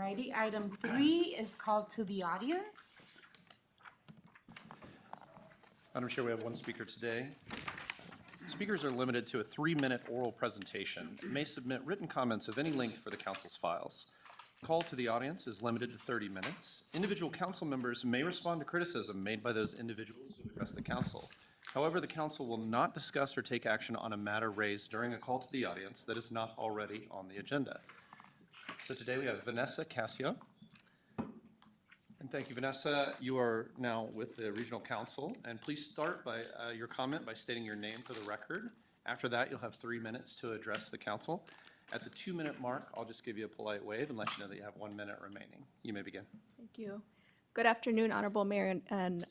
Alrighty, item 3 is called to the audience. Madam Chair, we have one speaker today. Speakers are limited to a 3-minute oral presentation and may submit written comments of any length for the council's files. Call to the audience is limited to 30 minutes. Individual council members may respond to criticism made by those individuals who address the council. However, the council will not discuss or take action on a matter raised during a call to the audience that is not already on the agenda. So today we have Vanessa Cassio. And thank you, Vanessa. You are now with the Regional Council, and please start by your comment by stating your name for the record. After that, you'll have 3 minutes to address the council. At the 2-minute mark, I'll just give you a polite wave and let you know that you have 1 minute remaining. You may begin. Thank you. Good afternoon, Honorable Mayor and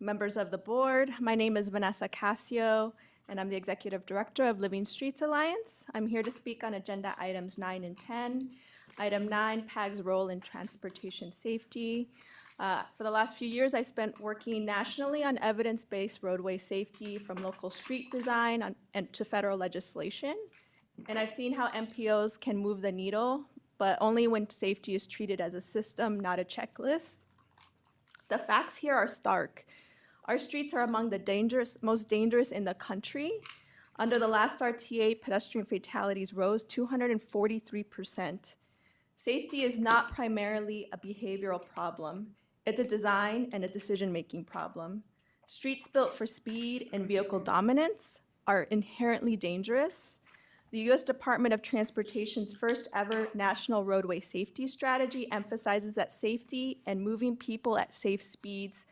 members of the board. My name is Vanessa Cassio, and I'm the Executive Director of Living Streets Alliance. I'm here to speak on agenda items 9 and 10. Item 9, PAG's role in transportation safety. For the last few years, I spent working nationally on evidence-based roadway safety, from local street design and to federal legislation. And I've seen how MPOs can move the needle, but only when safety is treated as a system, not a checklist. The facts here are stark. Our streets are among the most dangerous in the country. Under the last RTA, pedestrian fatalities rose 243%. Safety is not primarily a behavioral problem. It's a design and a decision-making problem. Streets built for speed and vehicle dominance are inherently dangerous. The U.S. Department of Transportation's first ever National Roadway Safety Strategy emphasizes that safety and moving people at safe speeds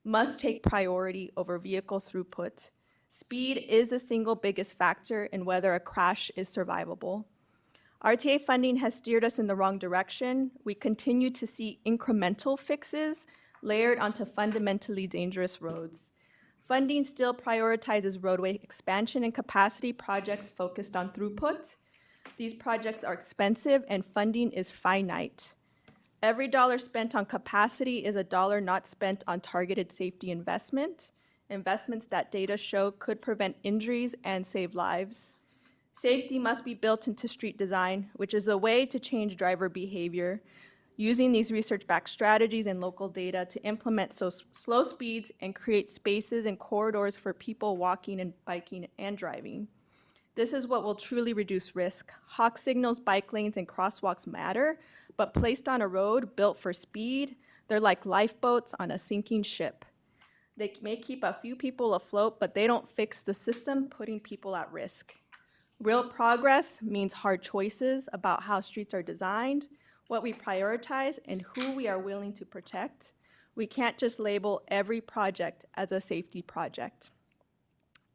must take priority over vehicle throughput. Speed is the single biggest factor in whether a crash is survivable. RTA funding has steered us in the wrong direction. We continue to see incremental fixes layered onto fundamentally dangerous roads. Funding still prioritizes roadway expansion and capacity projects focused on throughput. These projects are expensive and funding is finite. Every dollar spent on capacity is a dollar not spent on targeted safety investments that data show could prevent injuries and save lives. Safety must be built into street design, which is a way to change driver behavior, using these research-backed strategies and local data to implement slow speeds and create spaces and corridors for people walking and biking and driving. This is what will truly reduce risk. Hawk signals, bike lanes, and crosswalks matter, but placed on a road built for speed, they're like lifeboats on a sinking ship. They may keep a few people afloat, but they don't fix the system, putting people at risk. Real progress means hard choices about how streets are designed, what we prioritize, and who we are willing to protect. We can't just label every project as a safety project.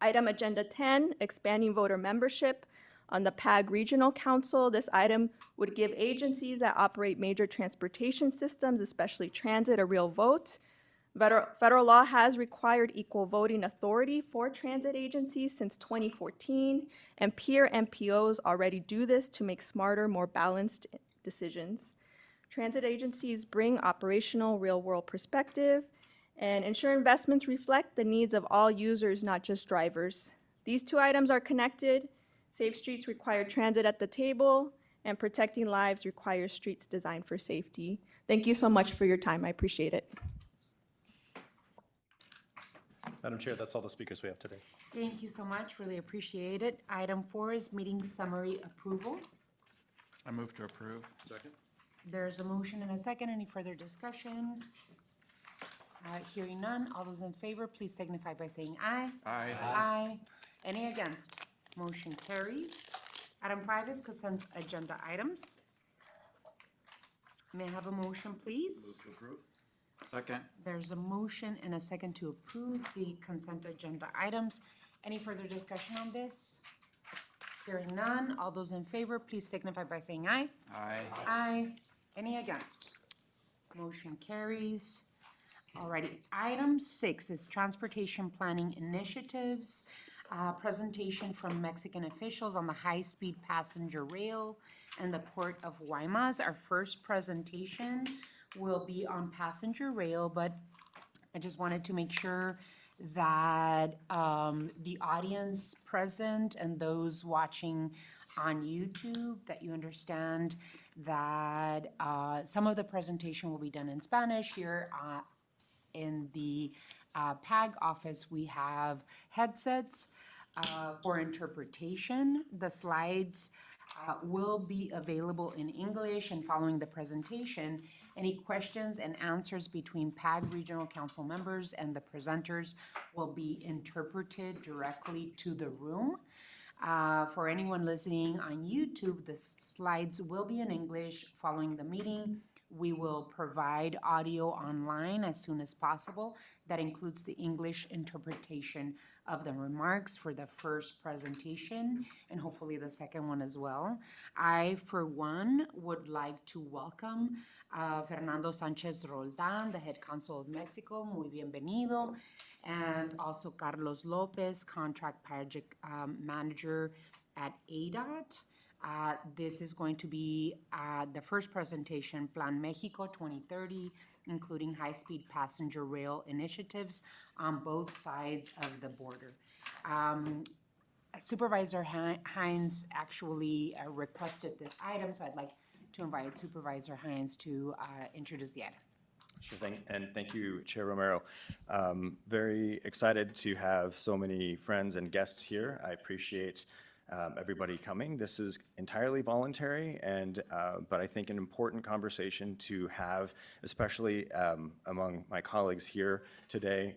Item Agenda 10, expanding voter membership on the PAG Regional Council. This item would give agencies that operate major transportation systems, especially transit, a real vote. Federal law has required equal voting authority for transit agencies since 2014, and peer MPOs already do this to make smarter, more balanced decisions. Transit agencies bring operational, real-world perspective and ensure investments reflect the needs of all users, not just drivers. These two items are connected. Safe streets require transit at the table, and protecting lives requires streets designed for safety. Thank you so much for your time. I appreciate it. Madam Chair, that's all the speakers we have today. Thank you so much, really appreciate it. Item 4 is meeting summary approval. I move to approve. Second. There's a motion and a second. Any further discussion? Hearing none, all those in favor, please signify by saying aye. Aye. Aye. Any against? Motion carries. Item 5 is consent agenda items. May I have a motion, please? Move to approve. Second. There's a motion and a second to approve the consent agenda items. Any further discussion on this? Hearing none, all those in favor, please signify by saying aye. Aye. Aye. Any against? Motion carries. Alrighty, item 6 is transportation planning initiatives. Presentation from Mexican officials on the high-speed passenger rail and the Port of Guaymas. Our first presentation will be on passenger rail, but I just wanted to make sure that the audience present and those watching on YouTube, that you understand that some of the presentation will be done in Spanish. Here in the PAG office, we have headsets for interpretation. The slides will be available in English, and following the presentation, any questions and answers between PAG Regional Council members and the presenters will be interpreted directly to the room. For anyone listening on YouTube, the slides will be in English. Following the meeting, we will provide audio online as soon as possible. That includes the English interpretation of the remarks for the first presentation and hopefully the second one as well. I, for one, would like to welcome Fernando Sanchez Roldan, the head consul of Mexico. Muy bienvenido. And also Carlos Lopez, contract project manager at ADOT. This is going to be the first presentation, Plan Mexico 2030, including high-speed passenger rail initiatives on both sides of the border. Supervisor Hines actually requested this item, so I'd like to invite Supervisor Hines to introduce the item. Sure thing, and thank you, Chair Romero. Very excited to have so many friends and guests here. I appreciate everybody coming. This is entirely voluntary, but I think an important conversation to have, especially among my colleagues here today.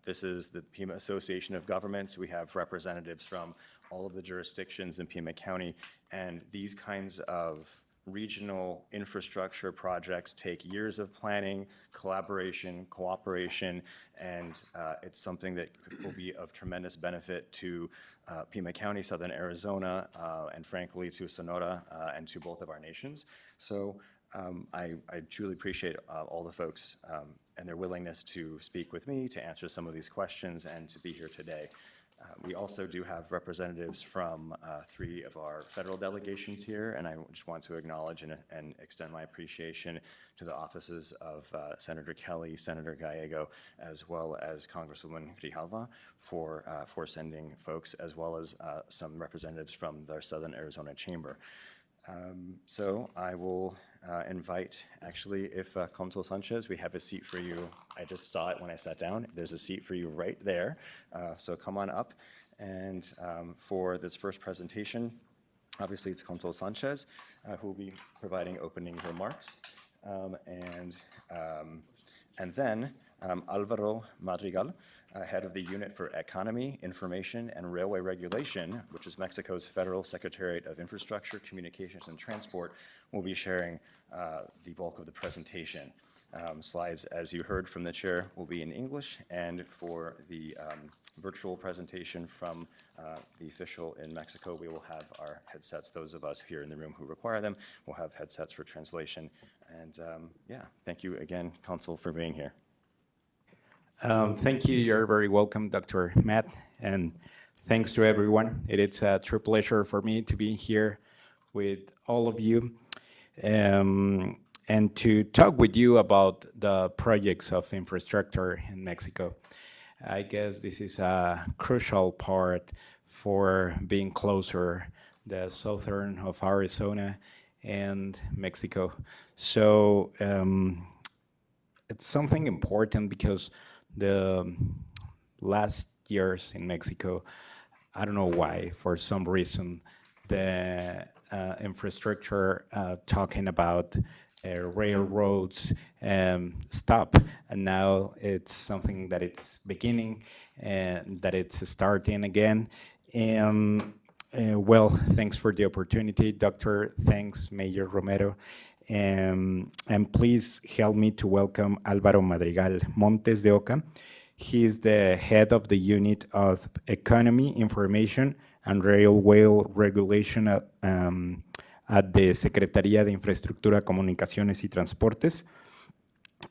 This is the Pima Association of Governments. We have representatives from all of the jurisdictions in Pima County, and these kinds of regional infrastructure projects take years of planning, collaboration, cooperation, and it's something that will be of tremendous benefit to Pima County, Southern Arizona, and frankly to Sonora and to both of our nations. So I truly appreciate all the folks and their willingness to speak with me, to answer some of these questions, and to be here today. We also do have representatives from 3 of our federal delegations here, and I just want to acknowledge and extend my appreciation to the offices of Senator Kelly, Senator Gallego, as well as Congresswoman Grijalva for sending folks, as well as some representatives from the Southern Arizona Chamber. So I will invite, actually, if Consul Sanchez, we have a seat for you. I just saw it when I sat down. There's a seat for you right there. So come on up. And for this first presentation, obviously it's Consul Sanchez who will be providing opening remarks. And then Alvaro Madrigal, head of the Unit for Economy, Information, and Railway Regulation, which is Mexico's Federal Secretariat of Infrastructure, Communications, and Transport, will be sharing the bulk of the presentation. Slides, as you heard from the chair, will be in English, and for the virtual presentation from the official in Mexico, we will have our headsets. Those of us here in the room who require them will have headsets for translation. And yeah, thank you again, Consul, for being here. Thank you. You're very welcome, Dr. Matt, and thanks to everyone. It is a true pleasure for me to be here with all of you and to talk with you about the projects of infrastructure in Mexico. I guess this is a crucial part for being closer the southern of Arizona and Mexico. So it's something important because the last years in Mexico, I don't know why, for some reason, the infrastructure talking about railroads stop, and now it's something that it's beginning and that it's starting again. And well, thanks for the opportunity, Doctor. Thanks, Mayor Romero. And please help me to welcome Álvaro Madrigal Montes de Oca. He is the head of the Unit of Economy, Information, and Railway Regulation at the Secretaría de Infraestructura, Comunicaciones y Transportes.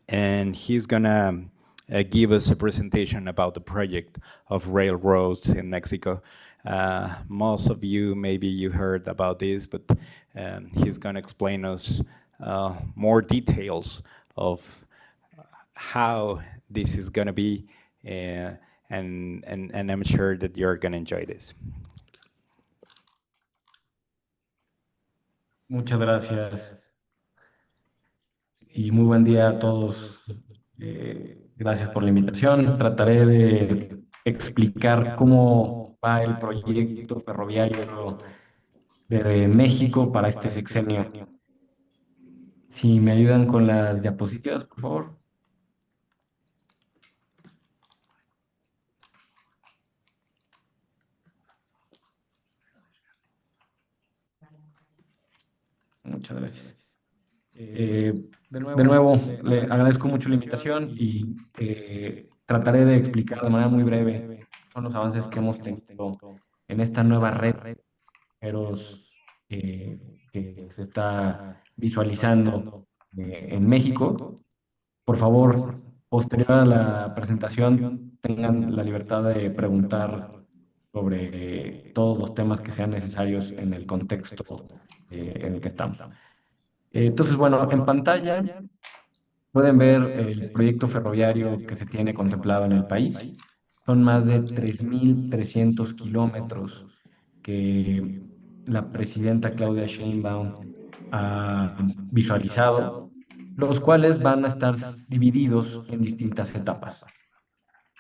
And he's gonna give us a presentation about the project of railroads in Mexico. Most of you, maybe you heard about this, but he's gonna explain us more details of how this is going to be, and I'm sure that you're going to enjoy this. Muchas gracias, y muy buen día a todos. Gracias por la invitación. Trataré de explicar cómo va el proyecto ferroviario de México para este sexenio. Si me ayudan con las diapositivas, por favor. Muchas gracias. De nuevo, le agradezco mucho la invitación y trataré de explicar de manera muy breve son los avances que hemos tenido en esta nueva red carreteros, que se está visualizando en México. Por favor, posterior a la presentación, tengan la libertad de preguntar sobre todos los temas que sean necesarios en el contexto en el que estamos. Entonces, bueno, en pantalla pueden ver el proyecto ferroviario que se tiene contemplado en el país. Son más de 3.300 kilómetros que la presidenta Claudia Sheinbaum ha visualizado, los cuales van a estar divididos en distintas etapas.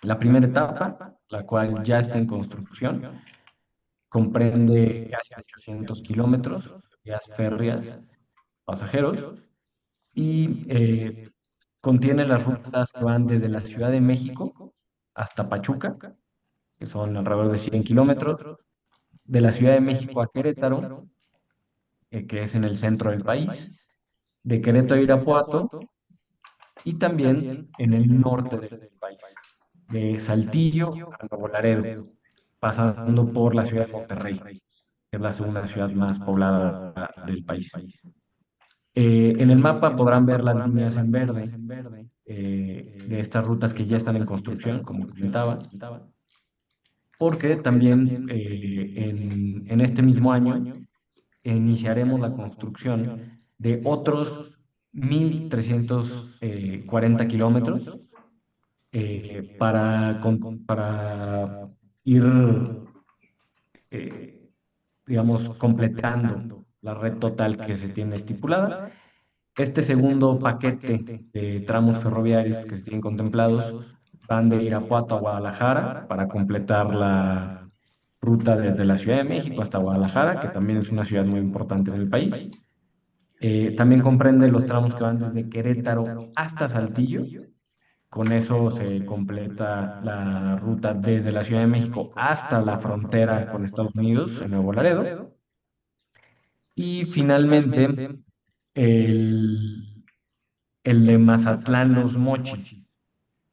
La primera etapa, la cual ya está en construcción, comprende casi 800 kilómetros, vías férreas, pasajeros, y contiene las rutas que van desde la Ciudad de México hasta Pachuca, que son alrededor de 100 kilómetros, de la Ciudad de México a Querétaro, que es en el centro del país, de Querétaro a Irapuato y también en el norte del país, de Saltillo a Nuevo Laredo, pasando por la ciudad de Monterrey, que es la segunda ciudad más poblada del país. En el mapa podrán ver las líneas en verde de estas rutas que ya están en construcción, como comentaba, porque también en este mismo año iniciaremos la construcción de otros 1.340 kilómetros para ir, eh, digamos, completando la red total que se tiene estipulada. Este segundo paquete de tramos ferroviarios que se tienen contemplados van de Irapuato a Guadalajara para completar la ruta desde la Ciudad de México hasta Guadalajara, que también es una ciudad muy importante en el país. También comprende los tramos que van desde Querétaro hasta Saltillo. Con eso se completa la ruta desde la Ciudad de México hasta la frontera con Estados Unidos, en Nuevo Laredo. Y finalmente, el, el de Mazatlán Los Mochis.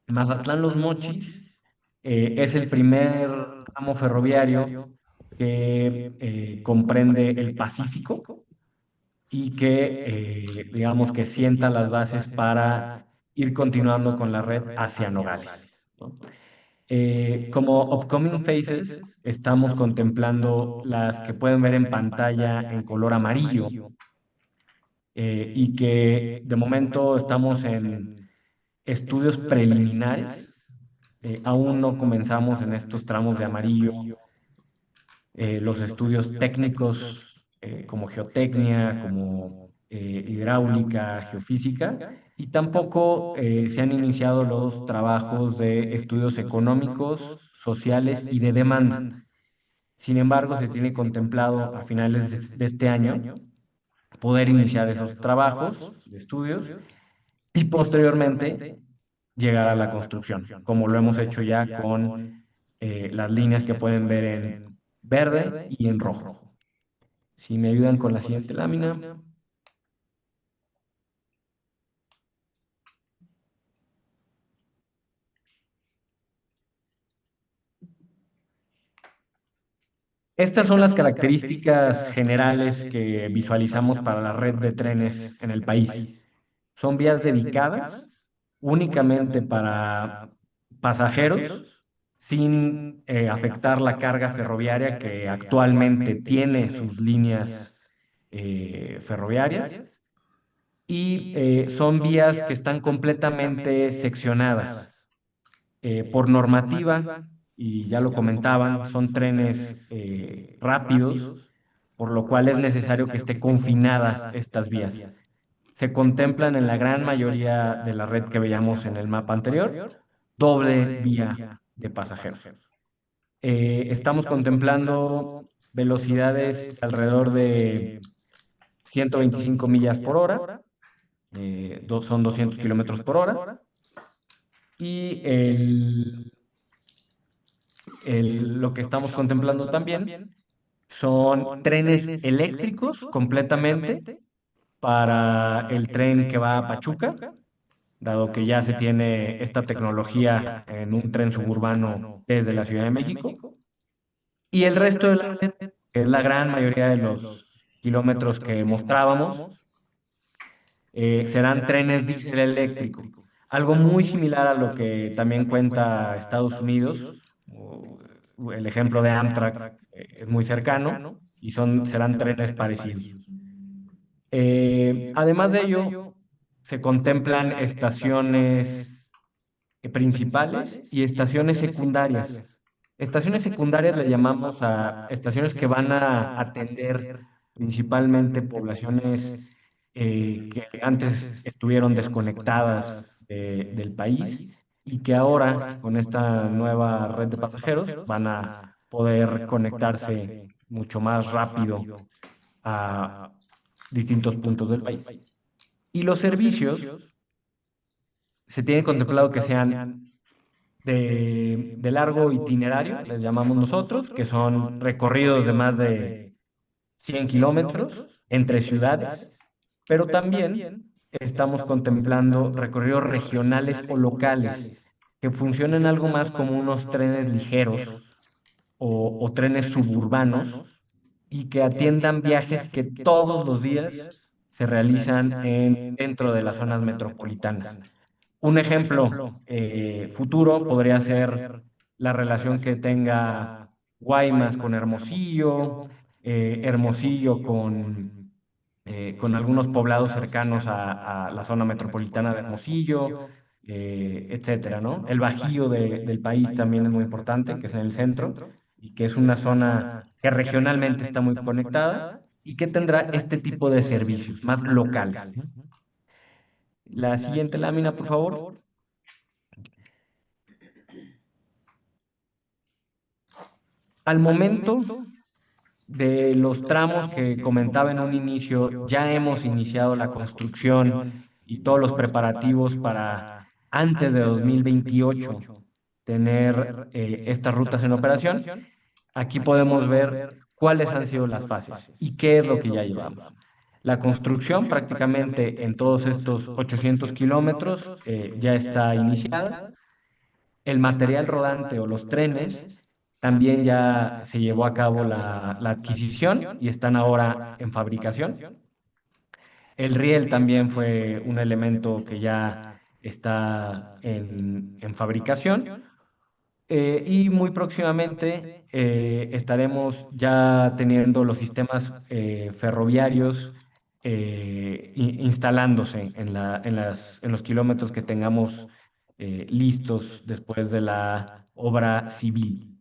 Mazatlán Los Mochis es el primer tramo ferroviario que comprende el Pacífico y que, digamos, que sienta las bases para ir continuando con la red hacia Nogales, ¿no? Como upcoming phases, estamos contemplando las que pueden ver en pantalla en color amarillo, y que de momento estamos en estudios preliminares. Aún no comenzamos en estos tramos de amarillo los estudios técnicos, como geotecnia, como hidráulica, geofísica, y tampoco se han iniciado los trabajos de estudios económicos, sociales y de demanda. Sin embargo, se tiene contemplado a finales de este año poder iniciar esos trabajos de estudios y posteriormente llegar a la construcción, como lo hemos hecho ya con las líneas que pueden ver en verde y en rojo. Si me ayudan con la siguiente lámina. Estas son las características generales que visualizamos para la red de trenes en el país. Son vías dedicadas únicamente para pasajeros, sin afectar la carga ferroviaria que actualmente tiene sus líneas ferroviarias. Y son vías que están completamente seccionadas por normativa, y ya lo comentaban, son trenes rápidos, por lo cual es necesario que estén confinadas estas vías. se contemplan en la gran mayoría de la red que veíamos en el mapa anterior, doble vía de pasajeros. Estamos contemplando velocidades de alrededor de 125 millas por hora, son 200 kilómetros por hora, y lo que estamos contemplando también son trenes eléctricos completamente para el tren que va a Pachuca, dado que ya se tiene esta tecnología en un tren suburbano desde la Ciudad de México. Y el resto de la red, que es la gran mayoría de los kilómetros que mostrábamos, serán trenes diésel eléctrico. Algo muy similar a lo que también cuenta Estados Unidos. El ejemplo de Amtrak es muy cercano y serán trenes parecidos. Además de ello, se contemplan estaciones principales y estaciones secundarias. Estaciones secundarias le llamamos a estaciones que van a atender principalmente poblaciones que antes estuvieron desconectadas del país y que ahora con esta nueva red de pasajeros van a poder conectarse mucho más rápido a distintos puntos del país. Y los servicios se tiene contemplado que sean de largo itinerario, les llamamos nosotros, que son recorridos de más de 100 kilómetros entre ciudades, pero también estamos contemplando recorridos regionales o locales que funcionen algo más como unos trenes ligeros o trenes suburbanos y que atiendan viajes que todos los días se realizan dentro de las zonas metropolitanas. Un ejemplo futuro podría ser la relación que tenga Guaymas con Hermosillo, Hermosillo con algunos poblados cercanos a la zona metropolitana de Hermosillo, etcétera, ¿no? El bajío del país también es muy importante, que es en el centro, y que es una zona que regionalmente está muy conectada y que tendrá este tipo de servicios más locales. La siguiente lámina, por favor. Al momento de los tramos que comentaba en un inicio, ya hemos iniciado la construcción y todos los preparativos para antes de 2028 tener estas rutas en operación. Aquí podemos ver cuáles han sido las fases y qué es lo que ya llevamos. La construcción prácticamente en todos estos 800 kilómetros ya está iniciada. El material rodante o los trenes también ya se llevó a cabo la adquisición y están ahora en fabricación. El riel también fue un elemento que ya está en fabricación. Y muy próximamente estaremos ya teniendo los sistemas ferroviarios instalándose en los kilómetros que tengamos listos después de la obra civil.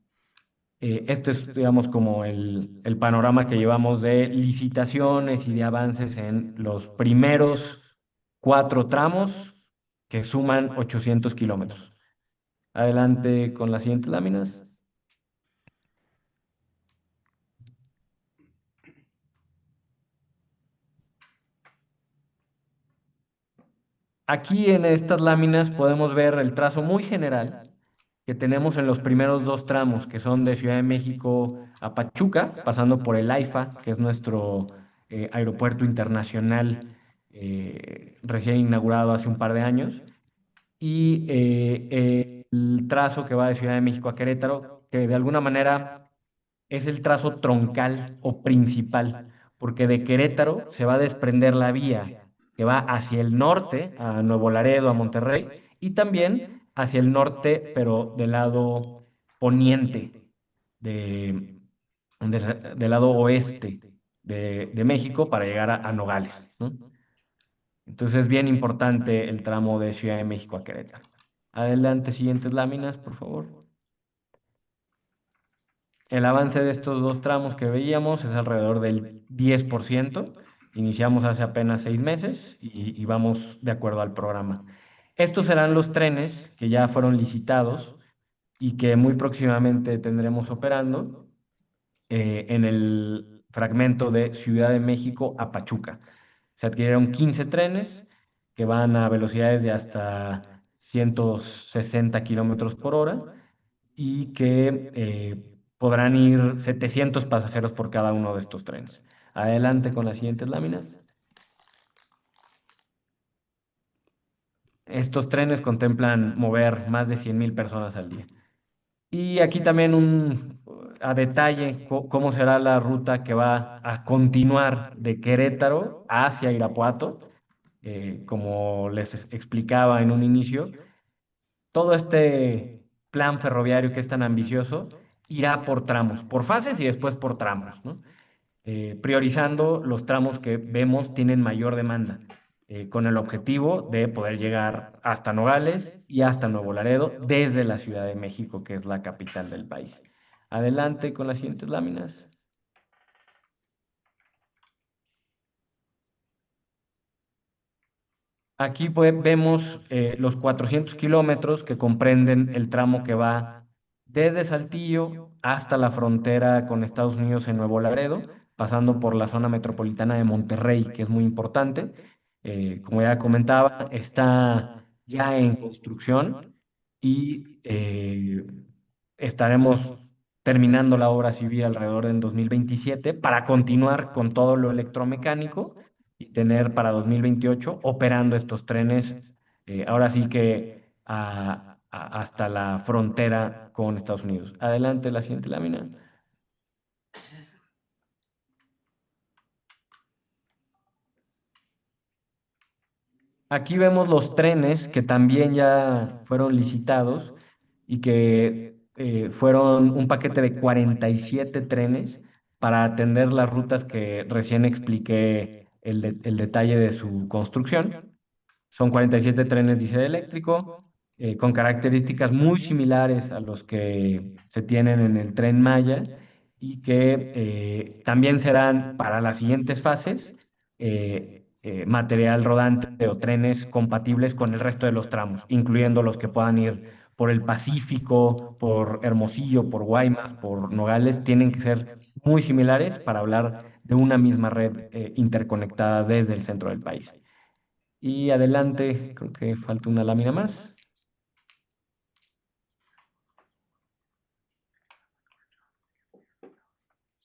Esto es, digamos, como el panorama que llevamos de licitaciones y de avances en los primeros 4 tramos que suman 800 kilómetros. Adelante con las siguientes láminas. Aquí en estas láminas podemos ver el trazo muy general que tenemos en los primeros 2 tramos, que son de Ciudad de México a Pachuca, pasando por el AIFA, que es nuestro aeropuerto internacional recién inaugurado hace un par de años, y el trazo que va de Ciudad de México a Querétaro, que de alguna manera es el trazo troncal o principal, porque de Querétaro se va a desprender la vía que va hacia el norte, a Nuevo Laredo, a Monterrey, y también hacia el norte, pero del lado poniente, de, del lado oeste de México para llegar a Nogales, ¿no? Entonces es bien importante el tramo de Ciudad de México a Querétaro. Adelante, siguientes láminas, por favor. El avance de estos 2 tramos que veíamos es alrededor del 10%. Iniciamos hace apenas 6 meses y vamos de acuerdo al programa. Estos serán los trenes que ya fueron licitados y que muy próximamente tendremos operando en el fragmento de Ciudad de México a Pachuca. Se adquirieron 15 trenes que van a velocidades de hasta 160 kilómetros por hora y que podrán ir 700 pasajeros por cada uno de estos trenes. Adelante con las siguientes láminas. Estos trenes contemplan mover más de 100,000 personas al día. Y aquí también a detalle cómo será la ruta que va a continuar de Querétaro hacia Irapuato. Como les explicaba en un inicio, todo este plan ferroviario que es tan ambicioso irá por tramos, por fases y después por tramos, ¿no? Priorizando los tramos que vemos tienen mayor demanda, con el objetivo de poder llegar hasta Nogales y hasta Nuevo Laredo desde la Ciudad de México, que es la capital del país. Adelante con las siguientes láminas. Aquí vemos los 400 kilómetros que comprenden el tramo que va desde Saltillo hasta la frontera con Estados Unidos en Nuevo Laredo, pasando por la zona metropolitana de Monterrey, que es muy importante. Como ya comentaba, está ya en construcción y estaremos terminando la obra civil alrededor del 2027 para continuar con todo lo electromecánico y tener para 2028 operando estos trenes, ahora sí que hasta la frontera con Estados Unidos. Adelante, la siguiente lámina. Aquí vemos los trenes que también ya fueron licitados y que fueron un paquete de 47 trenes para atender las rutas que recién expliqué el detalle de su construcción. Son 47 trenes diésel eléctrico, con características muy similares a los que se tienen en el Tren Maya y que también serán para las siguientes fases material rodante o trenes compatibles con el resto de los tramos, incluyendo los que puedan ir por el Pacífico, por Hermosillo, por Guaymas, por Nogales, tienen que ser muy similares para hablar de una misma red interconectada desde el centro del país. Y adelante, creo que falta una lámina más.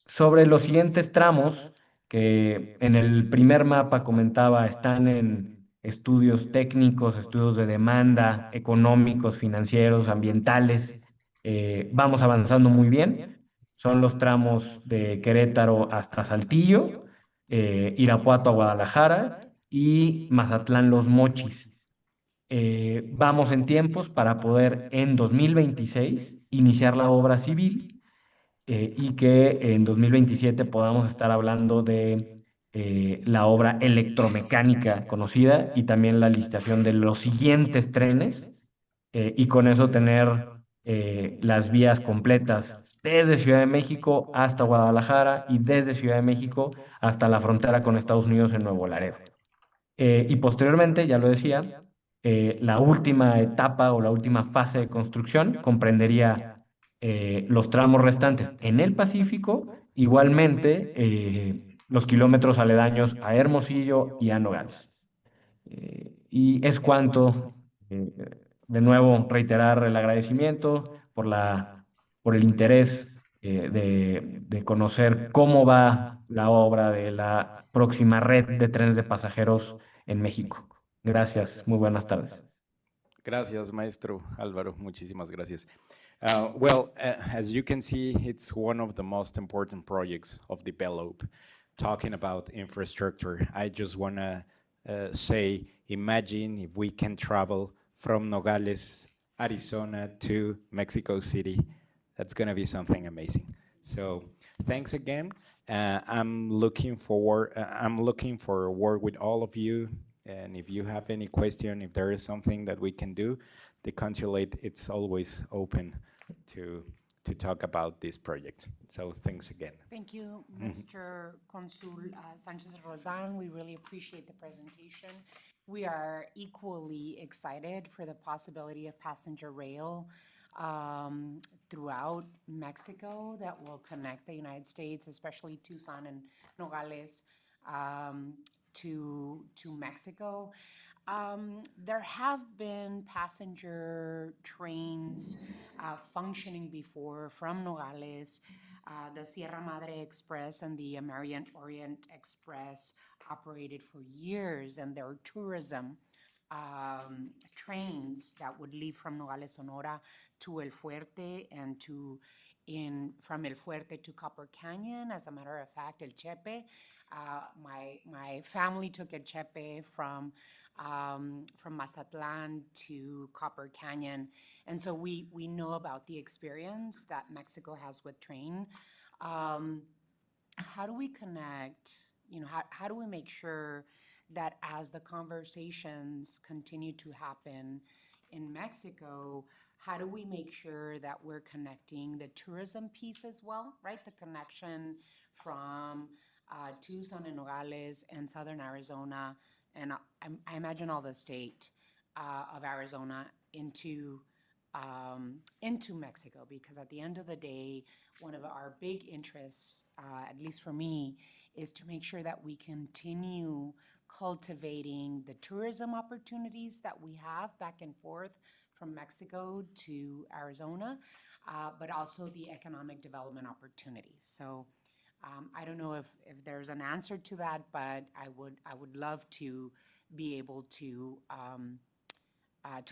Sobre los siguientes tramos, que en el primer mapa comentaba, están en estudios técnicos, estudios de demanda, económicos, financieros, ambientales. Vamos avanzando muy bien. Son los tramos de Querétaro hasta Saltillo, Irapuato a Guadalajara y Mazatlán Los Mochis. Vamos en tiempos para poder en 2026 iniciar la obra civil y que en 2027 podamos estar hablando de la obra electromecánica conocida y también la licitación de los siguientes trenes y con eso tener las vías completas desde Ciudad de México hasta Guadalajara y desde Ciudad de México hasta la frontera con Estados Unidos en Nuevo Laredo. Y posteriormente, ya lo decía, la última etapa o la última fase de construcción comprendería los tramos restantes en el Pacífico, igualmente los kilómetros aledaños a Hermosillo y a Nogales. Y es cuanto, eh, de nuevo, reiterar el agradecimiento por el interés de conocer cómo va la obra de la próxima red de trenes de pasajeros en México. Gracias, muy buenas tardes. Gracias, Maestro Álvaro. Muchísimas gracias. As you can see, it's one of the most important projects of develop. Talking about infrastructure, I just want to say, imagine if we can travel from Nogales, Arizona to Mexico City. That's going to be something amazing. So thanks again. I'm looking for work with all of you. And if you have any question, if there is something that we can do, the consulate, it's always open to to talk about this project. So thanks again. Thank you, Mr. Consul Sanchez Roldan. We really appreciate the presentation. We are equally excited for the possibility of passenger rail throughout Mexico that will connect the United States, especially Tucson and Nogales, to Mexico. There have been passenger trains functioning before from Nogales. The Sierra Madre Express and the American Orient Express operated for years, and there were tourism trains that would leave from Nogales, Sonora to El Fuerte and from El Fuerte to Copper Canyon. As a matter of fact, El Chepe, my family took El Chepe from Mazatlan to Copper Canyon, and so we know about the experience that Mexico has with train. How do we connect? How do we make sure that as the conversations continue to happen in Mexico, how do we make sure that we're connecting the tourism piece as well, right? The connection from Tucson and Nogales and southern Arizona, and I imagine all the state of Arizona into Mexico, because at the end of the day, one of our big interests, at least for me, is to make sure that we continue cultivating the tourism opportunities that we have back and forth from Mexico to Arizona, but also the economic development opportunities. So I don't know if there's an answer to that, but I would love to be able to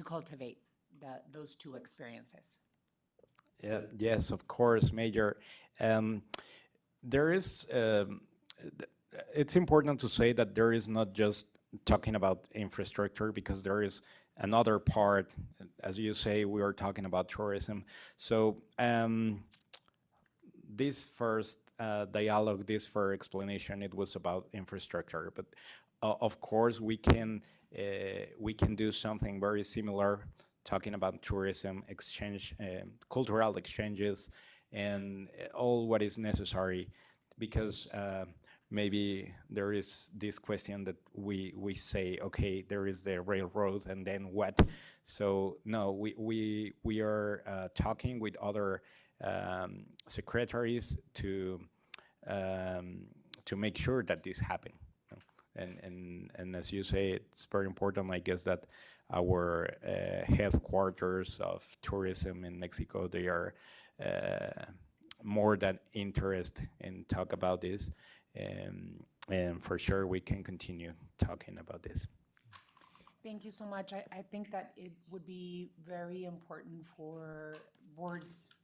cultivate those two experiences. Yeah, yes, of course, Major. There is, it's important to say that there is not just talking about infrastructure, because there is another part, as you say, we are talking about tourism. So this first dialogue, this first explanation, it was about infrastructure, but of course we can do something very similar, talking about tourism, exchange, cultural exchanges, and all what is necessary, because maybe there is this question that we say, okay, there is the railroad, and then what? So no, we are talking with other secretaries to make sure that this happen. And as you say, it's very important, I guess, that our headquarters of tourism in Mexico, they are more than interested in talk about this, and for sure we can continue talking about this. Thank you so much. I think that it would be very important for boards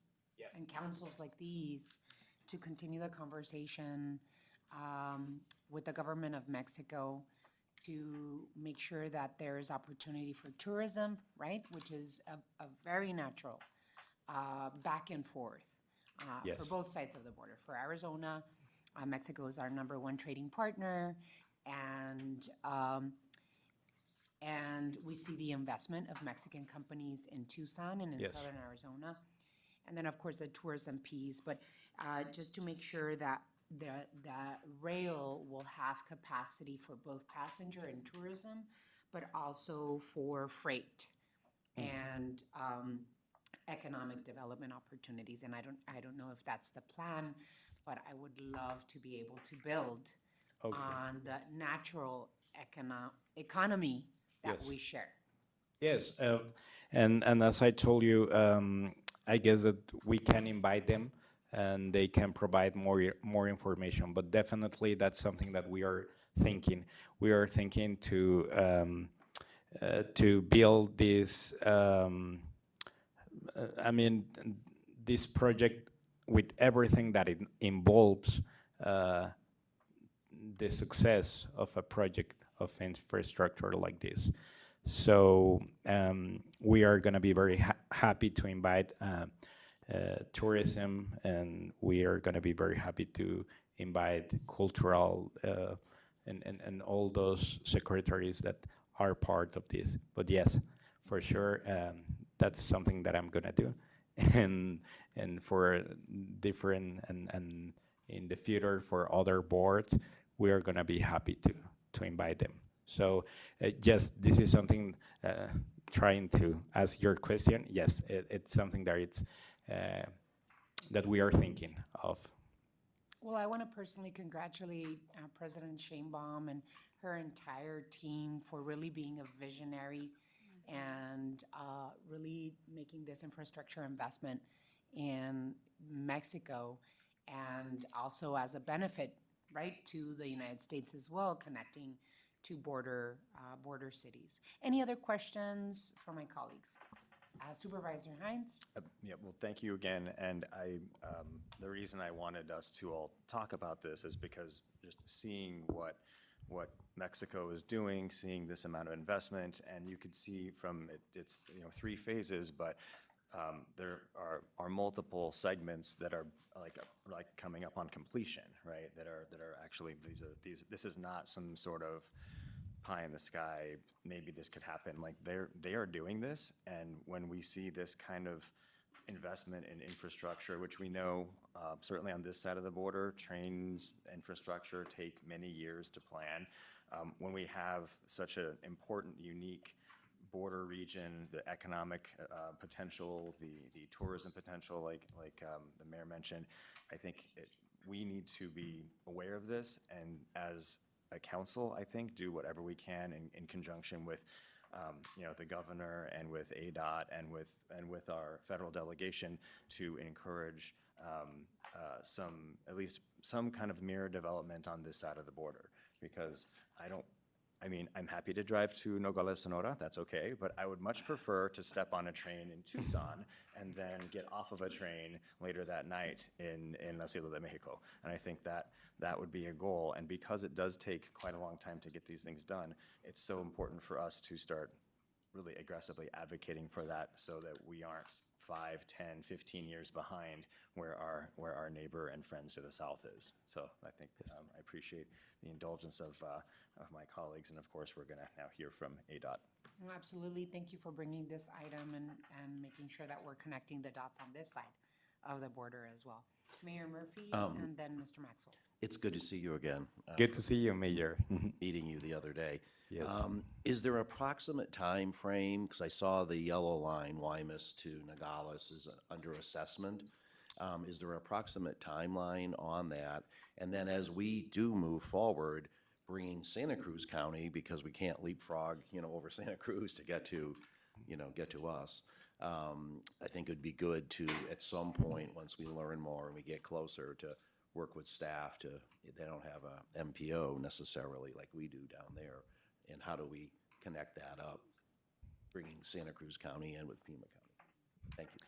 and councils like these to continue the conversation with the government of Mexico to make sure that there is opportunity for tourism, right? Which is a very natural back and forth Yes. for both sides of the border. For Arizona, Mexico is our #1 trading partner, and we see the investment of Mexican companies in Tucson and in Yes. southern Arizona. And then, of course, the tourism piece, but just to make sure that the rail will have capacity for both passenger and tourism, but also for freight and economic development opportunities. And I don't know if that's the plan, but I would love to be able to build on the natural economy that Yes. we share. Yes, and as I told you, I guess that we can invite them, and they can provide more information. But definitely, that's something that we are thinking. We are thinking to build this. I mean, this project with everything that it involves, the success of a project of infrastructure like this. So we are going to be very happy to invite tourism, and we are going to be very happy to invite cultural and all those secretaries that are part of this. But yes, for sure, that's something that I'm going to do. and for different and in the future for other boards, we are gonna be happy to invite them. So just this is something trying to ask your question. Yes, it's something that it's that we are thinking of. Well, I want to personally congratulate President Sheinbaum and her entire team for really being a visionary and really making this infrastructure investment in Mexico, and also as a benefit, right, to the United States as well, connecting to border cities. Any other questions from my colleagues? Supervisor Hines? Yeah, well, thank you again, and the reason I wanted us to all talk about this is because just seeing what Mexico is doing, seeing this amount of investment, and you could see from it's 3 phases, but there are multiple segments that are like coming up on completion, right? That are actually this is not some sort of pie in the sky, maybe this could happen. Like they are doing this, and when we see this kind of investment in infrastructure, which we know certainly on this side of the border, trains infrastructure take many years to plan. When we have such an important, unique border region, the economic potential, the tourism potential, like the mayor mentioned, I think we need to be aware of this, and as a council, I think, do whatever we can in conjunction with, the governor and with ADOT and with our federal delegation to encourage at least some kind of mirror development on this side of the border, because I'm happy to drive to Nogales, Sonora, that's okay, but I would much prefer to step on a train in Tucson and then get off of a train later that night in La Ciudad de Mexico. And I think that would be a goal, and because it does take quite a long time to get these things done, it's so important for us to start really aggressively advocating for that so that we aren't 5, 10, 15 years behind where our neighbor and friends to the south is. So I think I appreciate the indulgence of my colleagues, and of course, we're gonna now hear from ADOT. Absolutely. Thank you for bringing this item and making sure that we're connecting the dots on this side of the border as well. Mayor Murphy and then Mr. Maxwell. It's good to see you again. Good to see you, Mayor. Meeting you the other day. Yes. Is there an approximate time frame? Because I saw the yellow line, Guaymas to Nogales, is under assessment. Is there an approximate timeline on that? And then as we do move forward, bringing Santa Cruz County, because we can't leapfrog, over Santa Cruz to get to us. I think it'd be good to, at some point, once we learn more and we get closer, to work with staff they don't have a MPO necessarily like we do down there. And how do we connect that up, bringing Santa Cruz County in with Pima County? Thank you.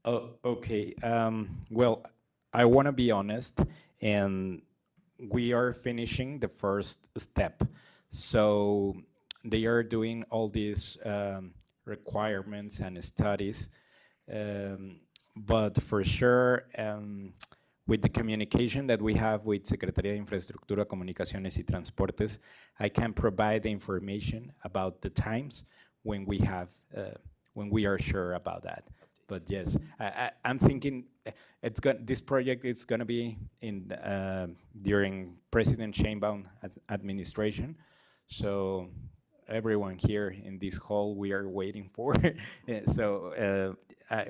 Oh, okay. Well, I want to be honest, and we are finishing the first step. So they are doing all these requirements and studies, but for sure, with the communication that we have with Secretaría de Infraestructura, Comunicaciones y Transportes, I can provide the information about the times when we have, when we are sure about that. But yes, I'm thinking this project is going to be in during President Sheinbaum administration. So everyone here in this hall, we are waiting for. So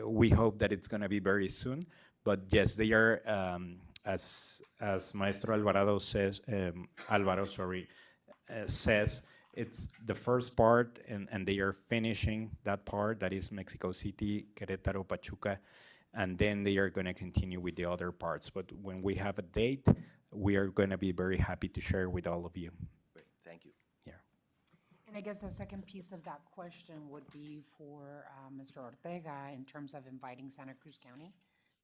we hope that it's going to be very soon. But yes, they are, as Maestro Alvarado says, says, it's the first part, and they are finishing that part, that is Mexico City, Querétaro, Pachuca, and then they are going to continue with the other parts. But when we have a date, we are going to be very happy to share with all of you. Great, thank you. Yeah. And I guess the second piece of that question would be for Mr. Ortega in terms of inviting Santa Cruz County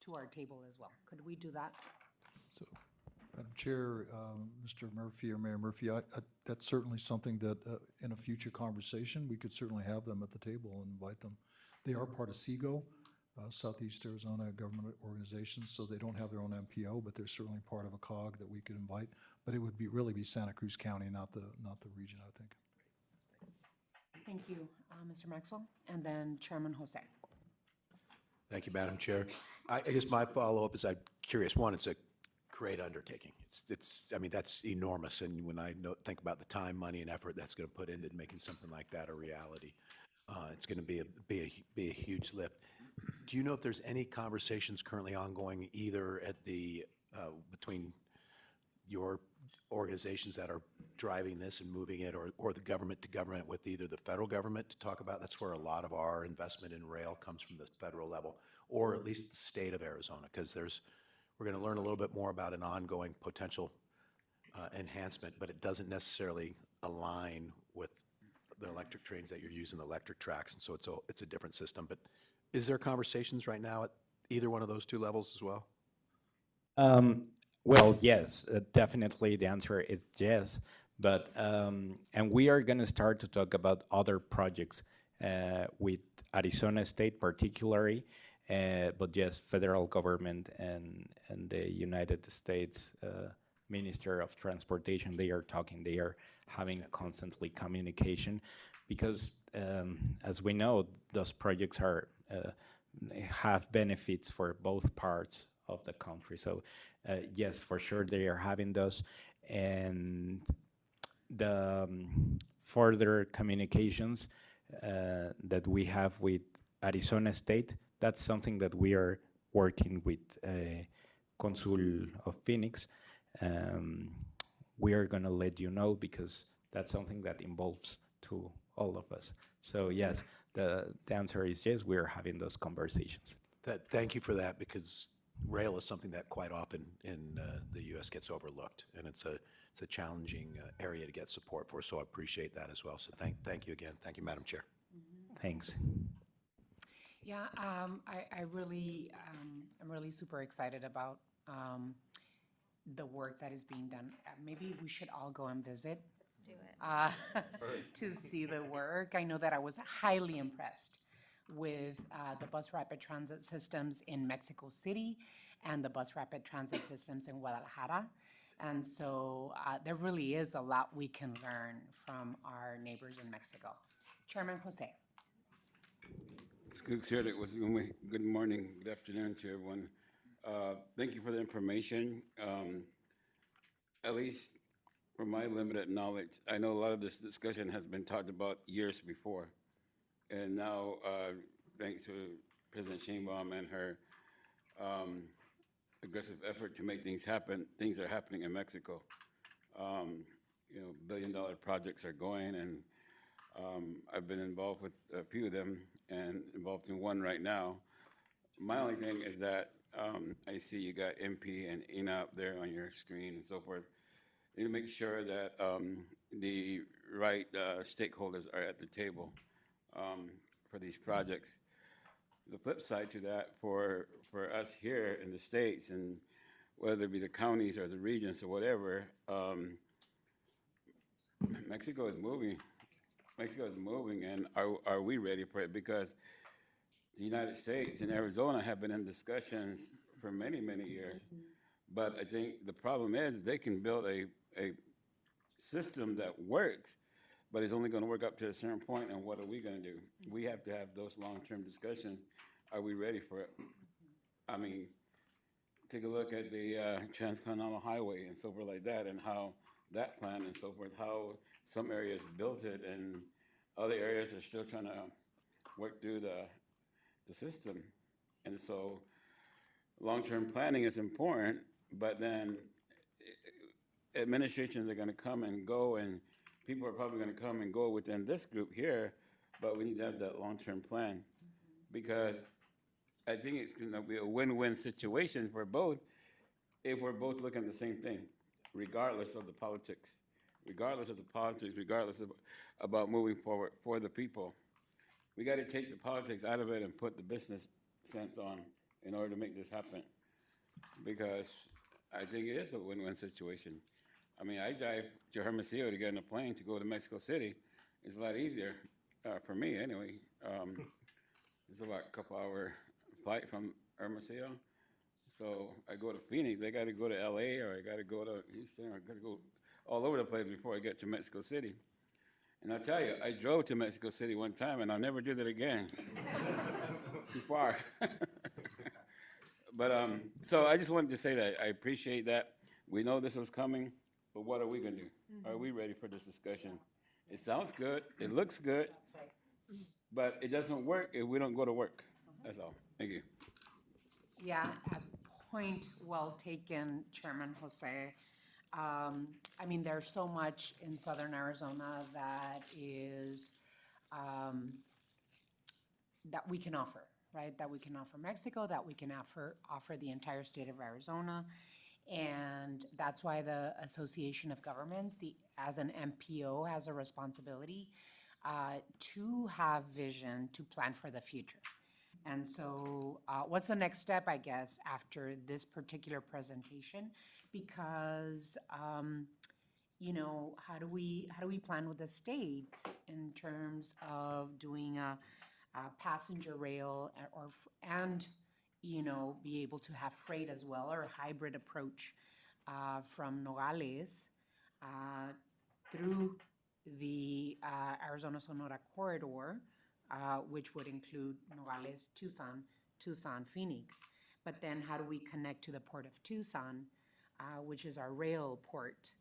to our table as well. Could we do that? So, Madam Chair, Mr. Murphy or Mayor Murphy, that's certainly something that in a future conversation, we could certainly have them at the table and invite them. They are part of SEGO, Southeast Arizona Government Organization, so they don't have their own MPO, but they're certainly part of a COG that we could invite. But it would really be Santa Cruz County, not the region, I think. Thank you, Mr. Maxwell. And then Chairman Jose. Thank you, Madam Chair. I guess my follow-up is I'm curious. One, it's a great undertaking. I mean, that's enormous. And when I think about the time, money, and effort that's going to put into making something like that a reality, it's going to be a huge lift. Do you know if there's any conversations currently ongoing either at between your organizations that are driving this and moving it, or the government to government with either the federal government to talk about? That's where a lot of our investment in rail comes from, the federal level, or at least the state of Arizona, because we're going to learn a little bit more about an ongoing potential enhancement, but it doesn't necessarily align with the electric trains that you're using, the electric tracks, and so it's a different system. But is there conversations right now at either one of those two levels as well? Well, yes, definitely the answer is yes. But, and we are going to start to talk about other projects with Arizona State particularly, but yes, federal government and the United States Minister of Transportation, they are talking, they are having constantly communication because as we know, those projects are have benefits for both parts of the country. So yes, for sure they are having those, and the further communications that we have with Arizona State, that's something that we are working with Consul of Phoenix. We are going to let you know because that's something that involves to all of us. So yes, the answer is yes, we're having those conversations. Thank you for that, because rail is something that quite often in the U.S. gets overlooked, and it's a challenging area to get support for. So I appreciate that as well. So thank you again. Thank you, Madam Chair. Thanks. Yeah, I really, I'm really super excited about the work that is being done. Maybe we should all go and visit. Let's do it. To see the work. I know that I was highly impressed with the bus rapid transit systems in Mexico City and the bus rapid transit systems in Guadalajara. And so there really is a lot we can learn from our neighbors in Mexico. Chairman Jose. Good morning, good afternoon to everyone. Thank you for the information. At least from my limited knowledge, I know a lot of this discussion has been talked about years before. And now, thanks to President Sheinbaum and her aggressive effort to make things happen, things are happening in Mexico. Billion-dollar projects are going, and I've been involved with a few of them and involved in one right now. My only thing is that I see you got MP and ENA up there on your screen and so forth. You need to make sure that the right stakeholders are at the table for these projects. The flip side to that for us here in the States, and whether it be the counties or the regions or whatever, Mexico is moving. Mexico is moving, and are we ready for it? Because the United States and Arizona have been in discussions for many, many years. But I think the problem is they can build a system that works, but it's only going to work up to a certain point, and what are we going to do? We have to have those long-term discussions. Are we ready for it? I mean, take a look at the Transcontinental Highway and so forth like that, and how that plan and so forth, how some areas built it and other areas are still trying to work through the system. And so long-term planning is important, but then administrations are going to come and go, and people are probably going to come and go within this group here, but we need to have that long-term plan, because I think it's going to be a win-win situation for both if we're both looking at the same thing, regardless of the politics, regardless of about moving forward for the people. We got to take the politics out of it and put the business sense on in order to make this happen, because I think it is a win-win situation. I mean, I drive to Hermosillo to get on a plane to go to Mexico City. It's a lot easier, for me anyway. It's about a couple-hour flight from Hermosillo. So I go to Phoenix, I got to go to LA, or I got to go to Houston, or I got to go all over the place before I get to Mexico City. And I'll tell you, I drove to Mexico City one time, and I'll never do that again. Too far. But, so I just wanted to say that I appreciate that. We know this was coming, but what are we gonna do? Are we ready for this discussion? It sounds good, it looks good, but it doesn't work if we don't go to work. That's all. Thank you. Yeah, a point well taken, Chairman Jose. I mean, there's so much in southern Arizona that is, that we can offer, right? That we can offer Mexico, that we can offer the entire state of Arizona. And that's why the Association of Governments, as an MPO, has a responsibility to have vision, to plan for the future. And so, what's the next step, I guess, after this particular presentation? Because, how do we plan with the state in terms of doing a passenger rail and be able to have freight as well, or a hybrid approach from Nogales through the Arizona Sonora corridor, which would include Nogales, Tucson, Phoenix. But then how do we connect to the port of Tucson, which is our rail port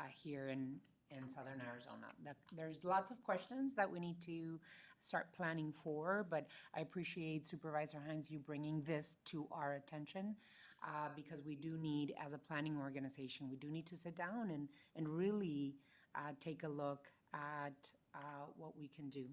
here in southern Arizona? There's lots of questions that we need to start planning for, but I appreciate Supervisor Hines, you bringing this to our attention, because we do need, as a planning organization, we do need to sit down and really take a look at what we can do.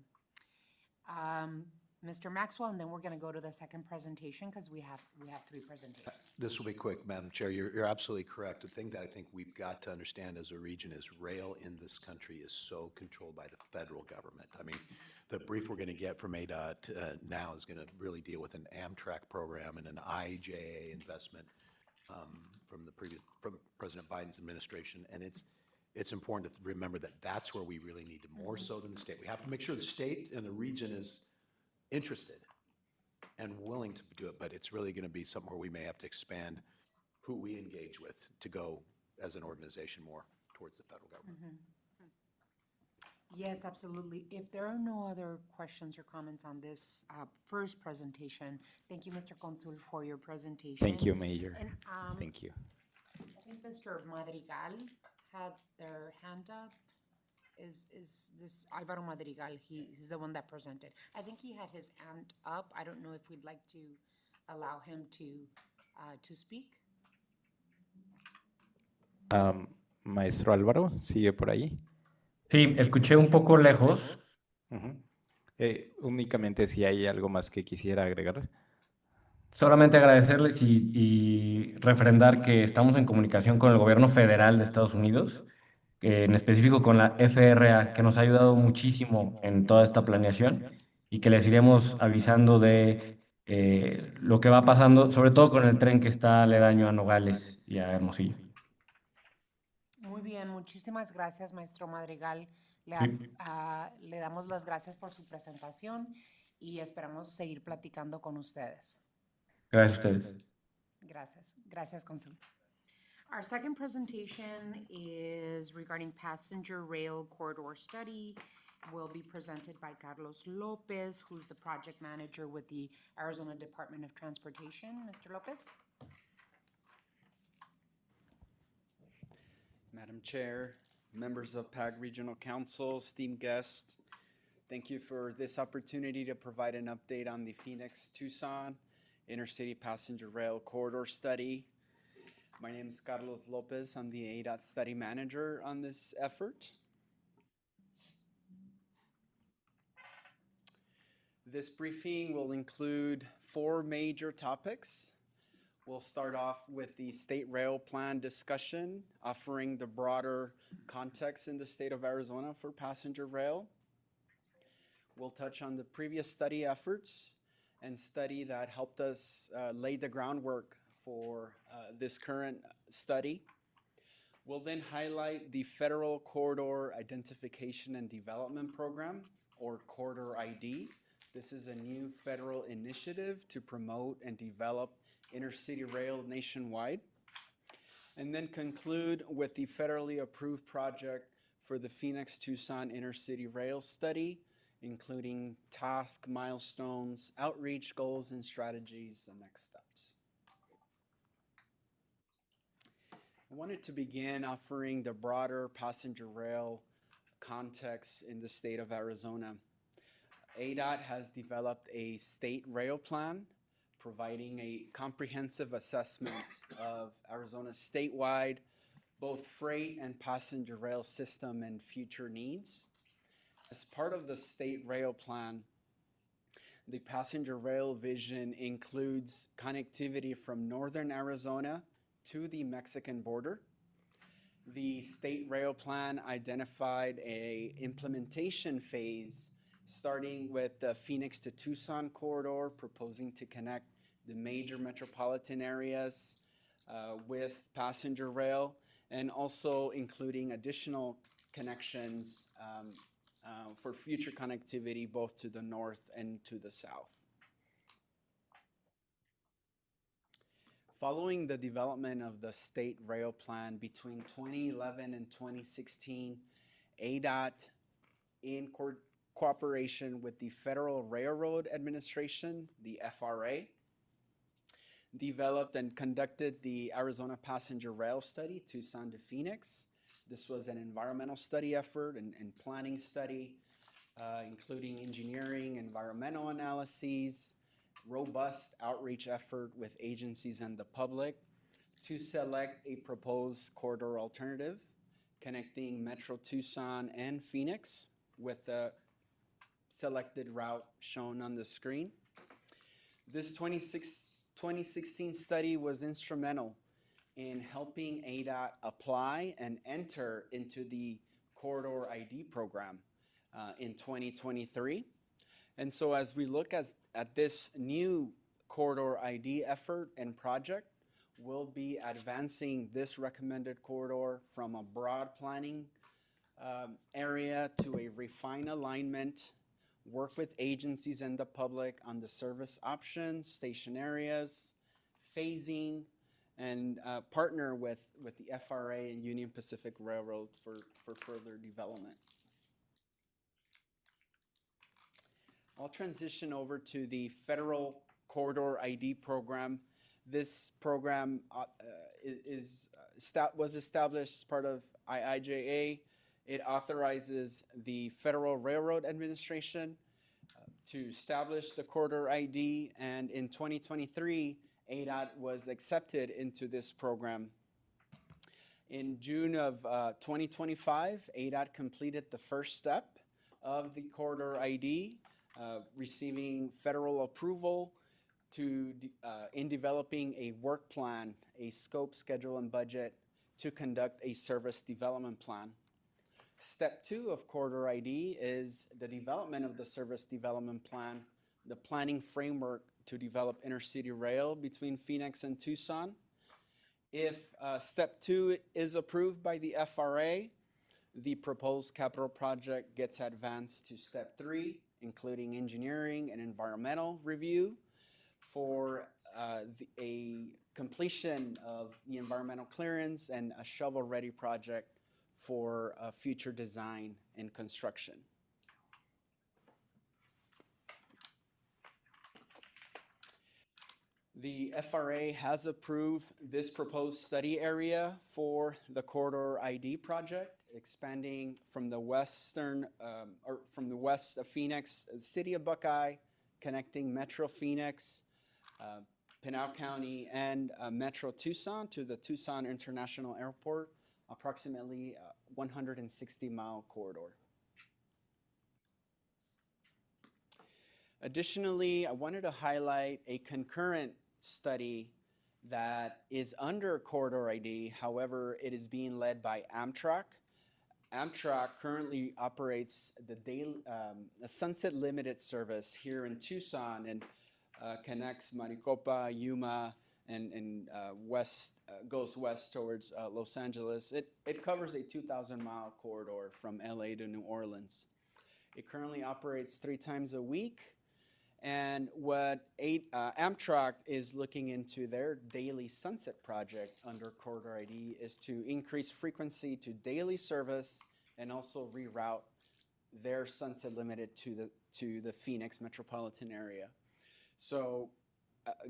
Mr. Maxwell, and then we're going to go to the second presentation because we have three presentations. This will be quick, Madam Chair. You're absolutely correct. The thing that I think we've got to understand as a region is rail in this country is so controlled by the federal government. I mean, the brief we're going to get from ADOT now is going to really deal with an Amtrak program and an IJA investment from President Biden's administration, and it's important to remember that that's where we really need to, more so than the state. We have to make sure the state and the region is interested and willing to do it, but it's really going to be something where we may have to expand who we engage with to go as an organization more towards the federal government. Yes, absolutely. If there are no other questions or comments on this first presentation, thank you, Mr. Consul, for your presentation. Thank you, Mayor. And Thank you. I think Mr. Madrigal had their hand up. Is this Alvaro Madrigal? He's the one that presented. I think he had his hand up. I don't know if we'd like to allow him to speak. Maestro Álvaro, ¿sigue por ahí? Sí, escuché un poco lejos. Ujú. Únicamente si hay algo más que quisiera agregar. Solamente agradecerles y refrendar que estamos en comunicación con el gobierno federal de Estados Unidos, en específico con la FRA, que nos ha ayudado muchísimo en toda esta planeación y que les iremos avisando de lo que va pasando, sobre todo con el tren que está aledaño a Nogales y a Hermosillo. Muy bien, muchísimas gracias, maestro Madrigal. Sí. Le damos las gracias por su presentación y esperamos seguir platicando con ustedes. Gracias a ustedes. Gracias, Consul. Our second presentation is regarding passenger rail corridor study. Will be presented by Carlos Lopez, who's the project manager with the Arizona Department of Transportation. Mr. Lopez? Madam Chair, members of PAG Regional Council, esteemed guests, thank you for this opportunity to provide an update on the Phoenix-Tucson Intercity Passenger Rail Corridor Study. My name is Carlos Lopez. I'm the ADOT Study Manager on this effort. This briefing will include 4 major topics. We'll start off with the State Rail Plan discussion, offering the broader context in the state of Arizona for passenger rail. We'll touch on the previous study efforts and study that helped us lay the groundwork for this current study. We'll then highlight the Federal Corridor Identification and Development Program, or Corridor ID. This is a new federal initiative to promote and develop intercity rail nationwide. And then conclude with the federally approved project for the Phoenix-Tucson Intercity Rail Study, including task, milestones, outreach goals, and strategies, and next steps. wanted to begin offering the broader passenger rail context in the state of Arizona. ADOT has developed a state rail plan providing a comprehensive assessment of Arizona's statewide both freight and passenger rail system and future needs. As part of the state rail plan, the passenger rail vision includes connectivity from northern Arizona to the Mexican border. The state rail plan identified a implementation phase starting with the Phoenix to Tucson corridor, proposing to connect the major metropolitan areas with passenger rail, and also including additional connections for future connectivity both to the north and to the south. Following the development of the state rail plan between 2011 and 2016, ADOT, in cooperation with the Federal Railroad Administration, the FRA, developed and conducted the Arizona Passenger Rail Study, Tucson to Phoenix. This was an environmental study effort and planning study, including engineering, environmental analyses, robust outreach effort with agencies and the public to select a proposed corridor alternative connecting Metro Tucson and Phoenix with the selected route shown on the screen. This 2016 study was instrumental in helping ADOT apply and enter into the Corridor ID program in 2023. And so as we look at this new Corridor ID effort and project, we'll be advancing this recommended corridor from a broad planning area to a refined alignment, work with agencies and the public on the service options, station areas, phasing, and partner with the FRA and Union Pacific Railroad for further development. I'll transition over to the Federal Corridor ID program. This program was established as part of IIJA. It authorizes the Federal Railroad Administration to establish the Corridor ID, and in 2023, ADOT was accepted into this program. In June of 2025, ADOT completed the first step of the Corridor ID, receiving federal approval in developing a work plan, a scope, schedule, and budget to conduct a service development plan. Step 2 of Corridor ID is the development of the service development plan, the planning framework to develop intercity rail between Phoenix and Tucson. If Step 2 is approved by the FRA, the proposed capital project gets advanced to Step 3, including engineering and environmental review for a completion of the environmental clearance and a shovel-ready project for future design and construction. The FRA has approved this proposed study area for the Corridor ID project, expanding from the west of Phoenix, the city of Buckeye, connecting Metro Phoenix, Pinal County, and Metro Tucson to the Tucson International Airport, approximately 160-mile corridor. Additionally, I wanted to highlight a concurrent study that is under Corridor ID. However, it is being led by Amtrak. Amtrak currently operates the Sunset Limited service here in Tucson and connects Maricopa, Yuma, and goes west towards Los Angeles. It covers a 2,000-mile corridor from LA to New Orleans. It currently operates 3 times a week. And what Amtrak is looking into their daily Sunset project under Corridor ID is to increase frequency to daily service and also reroute their Sunset Limited to the Phoenix metropolitan area. So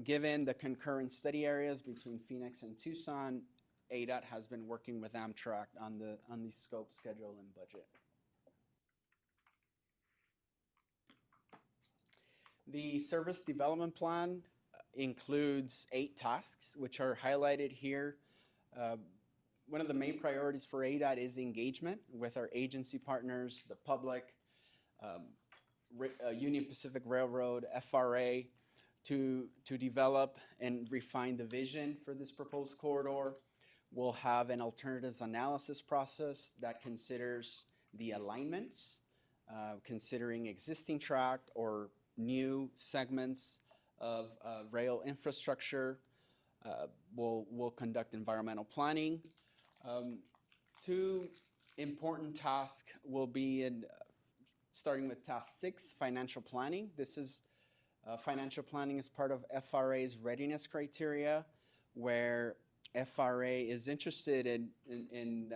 given the concurrent study areas between Phoenix and Tucson, ADOT has been working with Amtrak on the scope, schedule, and budget. The service development plan includes 8 tasks, which are highlighted here. One of the main priorities for ADOT is engagement with our agency partners, the public, Union Pacific Railroad, FRA, to develop and refine the vision for this proposed corridor. We'll have an alternatives analysis process that considers the alignments, considering existing track or new segments of rail infrastructure. We'll conduct environmental planning. 2 important tasks will be in starting with task 6, financial planning. This is financial planning is part of FRA's readiness criteria, where FRA is interested in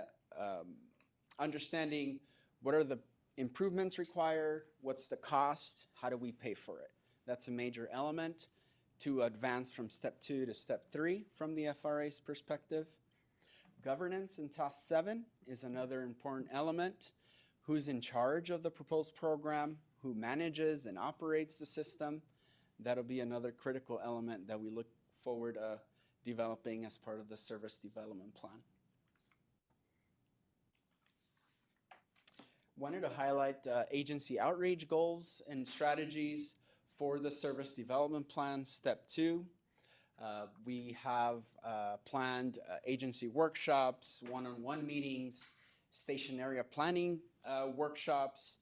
understanding what are the improvements required, what's the cost, how do we pay for it. That's a major element to advance from step 2 to step 3 from the FRA's perspective. Governance in task 7 is another important element. Who's in charge of the proposed program, who manages and operates the system. That'll be another critical element that we look forward to developing as part of the service development plan. Wanted to highlight agency outreach goals and strategies for the service development plan, step 2. We have planned agency workshops, one-on-one meetings, station area planning workshops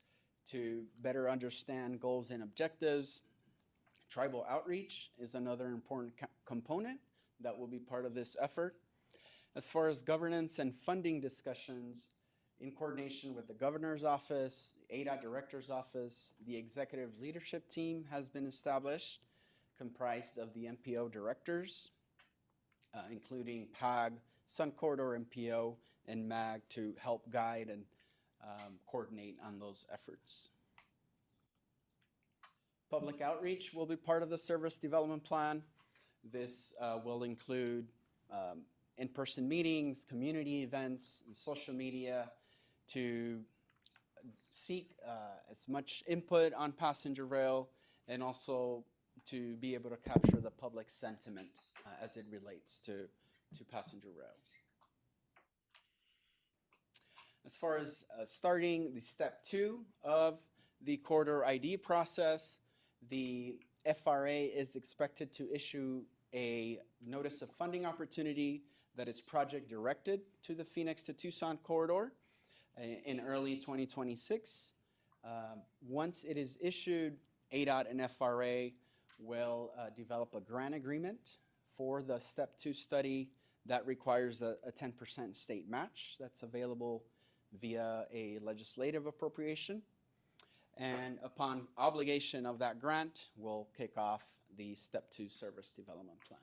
to better understand goals and objectives. Tribal outreach is another important component that will be part of this effort. As far as governance and funding discussions, in coordination with the Governor's Office, the ADOT Director's Office, the Executive Leadership Team has been established, comprised of the MPO directors, including PAG, Sun Corridor MPO, and MAG to help guide and coordinate on those efforts. Public outreach will be part of the service development plan. This will include in-person meetings, community events, and social media to seek as much input on passenger rail and also to be able to capture the public sentiment as it relates to passenger rail. As far as starting the step 2 of the corridor ID process, the FRA is expected to issue a notice of funding opportunity that is project directed to the Phoenix to Tucson corridor in early 2026. Once it is issued, ADOT and FRA will develop a grant agreement for the step 2 study that requires a 10% state match that's available via a legislative appropriation. And upon obligation of that grant, we'll kick off the step 2 service development plan.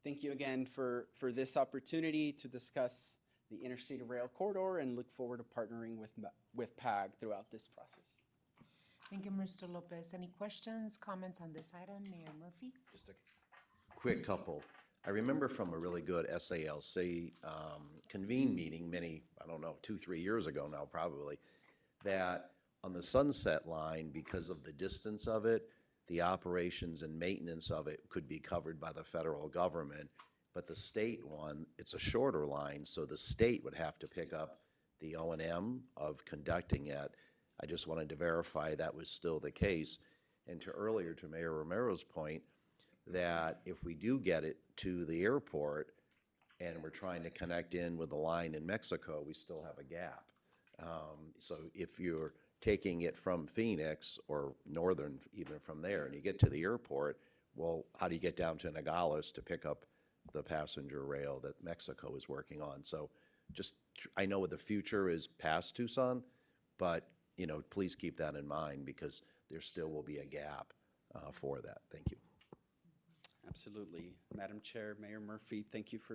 Thank you again for this opportunity to discuss the Interstate Rail Corridor and look forward to partnering with PAG throughout this process. Thank you, Mr. Lopez. Any questions, comments on this item? Mayor Murphy? Just a quick couple. I remember from a really good SALC convene meeting many, I don't know, 2-3 years ago now probably, that on the Sunset Line, because of the distance of it, the operations and maintenance of it could be covered by the federal government. But the state one, it's a shorter line, so the state would have to pick up the O&M of conducting it. I just wanted to verify that was still the case. And to Mayor Romero's point, that if we do get it to the airport and we're trying to connect in with the line in Mexico, we still have a gap. So if you're taking it from Phoenix or northern, even from there, and you get to the airport, well, how do you get down to Nogales to pick up the passenger rail that Mexico is working on? So just, I know the future is past Tucson, but, you know, please keep that in mind because there still will be a gap for that. Thank you. Absolutely. Madam Chair, Mayor Murphy, thank you for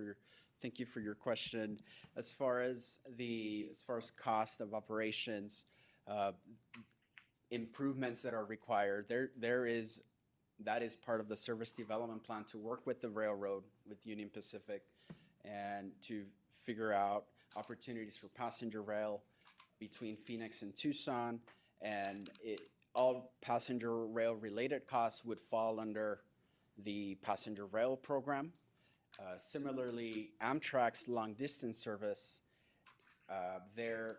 your question. As far as cost of operations, improvements that are required, there is that is part of the service development plan to work with the railroad, with Union Pacific, and to figure out opportunities for passenger rail between Phoenix and Tucson. And all passenger rail related costs would fall under the passenger rail program. Similarly, Amtrak's long distance service, their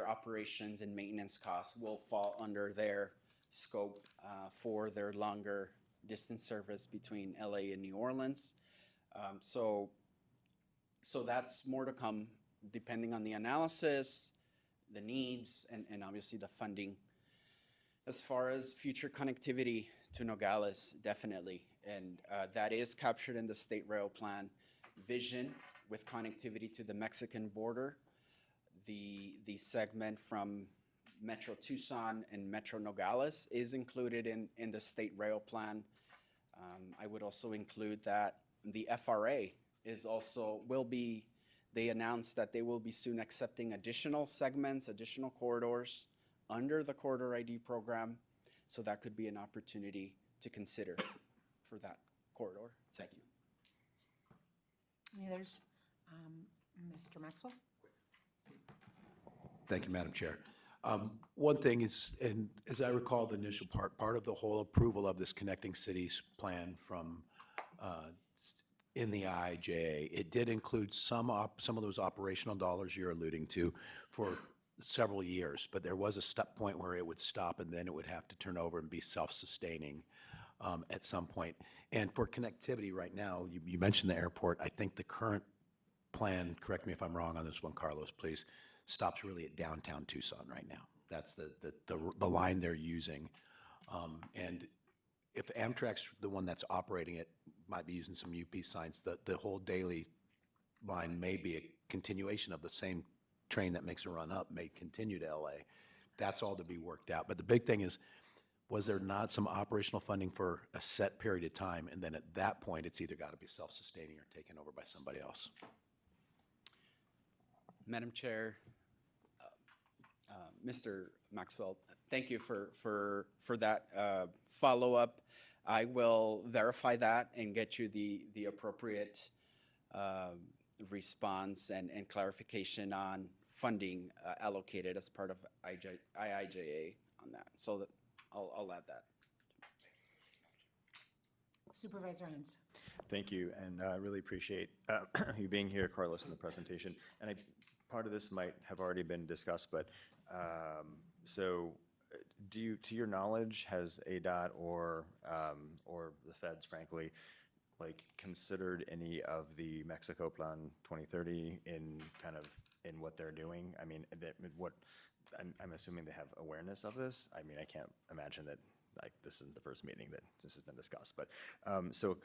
operations and maintenance costs will fall under their scope for their longer distance service between LA and New Orleans. So that's more to come depending on the analysis, the needs, and obviously the funding. As far as future connectivity to Nogales, definitely. And that is captured in the State Rail Plan vision with connectivity to the Mexican border. The segment from Metro Tucson and Metro Nogales is included in the State Rail Plan. I would also include that the FRA they announced that they will be soon accepting additional segments, additional corridors under the Corridor ID program. So that could be an opportunity to consider for that corridor. Thank you. Any others? Mr. Maxwell? Thank you, Madam Chair. One thing is, and as I recall the initial part of the whole approval of this Connecting Cities plan from in the IIJA, it did include some of those operational dollars you're alluding to for several years, but there was a step point where it would stop and then it would have to turn over and be self-sustaining at some point. And for connectivity right now, you mentioned the airport. I think the current plan, correct me if I'm wrong on this one, Carlos, please, stops really at downtown Tucson right now. That's the line they're using. And if Amtrak's the one that's operating it, might be using some UP signs, the whole daily line may be a continuation of the same train that makes a run up, may continue to LA. That's all to be worked out. But the big thing is, was there not some operational funding for a set period of time? And then at that point, it's either got to be self-sustaining or taken over by somebody else. Madam Chair, Mr. Maxwell, thank you for that follow-up. I will verify that and get you the appropriate response and clarification on funding allocated as part of IIJA on that. So that I'll add that. Supervisor Hines? Thank you, and I really appreciate you being here, Carlos, in the presentation. And part of this might have already been discussed, but so to your knowledge, has ADOT or the feds, frankly, like considered any of the Mexico Plan 2030 in what they're doing? I mean, I'm assuming they have awareness of this. I mean, I can't imagine that like this isn't the first meeting that this has been discussed, but so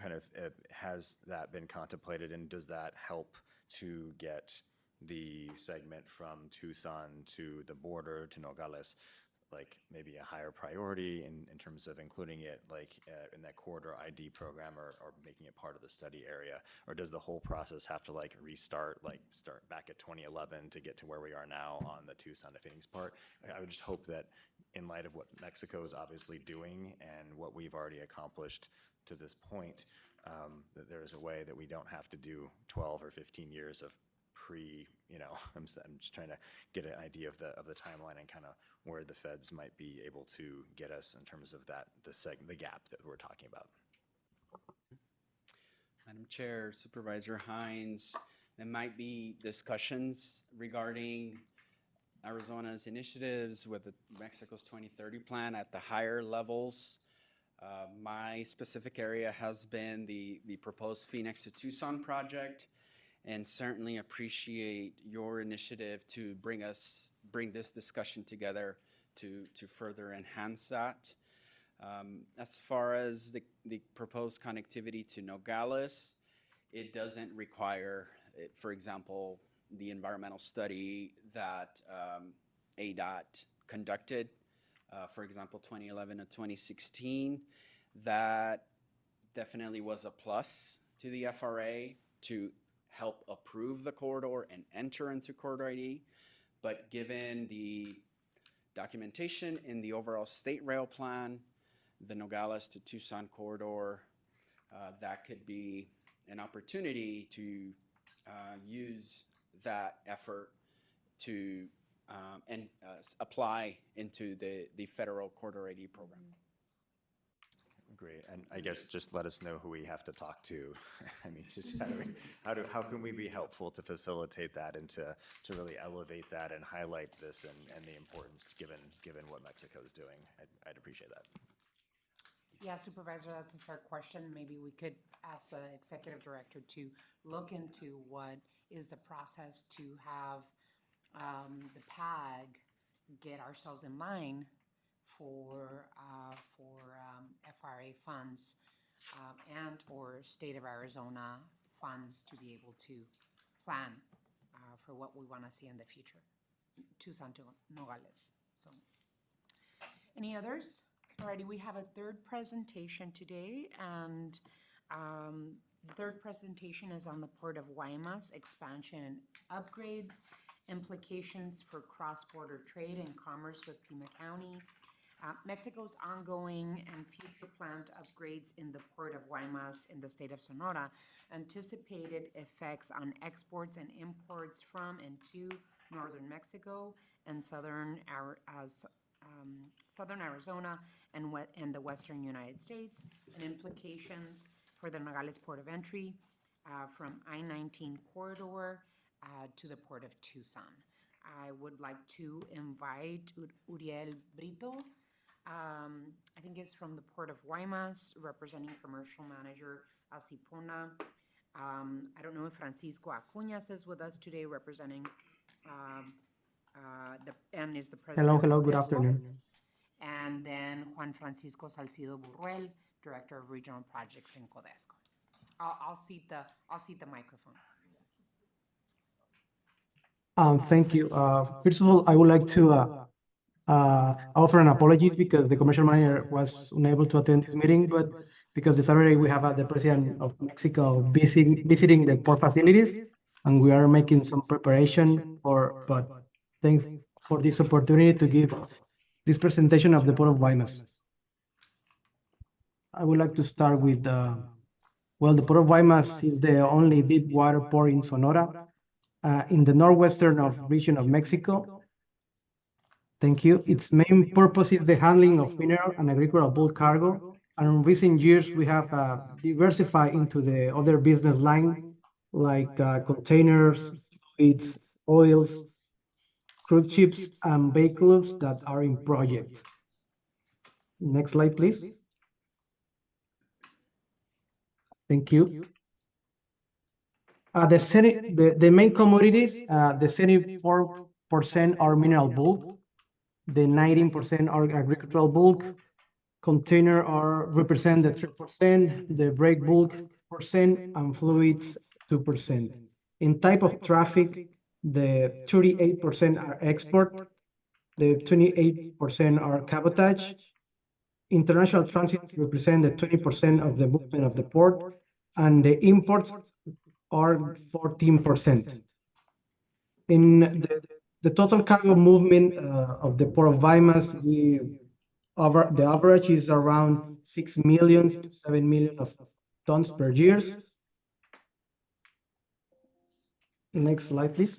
has that been contemplated, and does that help to get the segment from Tucson to the border to Nogales, like maybe a higher priority in terms of including it like in that corridor ID program or making it part of the study area? Or does the whole process have to like restart, like start back at 2011 to get to where we are now on the Tucson to Phoenix part? I would just hope that in light of what Mexico is obviously doing and what we've already accomplished to this point, that there is a way that we don't have to do 12 or 15 years of I'm just trying to get an idea of the timeline and kind of where the feds might be able to get us in terms of the gap that we're talking about. Madam Chair, Supervisor Hines, there might be discussions regarding Arizona's initiatives with Mexico's 2030 plan at the higher levels. My specific area has been the proposed Phoenix to Tucson project, and certainly appreciate your initiative to bring this discussion together to further enhance that. As far as the proposed connectivity to Nogales, it doesn't require, for example, the environmental study that ADOT conducted, for example, 2011 and 2016. That definitely was a plus to the FRA to help approve the corridor and enter into Corridor ID. But given the documentation in the overall state rail plan, the Nogales to Tucson corridor, that could be an opportunity to use that effort to apply into the federal Corridor 80 program. Great, and I guess just let us know who we have to talk to. I mean, just how can we be helpful to facilitate that and to really elevate that and highlight this and the importance given what Mexico is doing? I'd appreciate that. Yeah, Supervisor, that's a fair question. Maybe we could ask the executive director to look into what is the process to have the PAG get ourselves in line for FRA funds and or state of Arizona funds to be able to plan for what we want to see in the future. Tucson to Nogales. So, any others? Alrighty, we have a third presentation today, and the third presentation is on the Port of Guaymas expansion and upgrades, implications for cross-border trade and commerce with Pima County, Mexico's ongoing and future planned upgrades in the Port of Guaymas in the state of Sonora, anticipated effects on exports and imports from and to northern Mexico and southern Arizona and the western United States, and implications for the Nogales Port of Entry from I-19 corridor to the Port of Tucson. I would like to invite Uriel Brito. I think it's from the Port of Guaymas, representing Commercial Manager Acipona. I don't know if Francisco Acuñas is with us today, representing and is the president. Hello, of good ISPO. afternoon. And then Juan Francisco Salcido Burruel, Director of Regional Projects in Codesco. I'll seat the microphone. Thank you. First of all, I would like to offer an apologies because the commercial manager was unable to attend this meeting, but because this Saturday we have the President of Mexico visiting the port facilities, and we are making some preparation but thanks for this opportunity to give this presentation of the Port of Guaymas. I would like to start with the Port of Guaymas is the only deep water port in Sonora, in the northwestern region of Mexico. Thank you. Its main purpose is the handling of mineral and agricultural bulk cargo. And in recent years, we have diversified into the other business line, like containers, fluids, oils, cruise ships, and vehicles that are in project. Next slide, please. Thank you. The main commodities, the 74% are mineral bulk, the 19% are agricultural bulk, container represent the 3%, the brake bulk %, and fluids 2%. In type of traffic, the 38% are export, the 28% are cabotage. International transit represent the 20% of the movement of the port, and the imports are 14%. In the total cargo movement of the Port of Guaymas, the average is around 6 million to 7 million of tons per year. Next slide, please.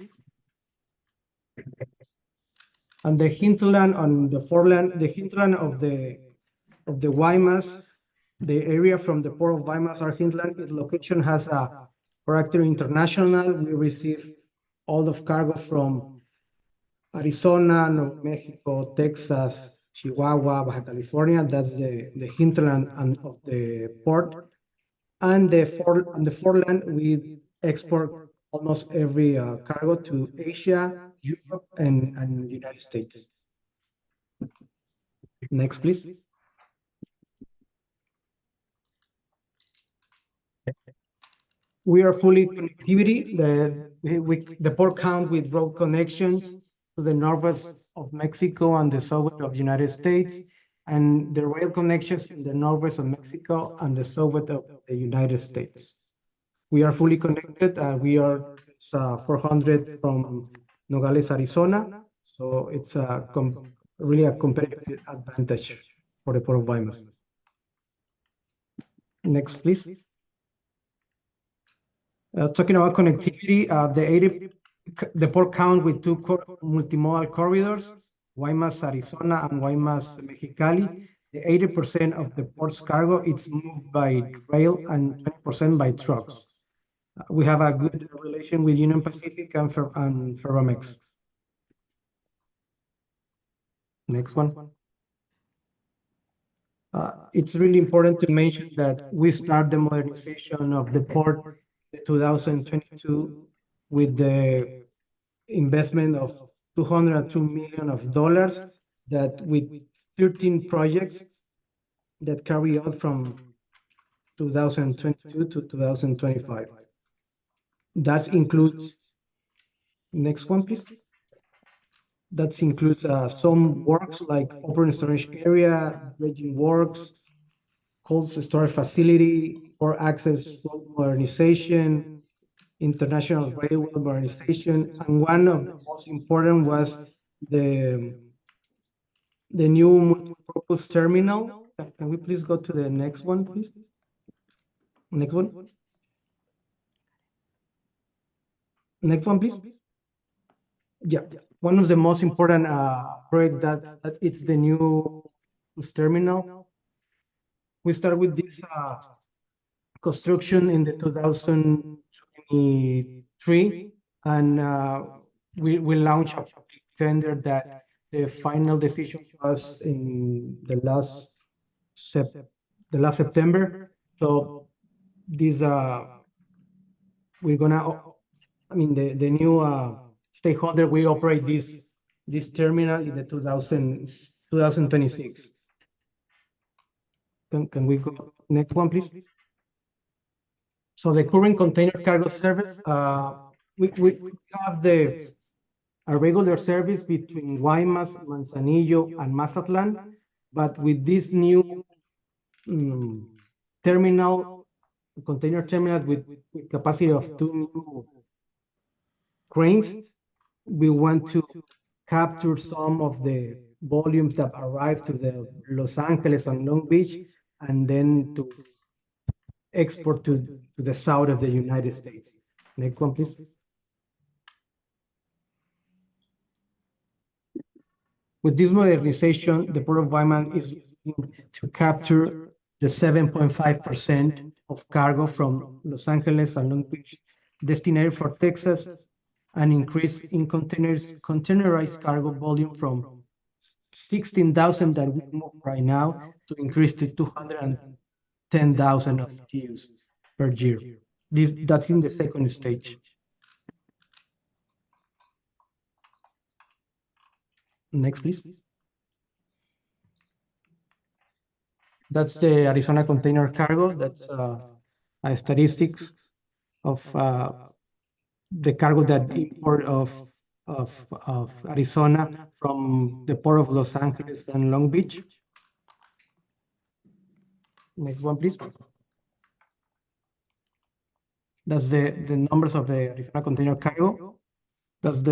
And the hinterland on the foreland, the hinterland of the Guaymas, the area from the Port of Guaymas, our hinterland, its location has a character international. We receive all of cargo from Arizona, New Mexico, Texas, Chihuahua, Baja California. That's the hinterland of the port. And on the foreland, we export almost every cargo to Asia, Europe, and United States. Next, please. We are fully connectivity. The port count with road connections to the northwest of Mexico and the south of the United States, and the rail connections in the northwest of Mexico and the south of the United States. We are fully connected. We are 400 from Nogales, Arizona. So it's really a competitive advantage for the Port of Guaymas. Next, please. Talking about connectivity, the port count with two multimodal corridors, Guaymas, Arizona, and Guaymas, Mexicali. The 80% of the port's cargo is moved by rail and 20% by trucks. We have a good relation with Union Pacific and Ferromex. Next one. It's really important to mention that we start the modernization of the port in 2022 with the investment of $202 million that with 13 projects that carry out from 2022 to 2025. That includes, next one, please. That includes some works like open storage area, dredging works, cold storage facility, port access road modernization, international railway modernization, and one of the most important was the new multipurpose terminal. Can we please go to the next one, please? Next one. Next one, please. Yeah, one of the most important projects that it's the new terminal. We start with this construction in the 2023, and we launched a tender that the final decision was in the last September. So this we're gonna, I mean, the new stakeholder will operate this terminal in the 2026. Can we go next one, please? So the current container cargo service, we have a regular service between Guaymas, Manzanillo, and Mazatlan, but with this new terminal, container terminal with capacity of 2 new cranes, we want to capture some of the volumes that arrive to the Los Angeles and Long Beach, and then to export to the south of the United States. Next one, please. With this modernization, the Port of Guaymas is to capture the 7.5% of cargo from Los Angeles and Long Beach destined for Texas, an increase in containerized cargo volume from 16,000 that we move right now to increase to 210,000 of TEUs per year. That's in the second stage. Next, please. That's the Arizona container cargo. That's statistics of the cargo that import of Arizona from the port of Los Angeles and Long Beach. Next one, please. That's the numbers of the Arizona container cargo. That's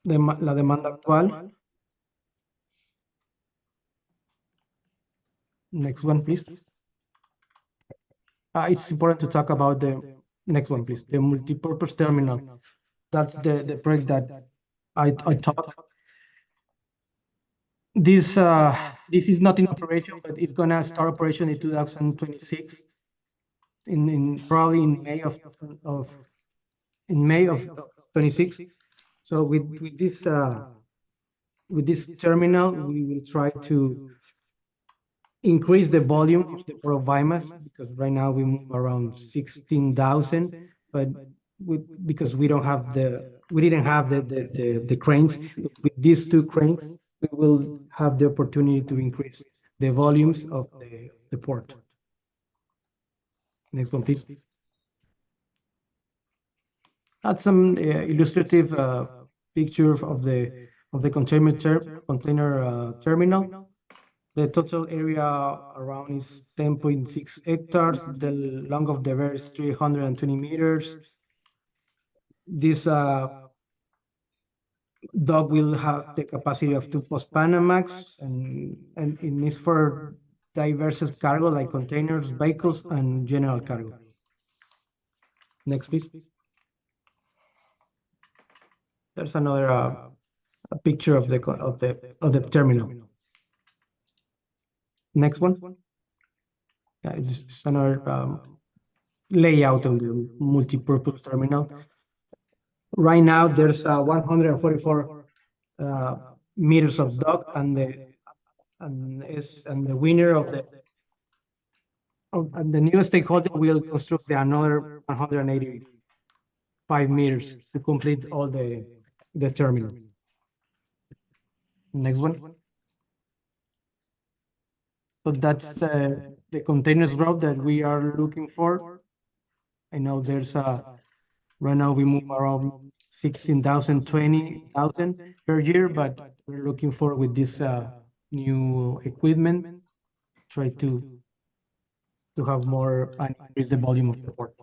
la demanda actual. Next one, please. It's important to talk about the next one, please. The multipurpose terminal. That's the project that I taught. This is not in operation, but it's gonna start operation in 2026. Probably in May of 26. So with this terminal, we will try to increase the volume of the Port of Guaymas, because right now we move around 16,000, but because we didn't have the cranes. With these two cranes, we will have the opportunity to increase the volumes of the port. Next one, please. That's some illustrative pictures of the container terminal. The total area around is 10.6 hectares. The length of the river is 320 meters. This dock will have the capacity of 2 post-Panamax, and it is for diverse cargo like containers, vehicles, and general cargo. Next, please. There's another a picture of the terminal. Next one. Yeah, it's another layout of the multi-purpose terminal. Right now, there's 144 meters of dock, and the winner of and the new stakeholder will construct another 185 meters to complete all the terminal. Next one. So that's the containers route that we are looking for. I know there's right now we move around 16,000, 20,000 per year, but we're looking for with this new equipment, try to have more and increase the volume of the port.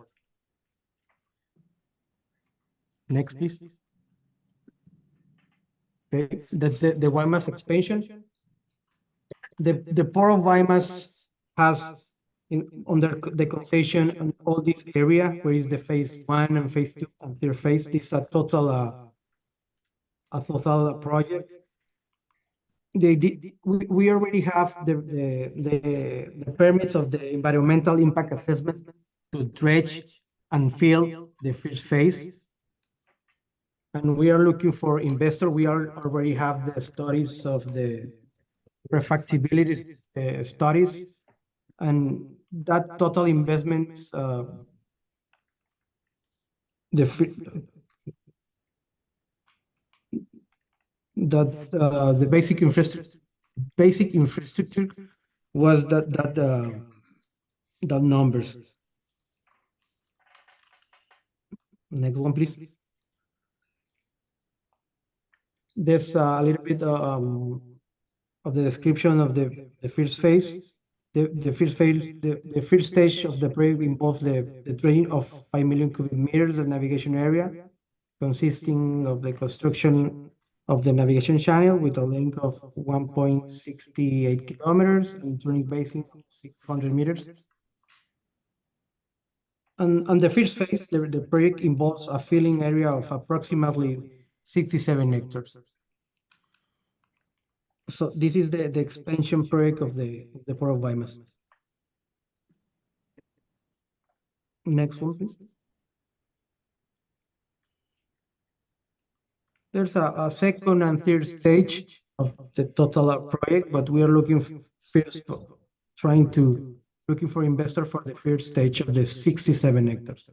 Next, please. Okay, that's the Guaymas expansion. The port of Guaymas has under the concession on all this area, where is the phase 1 and phase 2 and third phase. This is a total project. We already have the permits of the environmental impact assessment to dredge and fill the first phase. And we are looking for investor. We already have the studies of the prefactibility studies, and that total investment, the basic infrastructure was that numbers. Next one, please. There's a little bit of the description of the first phase. The first phase, the first stage of the project involves the dredging of 5 million cubic meters of navigation area, consisting of the construction of the navigation channel with a length of 1.68 kilometers and turning basin 600 meters. And the first phase, the project involves a filling area of approximately 67 hectares. So this is the expansion project of the Port of Guaymas. Next one, please. There's a second and third stage of the total project, but we are looking first, looking for investor for the first stage of the 67 hectares.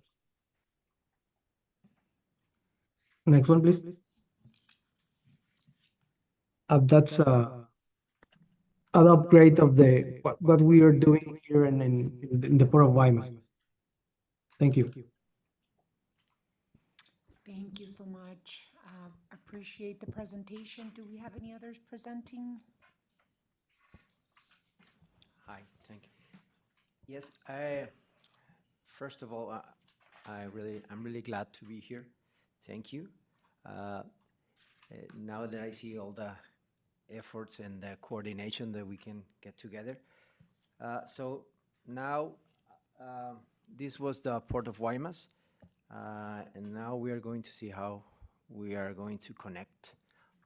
Next one, please. That's an upgrade of what we are doing here in the Port of Guaymas. Thank you. Thank you so much. Appreciate the presentation. Do we have any others presenting? Hi, thank you. Yes, first of all, I'm really glad to be here. Thank you. Now that I see all the efforts and the coordination that we can get together. So now, this was the Port of Guaymas, and now we are going to see how we are going to connect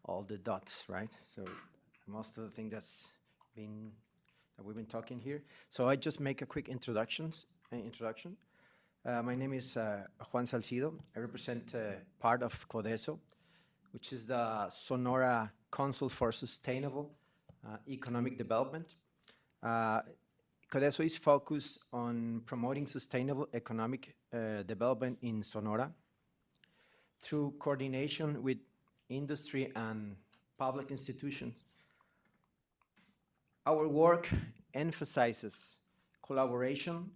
all the dots, right? So most of the thing that we've been talking here. So I just make a quick introduction. My name is Juan Salcido. I represent part of CODESO, which is the Sonora Council for Sustainable Economic Development. CODESO is focused on promoting sustainable economic development in Sonora through coordination with industry and public institutions. Our work emphasizes collaboration,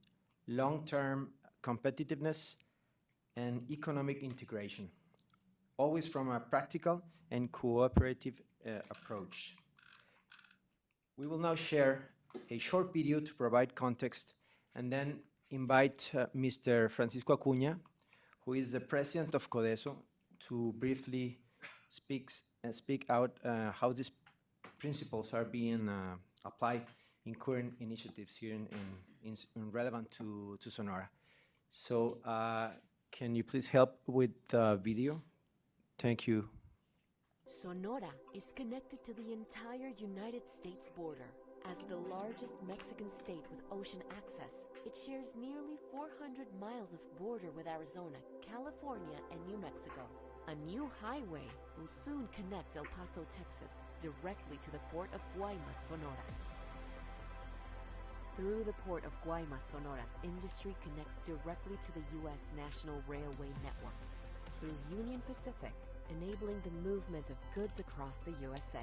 long-term competitiveness, and economic integration, always from a practical and cooperative approach. We will now share a short video to provide context and then invite Mr. Francisco Acuña, who is the president of CODESO, to briefly speak out how these principles are being applied in current initiatives here in relevant to Sonora. So can you please help with the video? Thank you. Sonora is connected to the entire United States border. As the largest Mexican state with ocean access, it shares nearly 400 miles of border with Arizona, California, and New Mexico. A new highway will soon connect El Paso, Texas, directly to the port of Guaymas, Sonora. Through the port of Guaymas, Sonora's industry connects directly to the U.S. National Railway Network through Union Pacific, enabling the movement of goods across the USA.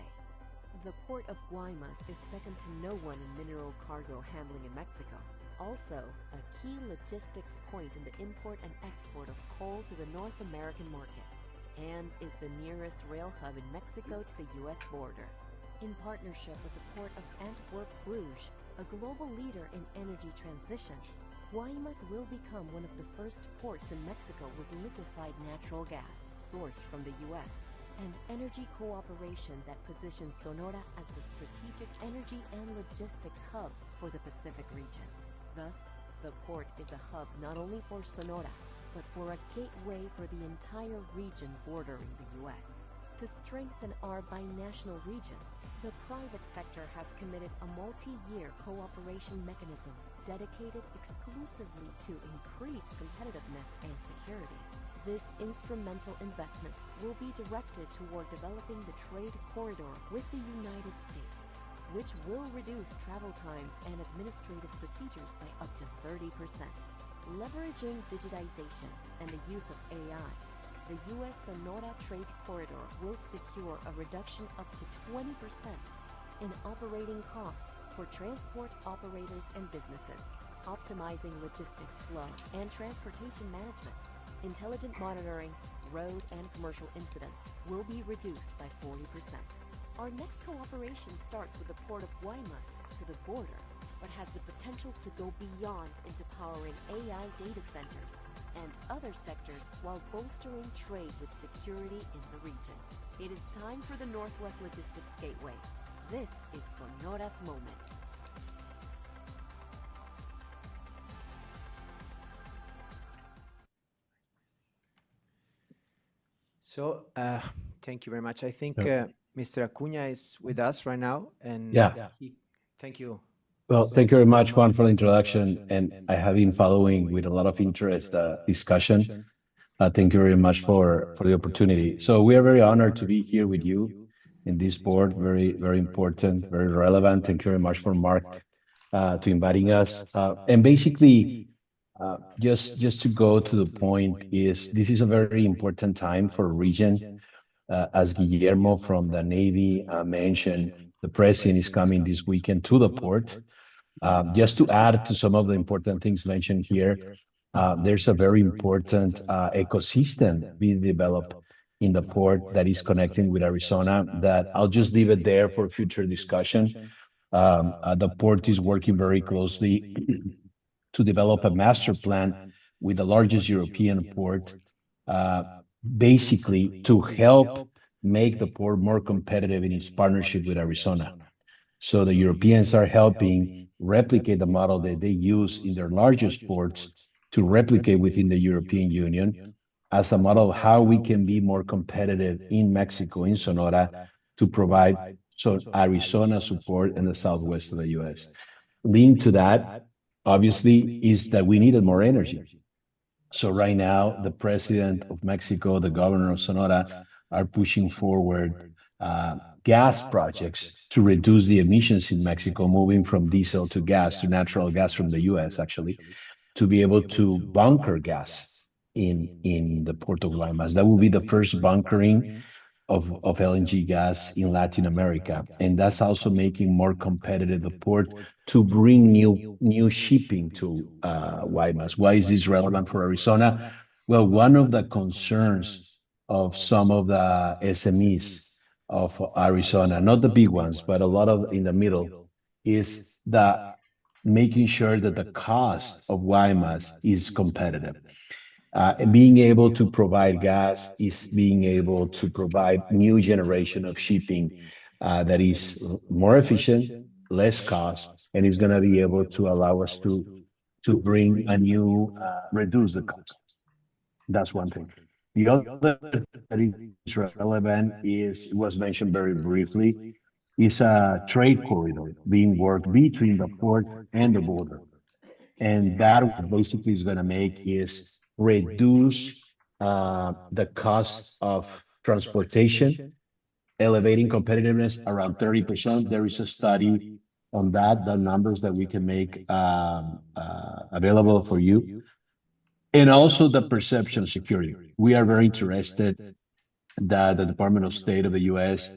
The port of Guaymas is second to no one in mineral cargo handling in Mexico. Also, a key logistics point in the import and export of coal to the North American market, and is the nearest rail hub in Mexico to the U.S. border. In partnership with the port of Antwerp-Bruges, a global leader in energy transition, Guaymas will become one of the first ports in Mexico with liquefied natural gas sourced from the U.S., and energy cooperation that positions Sonora as the strategic energy and logistics hub for the Pacific region. Thus, the port is a hub not only for Sonora, but for a gateway for the entire region bordering the U.S. To strengthen our binational region, the private sector has committed a multi-year cooperation mechanism dedicated exclusively to increase competitiveness and security. This instrumental investment will be directed toward developing the trade corridor with the United States, which will reduce travel times and administrative procedures by up to 30%. Leveraging digitization and the use of AI, the U.S. Sonora Trade Corridor will secure a reduction up to 20% in operating costs for transport operators and businesses, optimizing logistics flow and transportation management. Intelligent monitoring, road and commercial incidents will be reduced by 40%. Our next cooperation starts with the port of Guaymas to the border, but has the potential to go beyond into powering AI data centers and other sectors while bolstering trade with security in the region. It is time for the Northwest Logistics Gateway. This is Sonora's moment. So, thank you very much. I think Mr. Acuña is with us right now, and thank you. Well, thank you very much, Juan, for the introduction, and I have been following with a lot of interest the discussion. Thank you very much for the opportunity. So we are very honored to be here with you in this board. Very, very important, very relevant. Thank you very much for Mark to inviting us. And basically, just to go to the point, this is a very important time for a region. As Guillermo from the Navy mentioned, the president is coming this weekend to the port. Just to add to some of the important things mentioned here, there's a very important ecosystem being developed in the port that is connecting with Arizona that I'll just leave it there for future discussion. The port is working very closely to develop a master plan with the largest European port, basically to help make the port more competitive in its partnership with Arizona. So the Europeans are helping replicate the model that they use in their largest ports to replicate within the European Union as a model of how we can be more competitive in Mexico, in Sonora, to provide Arizona support in the southwest of the U.S. Linked to that, obviously, is that we needed more energy. So right now, the president of Mexico, the governor of Sonora, are pushing forward gas projects to reduce the emissions in Mexico, moving from diesel to gas, to natural gas from the U.S., actually, to be able to bunker gas in the Port of Guaymas. That will be the first bunkering of LNG gas in Latin America. And that's also making more competitive the port to bring new shipping to Guaymas. Why is this relevant for Arizona? Well, one of the concerns of some of the SMEs of Arizona, not the big ones, but a lot of in the middle, is the making sure that the cost of Guaymas is competitive. Being able to provide gas is being able to provide new generation of shipping that is more efficient, less cost, and it's going to be able to allow us to bring a new, reduce the cost. That's one thing. The other that is relevant is, was mentioned very briefly, is a trade corridor being worked between the port and the border. And that what basically is going to make is reduce the cost of transportation, elevating competitiveness around 30%. There is a study on that, the numbers that we can make available for you. And also the perception of security. We are very interested that the Department of State of the US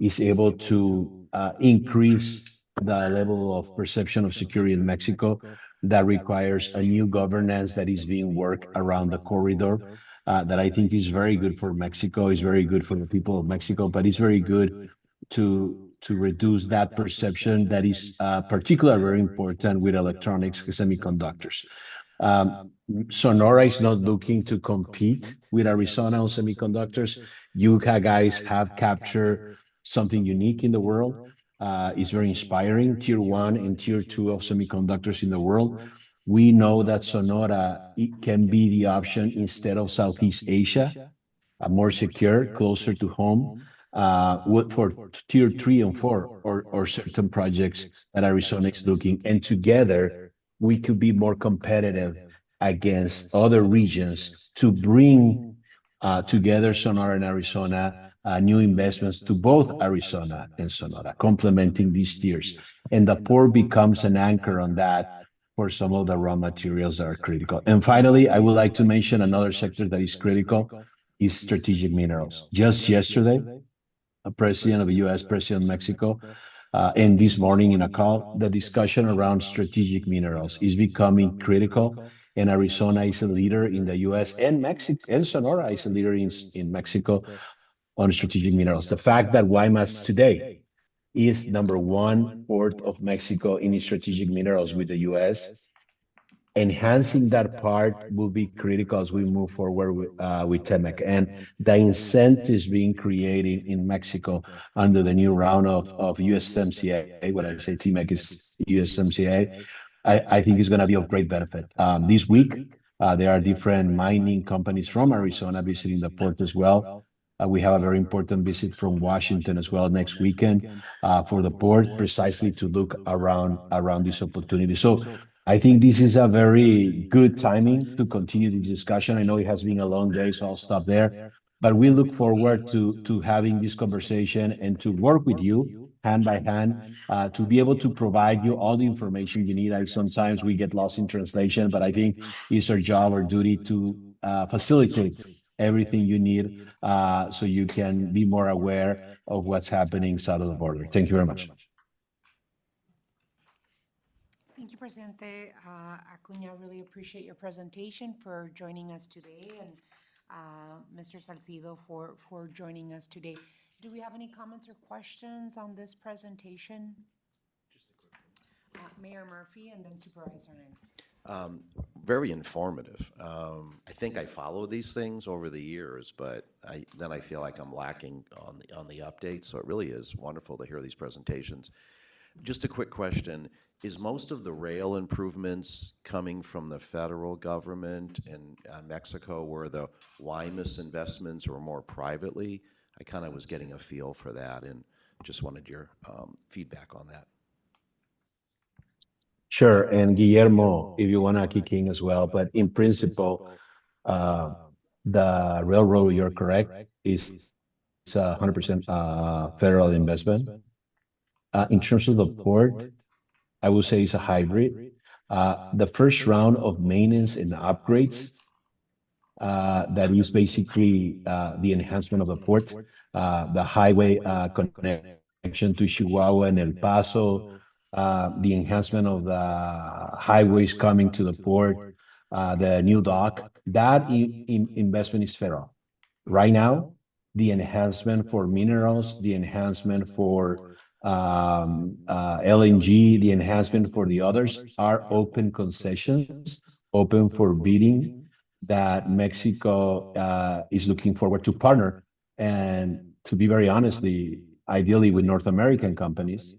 is able to increase the level of perception of security in Mexico. That requires a new governance that is being worked around the corridor, that I think is very good for Mexico, is very good for the people of Mexico, but it's very good to reduce that perception that is particularly very important with electronics, semiconductors. Sonora is not looking to compete with Arizona on semiconductors. You guys have captured something unique in the world. It's very inspiring, tier 1 and tier 2 of semiconductors in the world. We know that Sonora, it can be the option instead of Southeast Asia, more secure, closer to home, for tier 3 and 4 or certain projects that Arizona is looking. And together, we could be more competitive against other regions to bring together Sonora and Arizona new investments to both Arizona and Sonora, complementing these tiers. And the port becomes an anchor on that for some of the raw materials that are critical. And finally, I would like to mention another sector that is critical is strategic minerals. Just yesterday, a president of the US, president of Mexico, and this morning in a call, the discussion around strategic minerals is becoming critical. And Arizona is a leader in the US and Mexico, and Sonora is a leader in Mexico on strategic minerals. The fact that Guaymas today is number 1 port of Mexico in strategic minerals with the US, enhancing that part will be critical as we move forward with TEMEC. And the incentives being created in Mexico under the new round of USMCA, when I say TEMEC is USMCA, I think is going to be of great benefit. This week, there are different mining companies from Arizona visiting the port as well. We have a very important visit from Washington as well next weekend for the port, precisely to look around this opportunity. So I think this is a very good timing to continue the discussion. I know it has been a long day, so I'll stop there. But we look forward to having this conversation and to work with you hand by hand to be able to provide you all the information you need. Sometimes we get lost in translation, but I think it's our job, our duty to facilitate everything you need so you can be more aware of what's happening south of the border. Thank you very much. Thank you, Presidente Acuña. Really appreciate your presentation, for joining us today, and Mr. Salcido for joining us today. Do we have any comments or questions on this presentation? Just a quick one. Mayor Murphy and then Supervisor Nance. Very informative. I think I follow these things over the years, but then I feel like I'm lacking on the updates. So it really is wonderful to hear these presentations. Just a quick question. Is most of the rail improvements coming from the federal government in Mexico, where the Guaymas investments were more privately? I kind of was getting a feel for that and just wanted your feedback on that. Sure, and Guillermo, if you want to kick in as well, but in principle, the railroad, you're correct, is 100% federal investment. In terms of the port, I would say it's a hybrid. The first round of maintenance and upgrades, that is basically the enhancement of the port, the highway connection to Chihuahua and El Paso, the enhancement of the highways coming to the port, the new dock, that investment is federal. Right now, the enhancement for minerals, the enhancement for LNG, the enhancement for the others are open concessions, open for bidding, that Mexico is looking forward to partner. And to be very honestly, ideally with North American companies,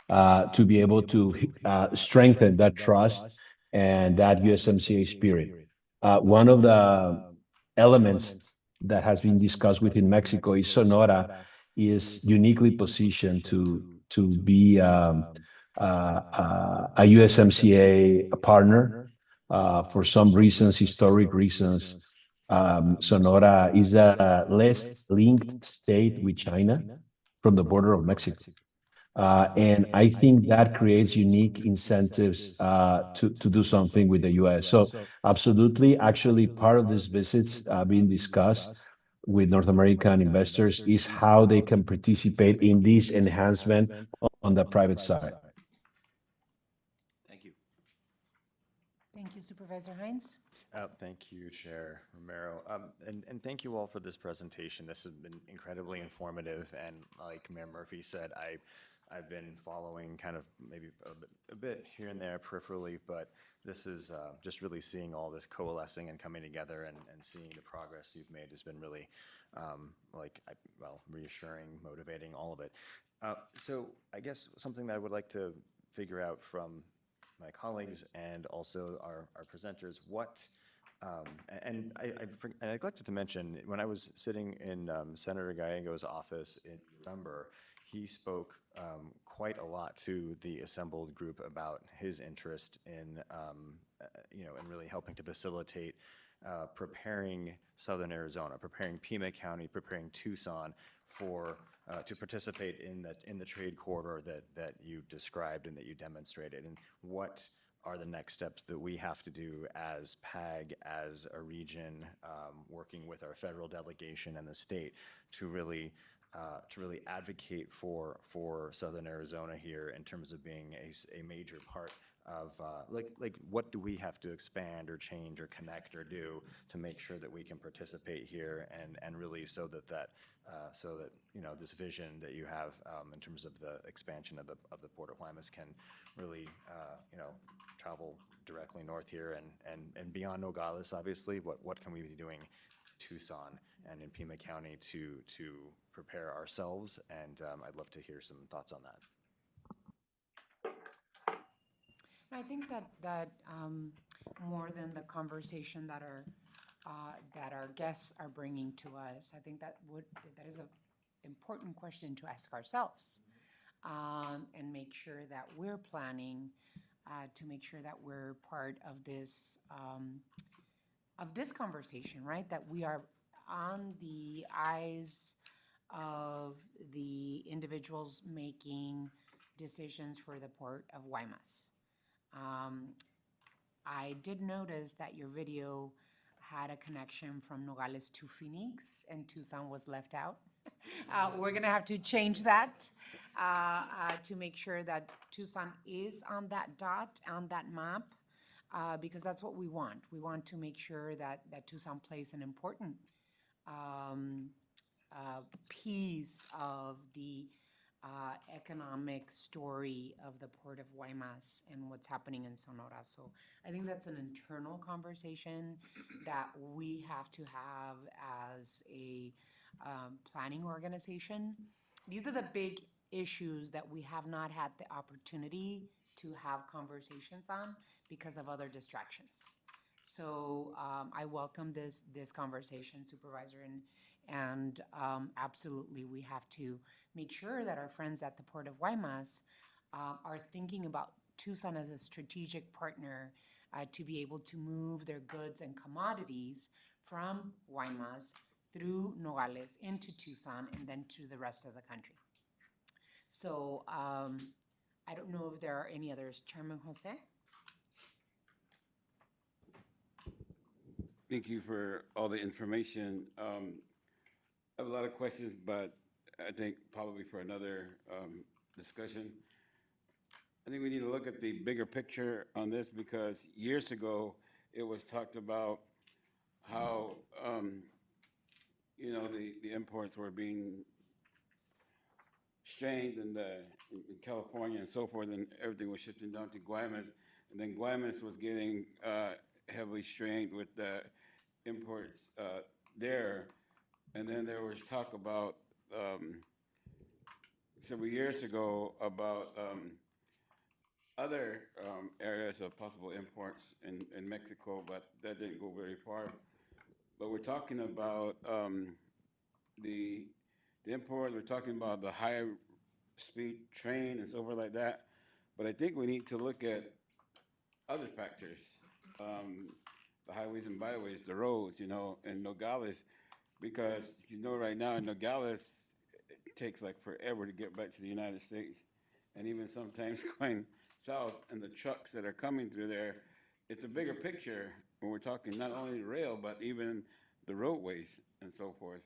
to be able to strengthen that trust and that USMCA spirit. One of the elements that has been discussed within Mexico is Sonora is uniquely positioned to be a USMCA partner for some reasons, historic reasons. Sonora is a less linked state with China from the border of Mexico. And I think that creates unique incentives to do something with the US. So absolutely, actually, part of these visits being discussed with North American investors is how they can participate in this enhancement on the private side. Thank you. Thank you, Supervisor Hines. Thank you, Chair Romero. And thank you all for this presentation. This has been incredibly informative. And like Mayor Murphy said, I've been following kind of maybe a bit here and there peripherally, but this is just really seeing all this coalescing and coming together and seeing the progress you've made has been really reassuring, motivating, all of it. So I guess something that I would like to figure out from my colleagues and also our presenters, and I neglected to mention, when I was sitting in Senator Gallego's office in November, he spoke quite a lot to the assembled group about his interest in, in really helping to facilitate preparing Southern Arizona, preparing Pima County, preparing Tucson for to participate in the trade corridor that you described and that you demonstrated, and what are the next steps that we have to do as PAG, as a region, working with our federal delegation and the state to really advocate for Southern Arizona here in terms of being a major part of what do we have to expand or change or connect or do to make sure that we can participate here and really so that this vision that you have in terms of the expansion of the Port of Guaymas can really travel directly north here and beyond Nogales, obviously. What can we be doing in Tucson and in Pima County to prepare ourselves? And I'd love to hear some thoughts on that. I think that more than the conversation that our guests are bringing to us, I think that is an important question to ask ourselves, and make sure that we're planning to make sure that we're part of this conversation, right? That we are on the eyes of the individuals making decisions for the Port of Guaymas. I did notice that your video had a connection from Nogales to Phoenix and Tucson was left out. We're gonna have to change that to make sure that Tucson is on that dot, on that map, because that's what we want. We want to make sure that Tucson plays an important piece of the economic story of the Port of Guaymas and what's happening in Sonora. So I think that's an internal conversation that we have to have as a planning organization. These are the big issues that we have not had the opportunity to have conversations on because of other distractions. So I welcome this conversation, Supervisor, and absolutely we have to make sure that our friends at the Port of Guaymas are thinking about Tucson as a strategic partner to be able to move their goods and commodities from Guaymas through Nogales into Tucson and then to the rest of the country. So I don't know if there are any others. Chairman Jose? Thank you for all the information. I have a lot of questions, but I think probably for another discussion. I think we need to look at the bigger picture on this because years ago, it was talked about how, the imports were being strained in California and so forth, and everything was shifting down to Guaymas. And then Guaymas was getting heavily strained with the imports there. And then there was talk about several years ago about other areas of possible imports in Mexico, but that didn't go very far. But we're talking about the import, we're talking about the high-speed train and so forth like that. But I think we need to look at other factors, the highways and byways, the roads, you know, in Nogales, because you know right now in Nogales, it takes like forever to get back to the United States. And even sometimes going south and the trucks that are coming through there, it's a bigger picture when we're talking not only rail, but even the roadways and so forth.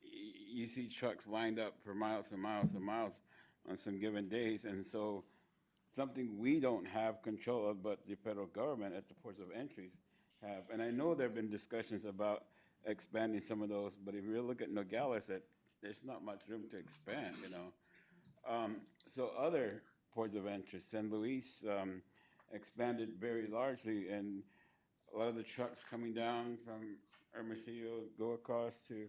You see trucks lined up for miles and miles and miles on some given days. And so something we don't have control of, but the federal government at the ports of entries have. And I know there have been discussions about expanding some of those, but if you look at Nogales, there's not much room to expand, you know. So other ports of entry, San Luis expanded very largely, and a lot of the trucks coming down from Hermosillo go across to,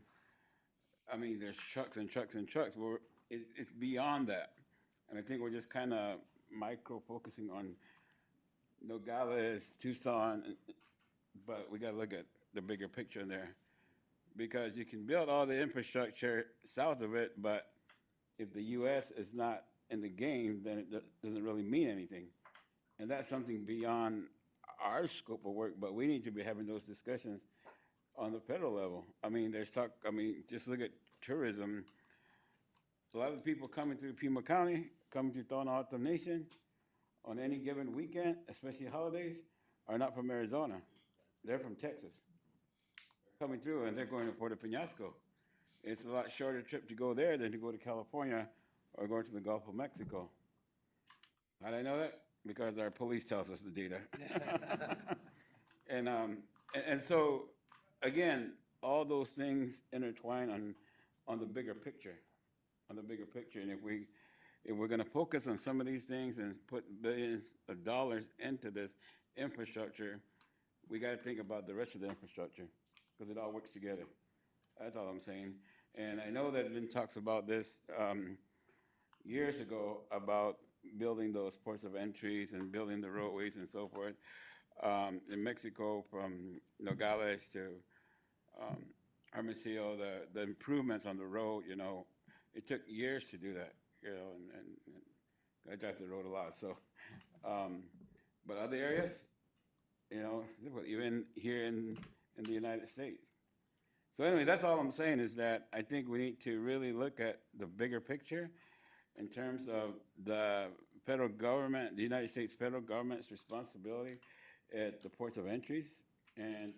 I mean, there's trucks and trucks and trucks. It's beyond that. And I think we're just kind of micro-focusing on Nogales, Tucson, but we got to look at the bigger picture in there. Because you can build all the infrastructure south of it, but if the U.S. is not in the game, then it doesn't really mean anything. And that's something beyond our scope of work, but we need to be having those discussions on the federal level. I mean, there's talk, I mean, just look at tourism. A lot of the people coming through Pima County, coming through Tohono Nation on any given weekend, especially holidays, are not from Arizona. They're from Texas. They're coming through and they're going to Puerto Peñasco. It's a lot shorter trip to go there than to go to California or go to the Gulf of Mexico. How do I know that? Because our police tells us the data. And so, again, all those things intertwine on the bigger picture, And if we're going to focus on some of these things and put billions of dollars into this infrastructure, we got to think about the rest of the infrastructure because it all works together. That's all I'm saying. And I know that been talks about this years ago about building those ports of entries and building the roadways and so forth. In Mexico, from Nogales to Hermosillo, the improvements on the road, you know, it took years to do that, you know, and I drive the road a lot. So, but other areas, you know, even here in the United States. So anyway, that's all I'm saying is that I think we need to really look at the bigger picture in terms of the federal government, the United States federal government's responsibility at the ports of entries, and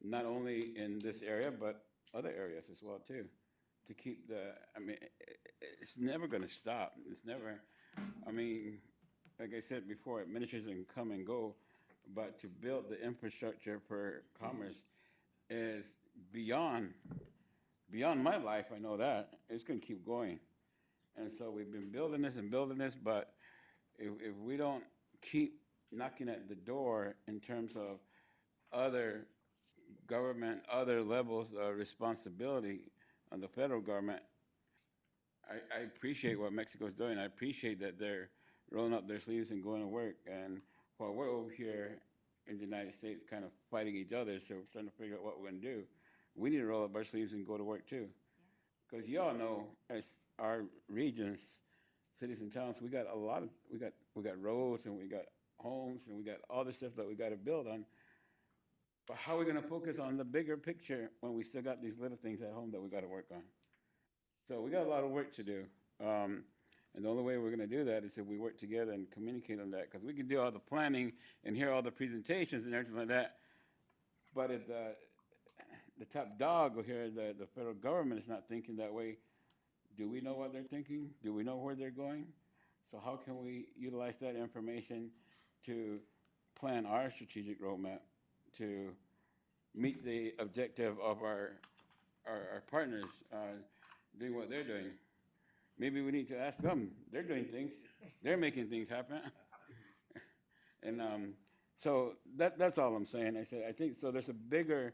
not only in this area, but other areas as well too, to keep I mean, it's never gonna stop. It's never, I mean, like I said before, administration come and go, but to build the infrastructure for commerce is beyond my life, I know that. It's gonna keep going. And so we've been building this, but if we don't keep knocking at the door in terms of other government, other levels of responsibility on the federal government, I appreciate what Mexico's doing. I appreciate that they're rolling up their sleeves and going to work. And while we're over here in the United States kind of fighting each other, so we're trying to figure out what we're going to do, we need to roll up our sleeves and go to work too. Because y'all know, as our regions, cities and towns, we got a lot of, we got roads and we got homes and we got all the stuff that we got to build on. But how are we going to focus on the bigger picture when we still got these little things at home that we got to work on? So we got a lot of work to do. And the only way we're going to do that is if we work together and communicate on that. Because we can do all the planning and hear all the presentations and everything like that. But if the top dog over here, the federal government is not thinking that way, do we know what they're thinking? Do we know where they're going? So how can we utilize that information to plan our strategic roadmap to meet the objective of our partners doing what they're doing? Maybe we need to ask them. They're doing things. They're making things happen. And so that's all I'm saying. I think so. There's a bigger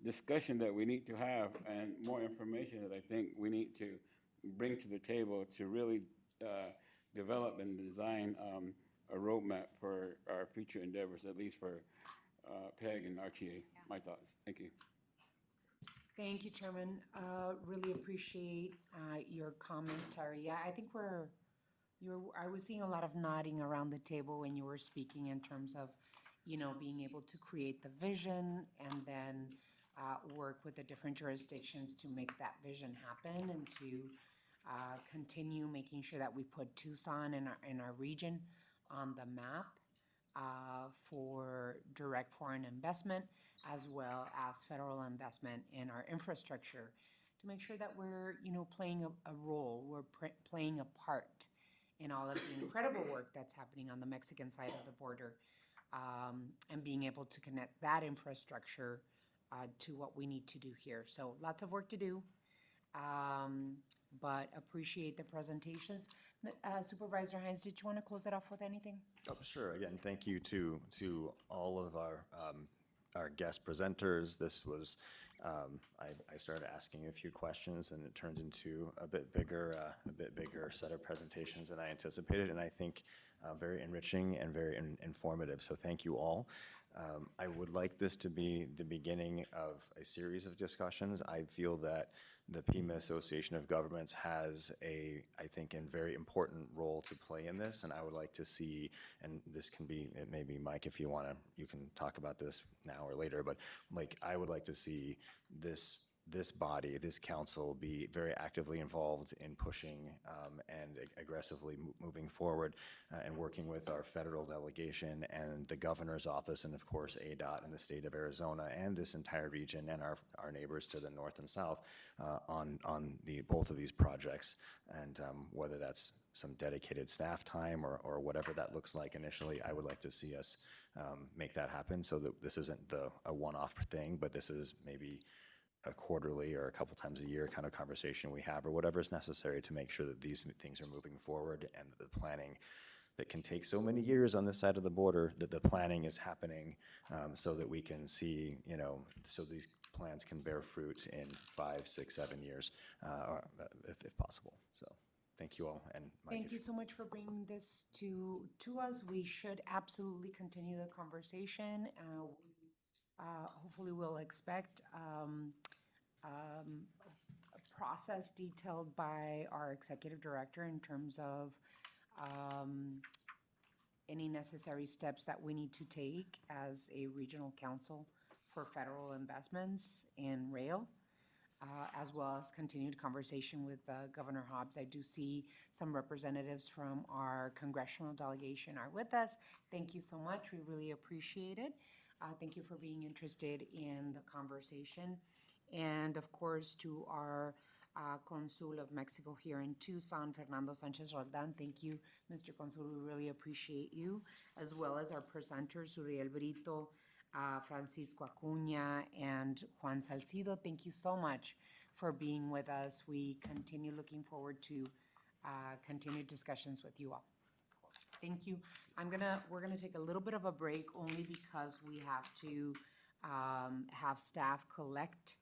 discussion that we need to have and more information that I think we need to bring to the table to really develop and design a roadmap for our future endeavors, at least for PAG and RTA. My thoughts. Thank you. Thank you, Chairman. Really appreciate your commentary. Yeah, I think I was seeing a lot of nodding around the table when you were speaking in terms of, being able to create the vision and then work with the different jurisdictions to make that vision happen and to continue making sure that we put Tucson in our region on the map for direct foreign investment as well as federal investment in our infrastructure to make sure that we're, playing a role, we're playing a part in all of the incredible work that's happening on the Mexican side of the border, and being able to connect that infrastructure to what we need to do here. So lots of work to do, but appreciate the presentations. Supervisor Hines, did you want to close it off with anything? Oh, sure. Again, thank you to all of our guest presenters. This was, I started asking a few questions, and it turned into a bit bigger set of presentations than I anticipated, and I think very enriching and very informative. So thank you all. I would like this to be the beginning of a series of discussions. I feel that the PIMA Association of Governments has I think, a very important role to play in this, and I would like to see, and this can be, maybe Mike, if you want to, you can talk about this now or later, but I would like to see this body, this council, be very actively involved in pushing and aggressively moving forward and working with our federal delegation and the governor's office, and of course ADOT in the state of Arizona and this entire region and our neighbors to the north and south on both of these projects, and whether that's some dedicated staff time or whatever that looks like initially. I would like to see us make that happen so that this isn't a one-off thing, but this is maybe a quarterly or a couple times a year kind of conversation we have, or whatever is necessary to make sure that these things are moving forward, and that the planning that can take so many years on this side of the border, that the planning is happening, so that we can see, so these plans can bear fruit in 5, 6, 7 years, if possible. So thank you all. And Mike, Thank you so much for bringing this to us. We should absolutely continue the conversation. Hopefully we'll expect a process detailed by our executive director in terms of any necessary steps that we need to take as a regional council for federal investments in rail, as well as continued conversation with Governor Hobbs. I do see some representatives from our congressional delegation are with us. Thank you so much. We really appreciate it. Thank you for being interested in the conversation. And of course, to our Consul of Mexico here in Tucson, Fernando Sanchez Roldan. Thank you, Mr. Consul. We really appreciate you, as well as our presenters, Uriel Brito, Francisco Acuña, and Juan Salcido. Thank you so much for being with us. We continue looking forward to continued discussions with you all. Thank you. We're gonna take a little bit of a break only because we have to have staff collect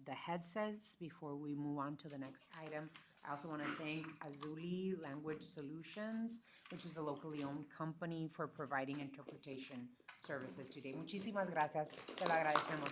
the headsets before we move on to the next item. I also want to thank Azuli Language Solutions, which is a locally owned company, for providing interpretation services today. Muchísimas gracias. Te lo agradecemos.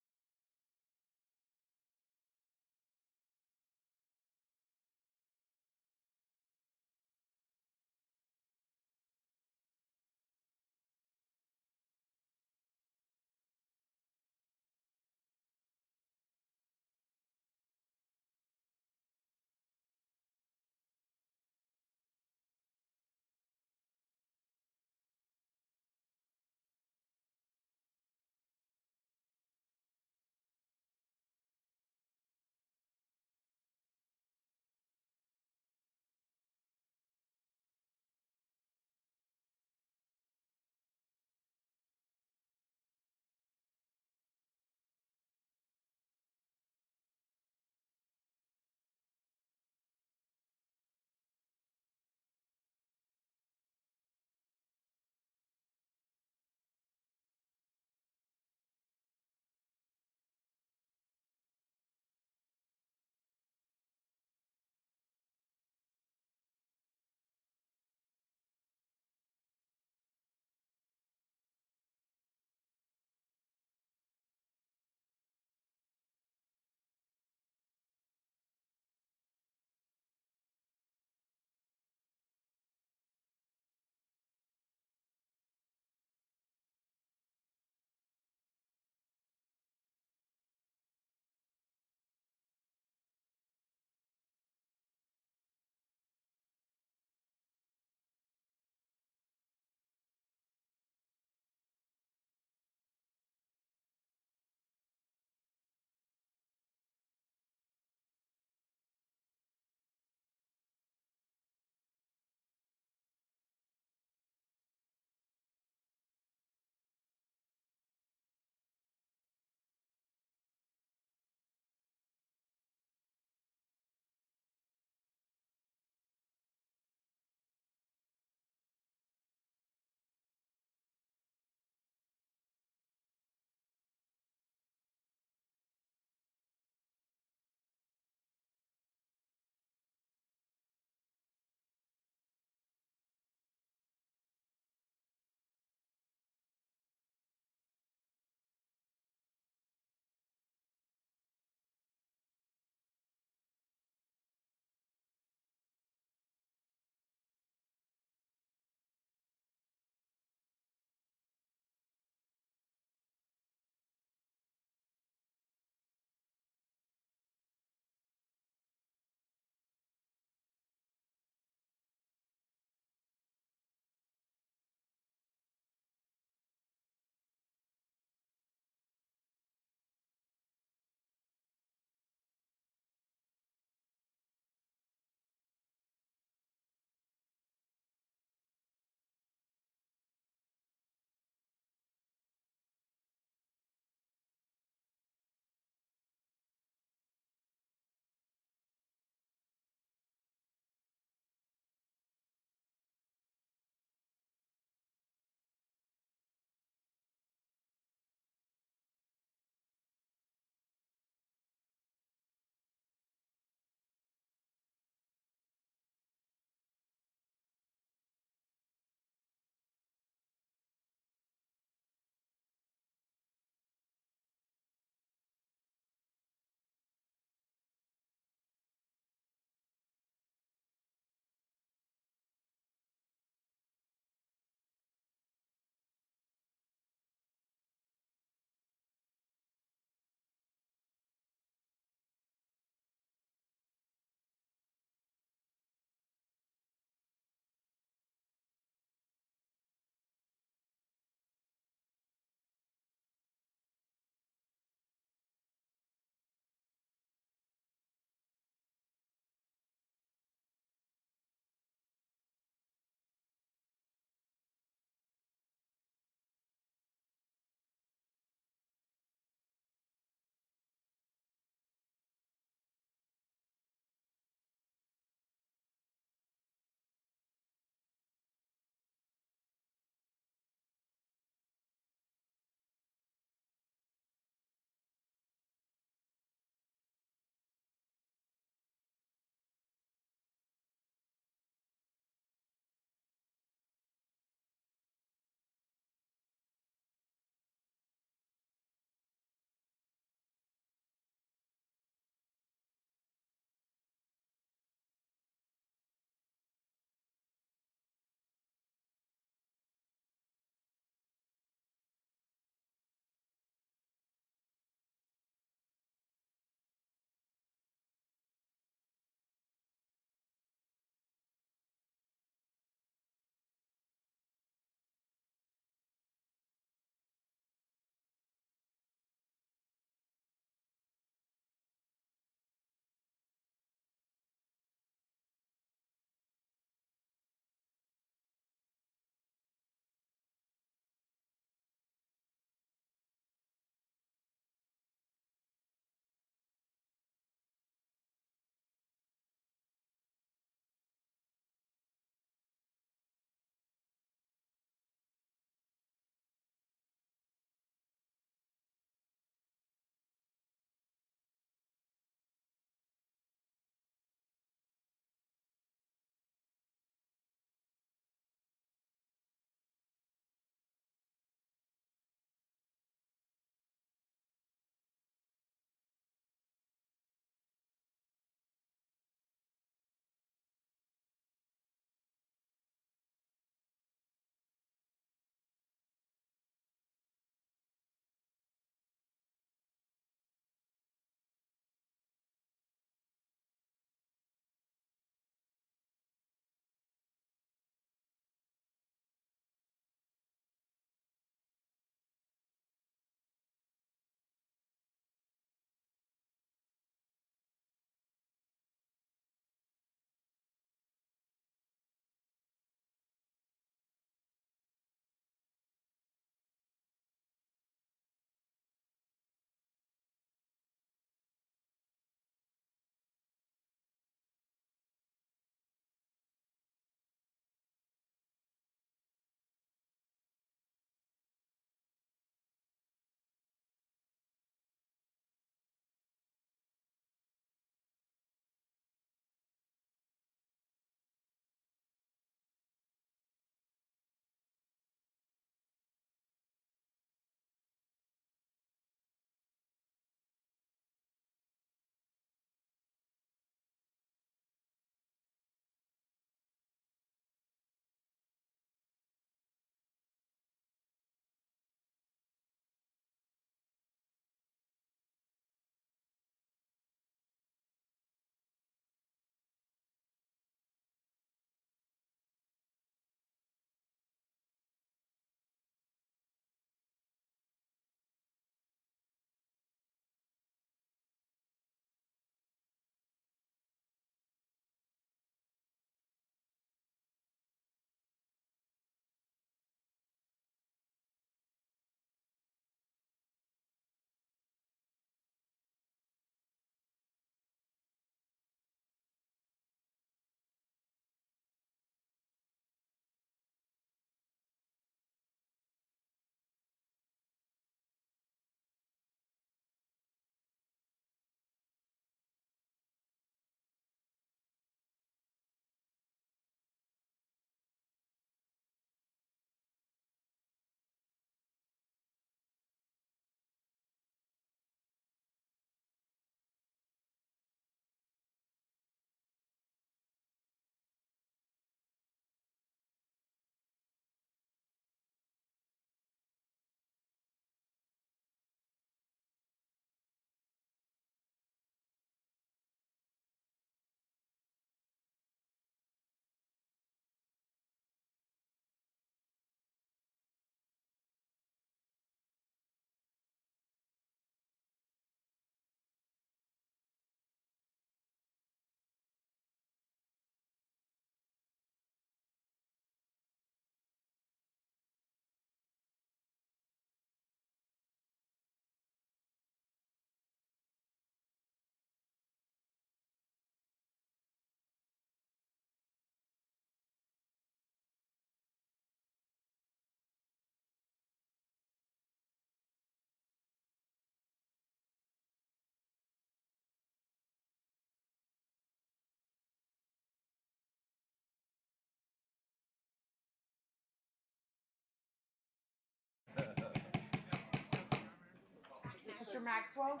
Mr. Maxwell?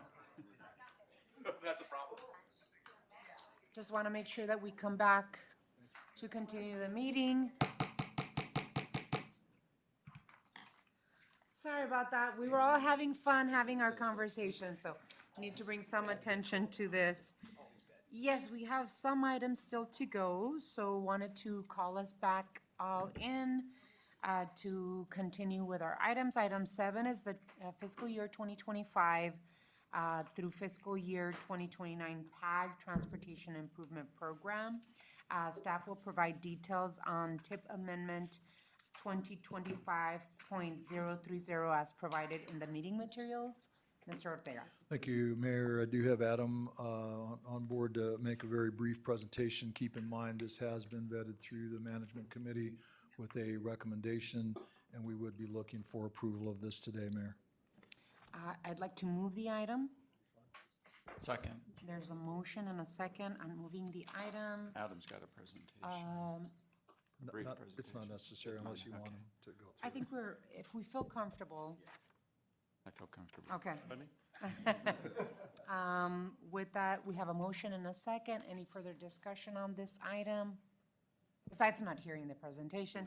That's a problem. Just want to make sure that we come back to continue the meeting. Sorry about that. We were all having fun having our conversation, so we need to bring some attention to this. Yes, we have some items still to go, so wanted to call us back all in to continue with our items. Item 7 is the fiscal year 2025 through fiscal year 2029 PAG Transportation Improvement Program. Staff will provide details on tip amendment 2025.030 as provided in the meeting materials. Mr. Ortega. Thank you, Mayor. I do have Adam on board to make a very brief presentation. Keep in mind, this has been vetted through the Management Committee with a recommendation, and we would be looking for approval of this today, Mayor. I'd like to move the item. Second. There's a motion and a second on moving the item. Adam's got a presentation. Brief presentation. It's not necessary unless you want him to go through. I think if we feel comfortable. I feel comfortable. Okay. With that, we have a motion and a second. Any further discussion on this item? Besides not hearing the presentation?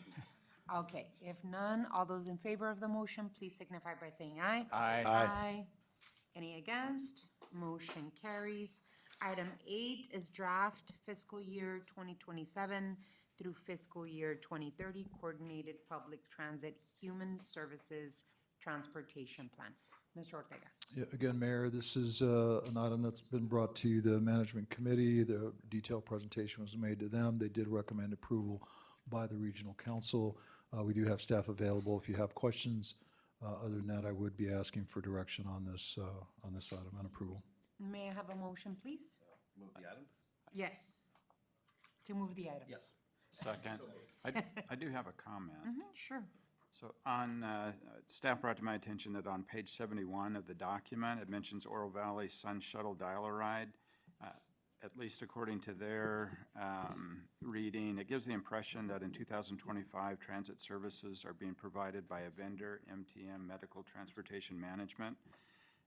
Okay, if none, all those in favor of the motion, please signify by saying aye. Aye. Aye. Any against? Motion carries. Item 8 is draft fiscal year 2027 through fiscal year 2030 Coordinated Public Transit Human Services Transportation Plan. Mr. Ortega. Yeah, again, Mayor, this is an item that's been brought to the Management Committee. The detailed presentation was made to them. They did recommend approval by the Regional Council. We do have staff available if you have questions. Other than that, I would be asking for direction on this item and approval. May I have a motion, please? Move the item? Yes. To move the item. Yes. Second. I do have a comment. Sure. So on, staff brought to my attention that on page 71 of the document, it mentions Oro Valley Sun Shuttle Dial-A-Ride. At least according to their reading, it gives the impression that in 2025, transit services are being provided by a vendor, MTM Medical Transportation Management,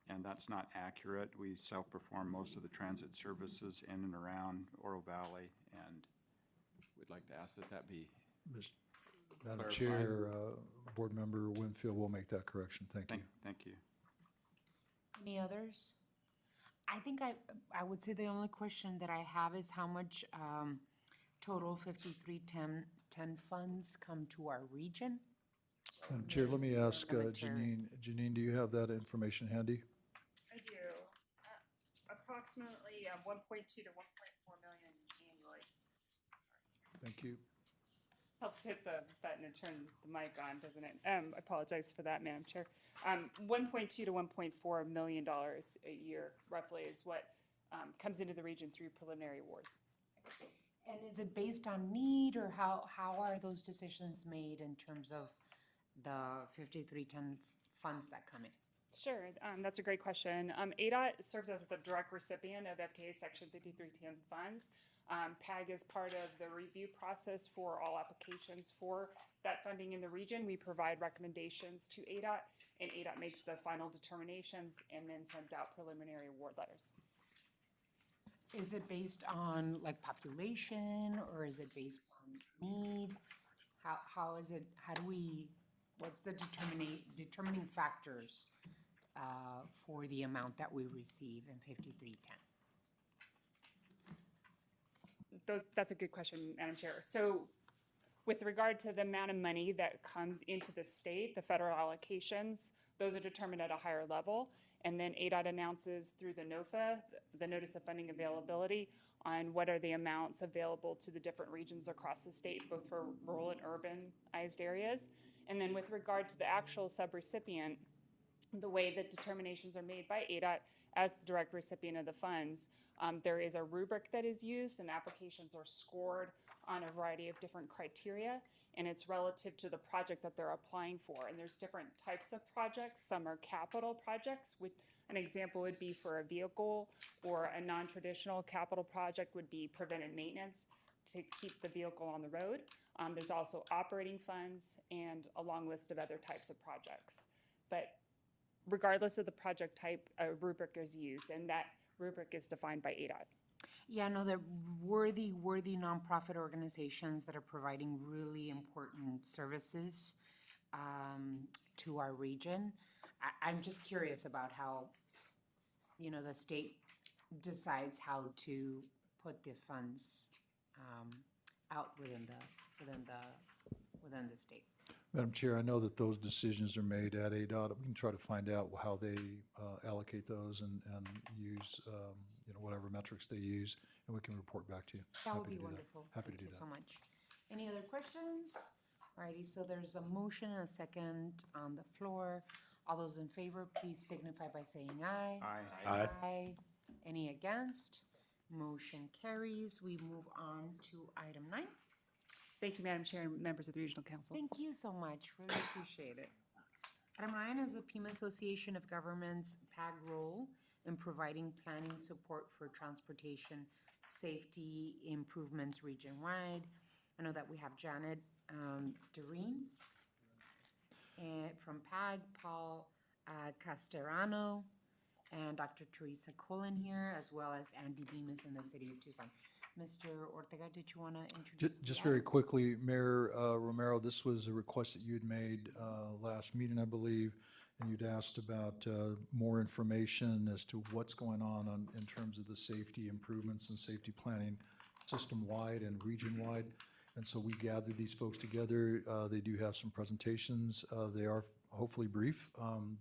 and that's not accurate. We self-perform most of the transit services in and around Oro Valley, and we'd like to ask that that be Madam clarified. Chair, Board Member Winfield will make that correction. Thank you. Thank you. Any others? I think I would say the only question that I have is how much total 5310 funds come to our region? Madam Chair, let me ask Madam Chair. Janine. Janine, do you have that information handy? I do. Approximately 1.2 to 1.4 million annually. Sorry. Thank you. Helps hit the button and turn the mic on, doesn't it? I apologize for that, Madam Chair. $1.2 to $1.4 million a year, roughly, is what comes into the region through preliminary awards. And is it based on need, or how are those decisions made in terms of the 5310 funds that come in? Sure, that's a great question. ADOT serves as the direct recipient of FTA Section 5310 funds. PAG is part of the review process for all applications for that funding in the region. We provide recommendations to ADOT, and ADOT makes the final determinations and then sends out preliminary award letters. Is it based on like population, or is it based on need? How is it, what's the determining factors for the amount that we receive in 5310? That's a good question, Madam Chair. So with regard to the amount of money that comes into the state, the federal allocations, those are determined at a higher level. And then ADOT announces through the NOFA, the Notice of Funding Availability, on what are the amounts available to the different regions across the state, both for rural and urbanized areas. And then with regard to the actual subrecipient, the way that determinations are made by ADOT as the direct recipient of the funds, there is a rubric that is used, and applications are scored on a variety of different criteria, and it's relative to the project that they're applying for. And there's different types of projects. Some are capital projects, which an example would be for a vehicle, or a non-traditional capital project would be preventive maintenance to keep the vehicle on the road. There's also operating funds and a long list of other types of projects. But regardless of the project type, a rubric is used, and that rubric is defined by ADOT. Yeah, no, they're worthy nonprofit organizations that are providing really important services to our region. I'm just curious about how, the state decides how to put the funds out within the state. Madam Chair, I know that those decisions are made at ADOT. We can try to find out how they allocate those and use, whatever metrics they use, and we can report back to you. That would Happy be to do wonderful. Happy to do Thank you that. so much. Any other questions? Alrighty, so there's a motion and a second on the floor. All those in favor, please signify by saying aye. Aye. Aye. Any against? Motion carries. We move on to item 9. Thank you, Madam Chair and members of the Regional Council. Thank you so much. Really appreciate it. Item 9 is the Pima Association of Governments PAG role in providing planning support for transportation safety improvements region-wide. I know that we have Janet Doreen from PAG, Paul Castellano, and Dr. Teresa Cullen here, as well as Andy Bemis in the city of Tucson. Mr. Ortega, did you want to introduce? Just the very item? quickly, Mayor Romero, this was a request that you had made last meeting, I believe, and you'd asked about more information as to what's going on in terms of the safety improvements and safety planning system-wide and region-wide. And so we gathered these folks together. They do have some presentations. They are hopefully brief,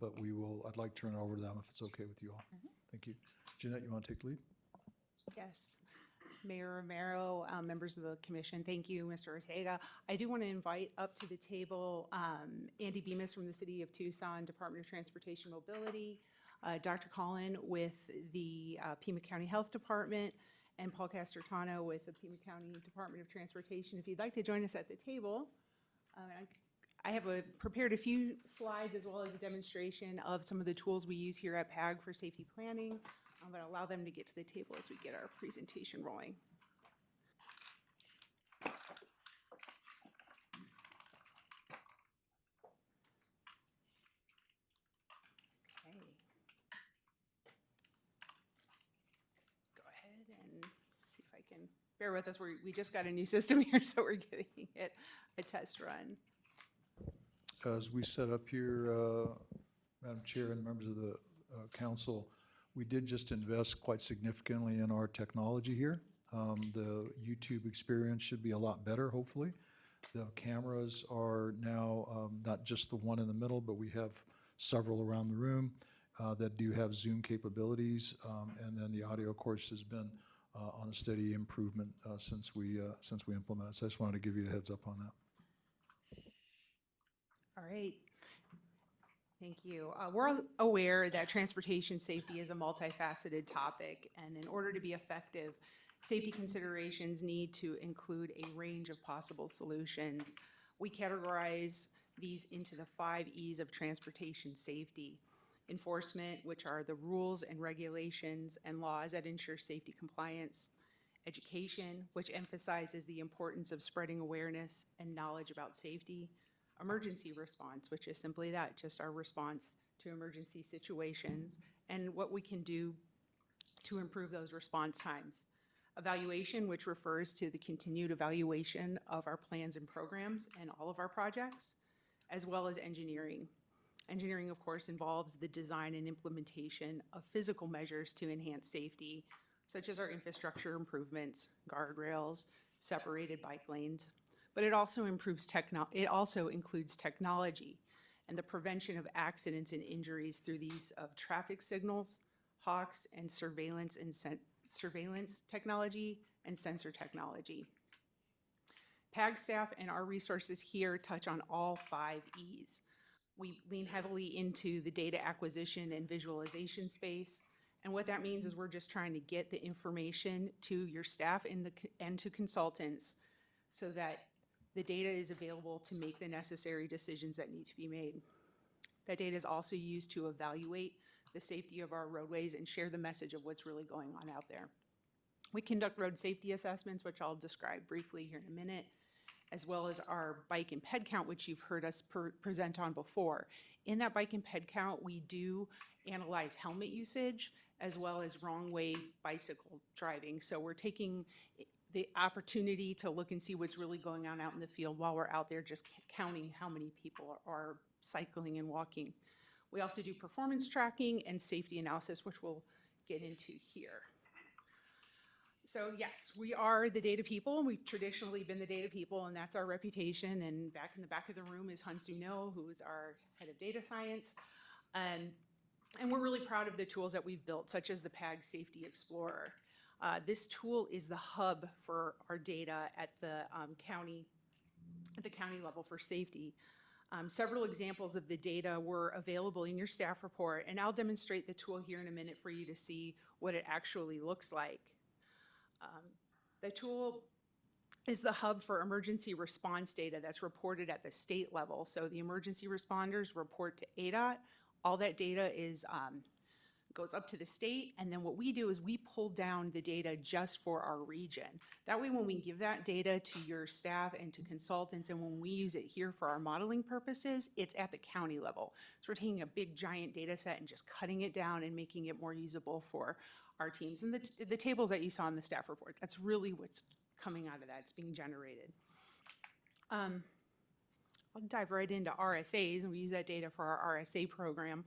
but I'd like to turn it over to them if it's okay with you all. Thank you. Jeanette, you want to take the lead? Yes. Mayor Romero, members of the commission, thank you, Mr. Ortega. I do want to invite up to the table Andy Bemis from the City of Tucson, Department of Transportation Mobility, Dr. Collin with the Pima County Health Department, and Paul Castellano with the Pima County Department of Transportation. If you'd like to join us at the table, I have prepared a few slides as well as a demonstration of some of the tools we use here at PAG for safety planning. I'm going to allow them to get to the table as we get our presentation rolling. Okay. Go ahead and see if I can, bear with us, we just got a new system here, so we're giving it a test run. As we set up here, Madam Chair and members of the council, we did just invest quite significantly in our technology here. The YouTube experience should be a lot better, hopefully. The cameras are now not just the one in the middle, but we have several around the room that do have Zoom capabilities. And then the audio, of course, has been on a steady improvement since we implemented. So I just wanted to give you a heads up on that. All right. Thank you. We're aware that transportation safety is a multifaceted topic, and in order to be effective, safety considerations need to include a range of possible solutions. We categorize these into the 5 E's of transportation safety. Enforcement, which are the rules and regulations and laws that ensure safety compliance. Education, which emphasizes the importance of spreading awareness and knowledge about safety. Emergency response, which is simply that, just our response to emergency situations and what we can do to improve those response times. Evaluation, which refers to the continued evaluation of our plans and programs and all of our projects, as well as engineering. Engineering, of course, involves the design and implementation of physical measures to enhance safety, such as our infrastructure improvements, guardrails, separated bike lanes. But it also includes technology and the prevention of accidents and injuries through the use of traffic signals, hawks, and surveillance technology and sensor technology. PAG staff and our resources here touch on all 5 E's. We lean heavily into the data acquisition and visualization space. And what that means is we're just trying to get the information to your staff and to consultants so that the data is available to make the necessary decisions that need to be made. That data is also used to evaluate the safety of our roadways and share the message of what's really going on out there. We conduct road safety assessments, which I'll describe briefly here in a minute, as well as our bike and ped count, which you've heard us present on before. In that bike and ped count, we do analyze helmet usage as well as wrong way bicycle driving. So we're taking the opportunity to look and see what's really going on out in the field while we're out there just counting how many people are cycling and walking. We also do performance tracking and safety analysis, which we'll get into here. So yes, we are the data people, and we've traditionally been the data people, and that's our reputation. And back in the back of the room is Hansu No, who is our head of data science. And we're really proud of the tools that we've built, such as the PAG Safety Explorer. This tool is the hub for our data at the county level for safety. Several examples of the data were available in your staff report, and I'll demonstrate the tool here in a minute for you to see what it actually looks like. The tool is the hub for emergency response data that's reported at the state level. So the emergency responders report to ADOT. All that data goes up to the state, and then what we do is we pull down the data just for our region. That way, when we give that data to your staff and to consultants, and when we use it here for our modeling purposes, it's at the county level. So we're taking a big giant data set and just cutting it down and making it more usable for our teams. And the tables that you saw in the staff report, that's really what's coming out of that. It's being generated. I'll dive right into RSAs, and we use that data for our RSA program.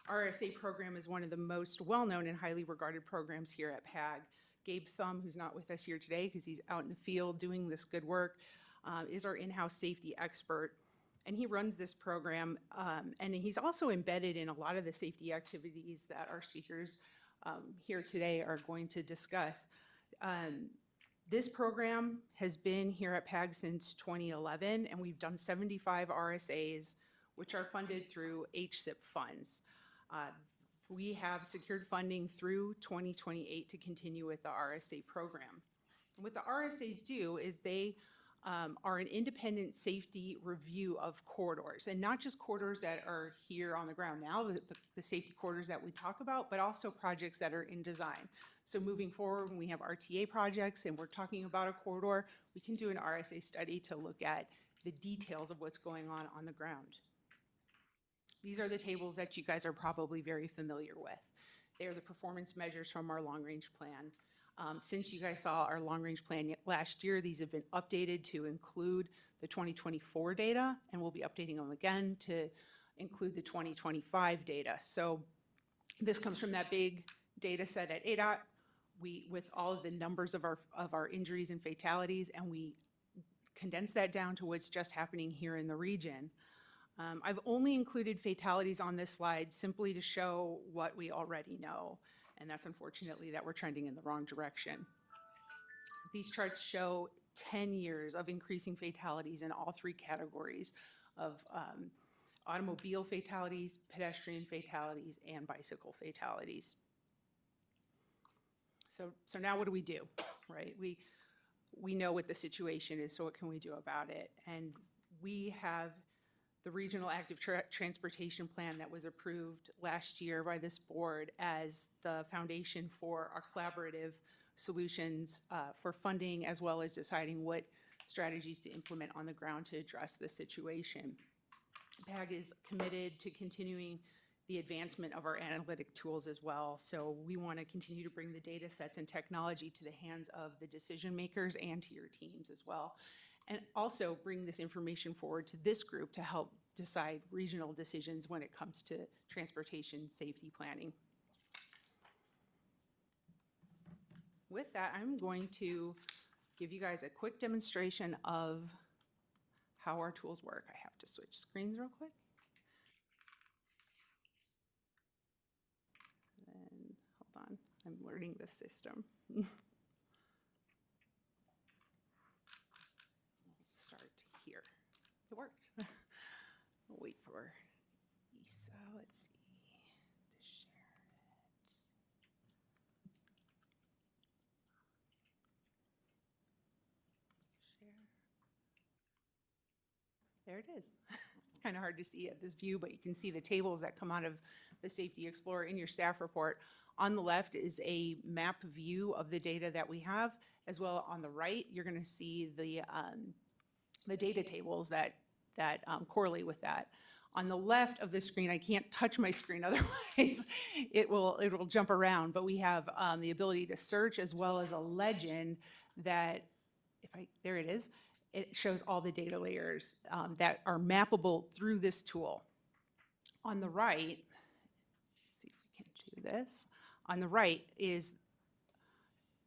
RSA program is one of the most well-known and highly regarded programs here at PAG. Gabe Thumb, who's not with us here today because he's out in the field doing this good work, is our in-house safety expert. And he runs this program, and he's also embedded in a lot of the safety activities that our speakers here today are going to discuss. This program has been here at PAG since 2011, and we've done 75 RSAs, which are funded through HSIP funds. We have secured funding through 2028 to continue with the RSA program. And what the RSAs do is they are an independent safety review of corridors, and not just corridors that are here on the ground now, the safety corridors that we talk about, but also projects that are in design. So moving forward, when we have RTA projects and we're talking about a corridor, we can do an RSA study to look at the details of what's going on the ground. These are the tables that you guys are probably very familiar with. They are the performance measures from our long-range plan. Since you guys saw our long-range plan last year, these have been updated to include the 2024 data, and we'll be updating them again to include the 2025 data. So this comes from that big data set at ADOT, with all of the numbers of our injuries and fatalities, and we condense that down to what's just happening here in the region. I've only included fatalities on this slide simply to show what we already know, and that's unfortunately that we're trending in the wrong direction. These charts show 10 years of increasing fatalities in all three categories of automobile fatalities, pedestrian fatalities, and bicycle fatalities. So now what do we do, right? We know what the situation is, so what can we do about it? And we have the Regional Active Transportation Plan that was approved last year by this board as the foundation for our collaborative solutions for funding, as well as deciding what strategies to implement on the ground to address the situation. PAG is committed to continuing the advancement of our analytic tools as well. So we want to continue to bring the data sets and technology to the hands of the decision makers and to your teams as well. And also bring this information forward to this group to help decide regional decisions when it comes to transportation safety planning. With that, I'm going to give you guys a quick demonstration of how our tools work. I have to switch screens real quick. And hold on, I'm learning the system. Let's start here. It worked. We'll wait for Isa, let's see, to share it. Share. There it is. It's kind of hard to see at this view, but you can see the tables that come out of the Safety Explorer in your staff report. On the left is a map view of the data that we have, as well on the right, you're going to see the the data tables that correlate with that. On the left of the screen, I can't touch my screen, otherwise it will jump around, but we have the ability to search as well as a legend that, there it is, it shows all the data layers that are mappable through this tool. On the right, let's see if we can do this. On the right is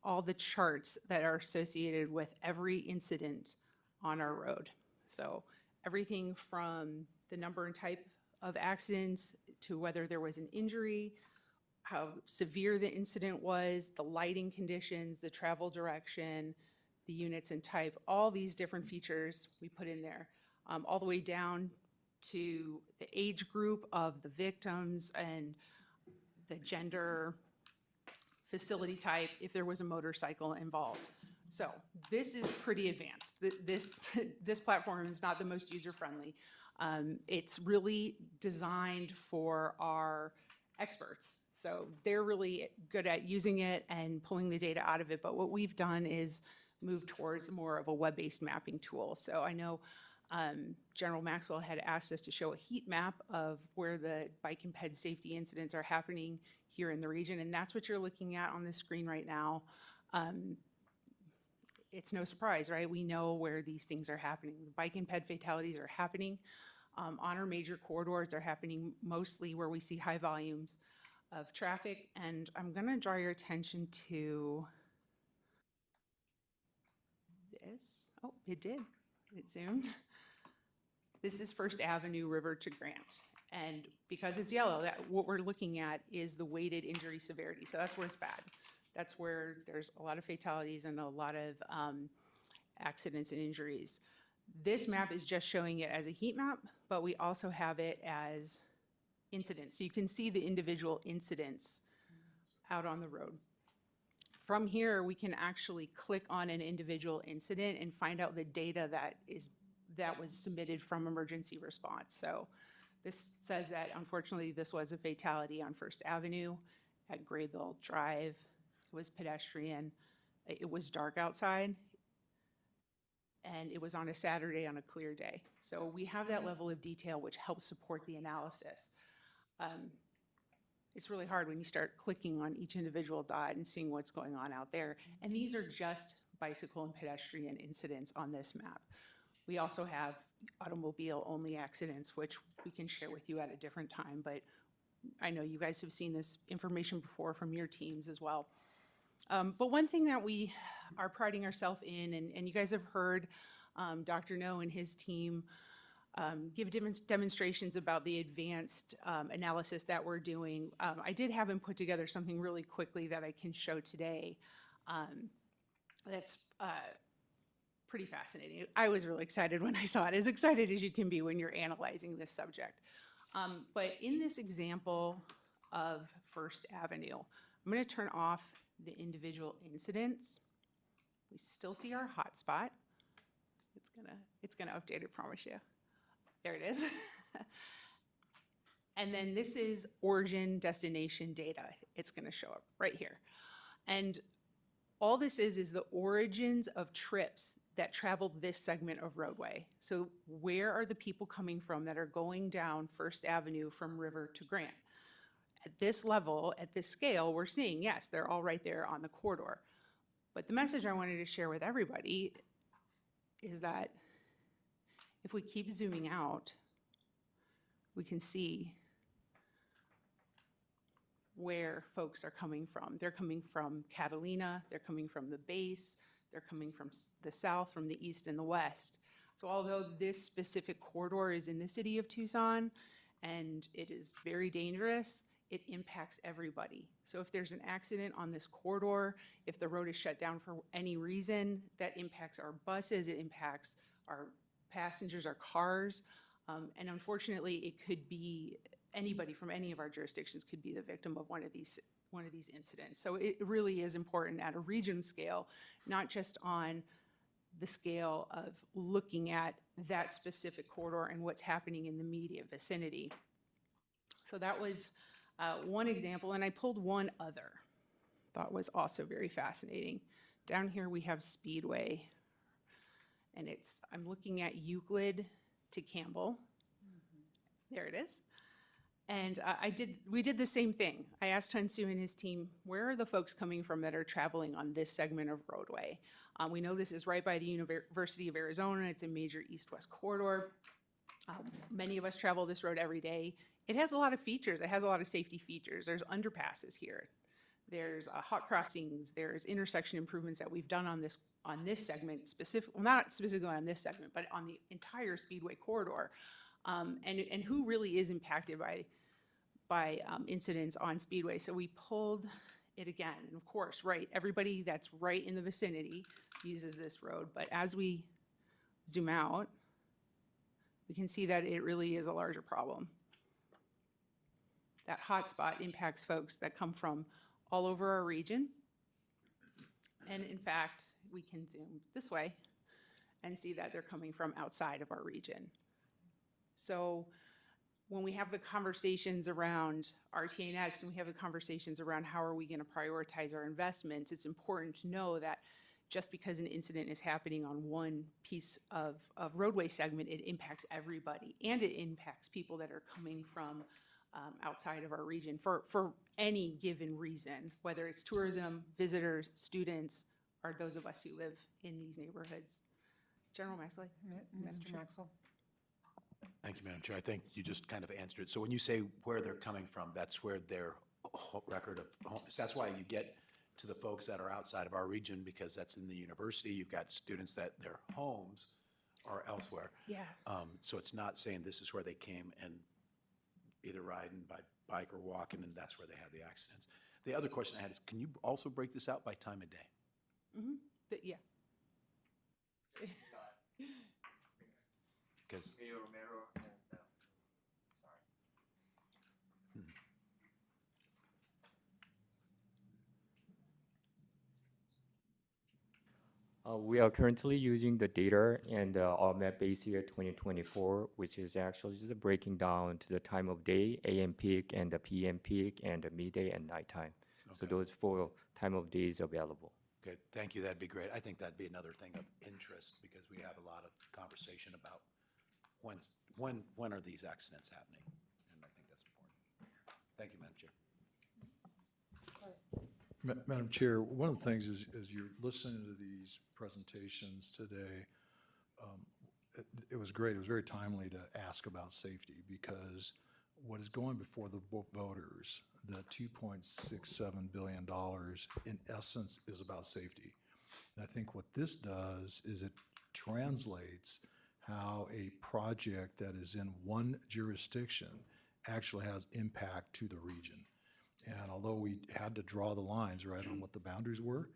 all the charts that are associated with every incident on our road. So everything from the number and type of accidents to whether there was an injury, how severe the incident was, the lighting conditions, the travel direction, the units and type, all these different features we put in there, all the way down to the age group of the victims and the gender, facility type, if there was a motorcycle involved. So this is pretty advanced. This platform is not the most user-friendly. It's really designed for our experts. So they're really good at using it and pulling the data out of it. But what we've done is move towards more of a web-based mapping tool. So I know General Maxwell had asked us to show a heat map of where the bike and ped safety incidents are happening here in the region, and that's what you're looking at on the screen right now. It's no surprise, right? We know where these things are happening. Bike and ped fatalities are happening on our major corridors. They're happening mostly where we see high volumes of traffic, and I'm gonna draw your attention to this. Oh, it did. It zoomed. This is First Avenue River to Grant. And because it's yellow, what we're looking at is the weighted injury severity. So that's where it's bad. That's where there's a lot of fatalities and a lot of accidents and injuries. This map is just showing it as a heat map, but we also have it as incidents. So you can see the individual incidents out on the road. From here, we can actually click on an individual incident and find out the data that was submitted from emergency response. So this says that unfortunately this was a fatality on First Avenue at Graybill Drive. It was pedestrian. It was dark outside, and it was on a Saturday on a clear day. So we have that level of detail which helps support the analysis. It's really hard when you start clicking on each individual dot and seeing what's going on out there. And these are just bicycle and pedestrian incidents on this map. We also have automobile-only accidents, which we can share with you at a different time, but I know you guys have seen this information before from your teams as well. But one thing that we are priding ourselves in, and you guys have heard Dr. No and his team give demonstrations about the advanced analysis that we're doing. I did have him put together something really quickly that I can show today. That's pretty fascinating. I was really excited when I saw it, as excited as you can be when you're analyzing this subject. But in this example of First Avenue, I'm going to turn off the individual incidents. We still see our hotspot. It's gonna update, I promise you. There it is. And then this is origin destination data. It's gonna show up right here. And all this is the origins of trips that travel this segment of roadway. So where are the people coming from that are going down First Avenue from River to Grant? At this level, at this scale, we're seeing, yes, they're all right there on the corridor. But the message I wanted to share with everybody is that if we keep zooming out, we can see where folks are coming from. They're coming from Catalina, they're coming from the base, they're coming from the south, from the east and the west. So although this specific corridor is in the city of Tucson and it is very dangerous, it impacts everybody. So if there's an accident on this corridor, if the road is shut down for any reason, that impacts our buses, it impacts our passengers, our cars, and unfortunately it could be anybody from any of our jurisdictions could be the victim of one of these incidents. So it really is important at a region scale, not just on the scale of looking at that specific corridor and what's happening in the immediate vicinity. So that was one example, and I pulled one other. Thought was also very fascinating. Down here we have Speedway. And I'm looking at Euclid to Campbell. There it is. And we did the same thing. I asked Hunsu and his team, where are the folks coming from that are traveling on this segment of roadway? We know this is right by the University of Arizona. It's a major east-west corridor. Many of us travel this road every day. It has a lot of features. It has a lot of safety features. There's underpasses here. There's hot crossings. There's intersection improvements that we've done on this segment, well, not specifically on this segment, but on the entire Speedway corridor. And who really is impacted by incidents on Speedway. So we pulled it again. And of course, right, everybody that's right in the vicinity uses this road. But as we zoom out, we can see that it really is a larger problem. That hotspot impacts folks that come from all over our region. And in fact, we can zoom this way and see that they're coming from outside of our region. So when we have the conversations around RTA Next and we have the conversations around how are we going to prioritize our investments, it's important to know that just because an incident is happening on one piece of roadway segment, it impacts everybody. And it impacts people that are coming from outside of our region for any given reason, whether it's tourism, visitors, students, or those of us who live in these neighborhoods. General Maxley? Mr. Maxwell? Thank you, Madam Chair. I think you just kind of answered it. So when you say where they're coming from, that's where their record of home, that's why you get to the folks that are outside of our region, because that's in the university. You've got students that their homes are elsewhere. Yeah. So it's not saying this is where they came and either riding by bike or walking, and that's where they had the accidents. The other question I had is, can you also break this out by time of day? Mm-hmm. Yeah. Because we are currently using the data and our map base year 2024, which is actually just breaking down to the time of day, AM peak and the PM peak and the midday and nighttime. So those 4 time of days available. Okay, thank you. That'd be great. I think that'd be another thing of interest because we have a lot of conversation about when are these accidents happening, and I think that's important. Thank you, Madam Chair. Madam Chair, one of the things is, as you're listening to these presentations today, it was great. It was very timely to ask about safety because what is going before the voters, the $2.67 billion, in essence, is about safety. And I think what this does is it translates how a project that is in one jurisdiction actually has impact to the region. And although we had to draw the lines, right, on what the boundaries were,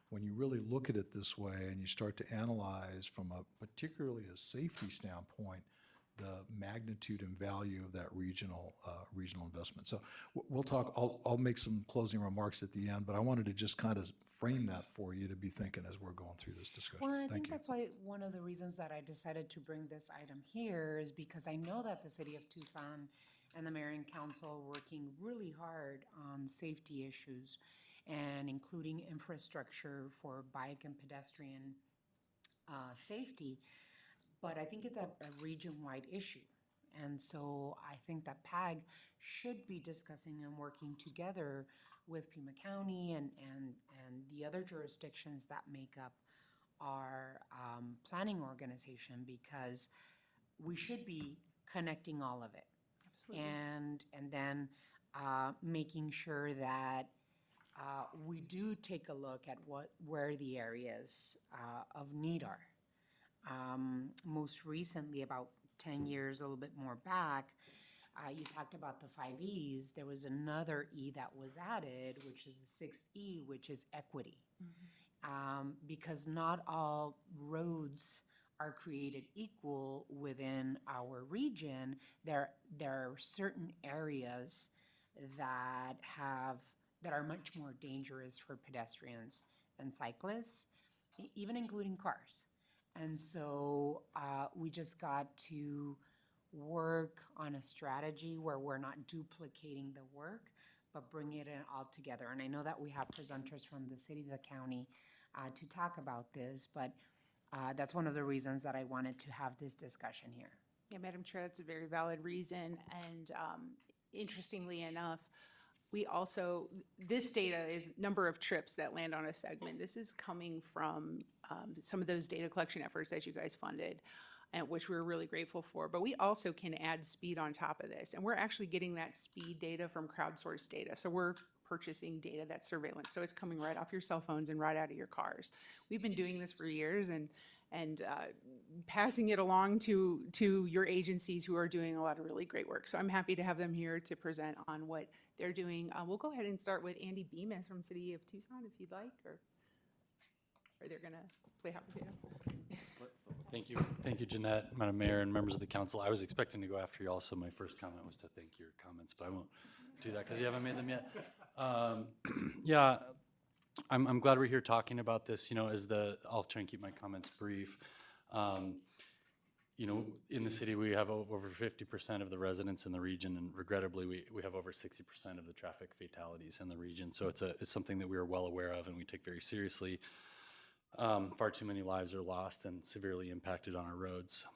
when you really look at it this way and you start to analyze from particularly a safety standpoint, the magnitude and value of that regional investment. So we'll talk, I'll make some closing remarks at the end, but I wanted to just kind of frame that for you to be thinking as we're going through this discussion. Well, and I Thank think you. that's why one of the reasons that I decided to bring this item here is because I know that the city of Tucson and the mayor and council are working really hard on safety issues and including infrastructure for bike and pedestrian safety. But I think it's a region-wide issue. And so I think that PAG should be discussing and working together with Pima County and the other jurisdictions that make up our planning organization, because we should be connecting all of it. Absolutely. And then making sure that we do take a look at where the areas of need are. Most recently, about 10 years, a little bit more back, you talked about the 5 E's. There was another E that was added, which is the 6th E, which is equity. Because not all roads are created equal within our region. There are certain areas that are much more dangerous for pedestrians and cyclists, even including cars. And so we just got to work on a strategy where we're not duplicating the work, but bringing it in all together. And I know that we have presenters from the city, the county, to talk about this, but That's one of the reasons that I wanted to have this discussion here. Yeah, Madam Chair, that's a very valid reason. And interestingly enough, we also, this data is number of trips that land on a segment. This is coming from some of those data collection efforts that you guys funded, and which we're really grateful for. But we also can add speed on top of this. And we're actually getting that speed data from crowdsourced data. So we're purchasing data that's surveillance. So it's coming right off your cell phones and right out of your cars. We've been doing this for years and passing it along to your agencies who are doing a lot of really great work. So I'm happy to have them here to present on what they're doing. We'll go ahead and start with Andy Bemis from City of Tucson, if you'd like, or they're gonna play hot potato. Thank you, Jeanette, Madam Mayor, and members of the council. I was expecting to go after you also. My first comment was to thank your comments, but I won't do that because you haven't made them yet. Yeah, I'm glad we're here talking about this. You know, I'll try and keep my comments brief. You know, in the city, we have over 50% of the residents in the region, and regrettably, we have over 60% of the traffic fatalities in the region. So it's something that we are well aware of and we take very seriously. Far too many lives are lost and severely impacted on our roads.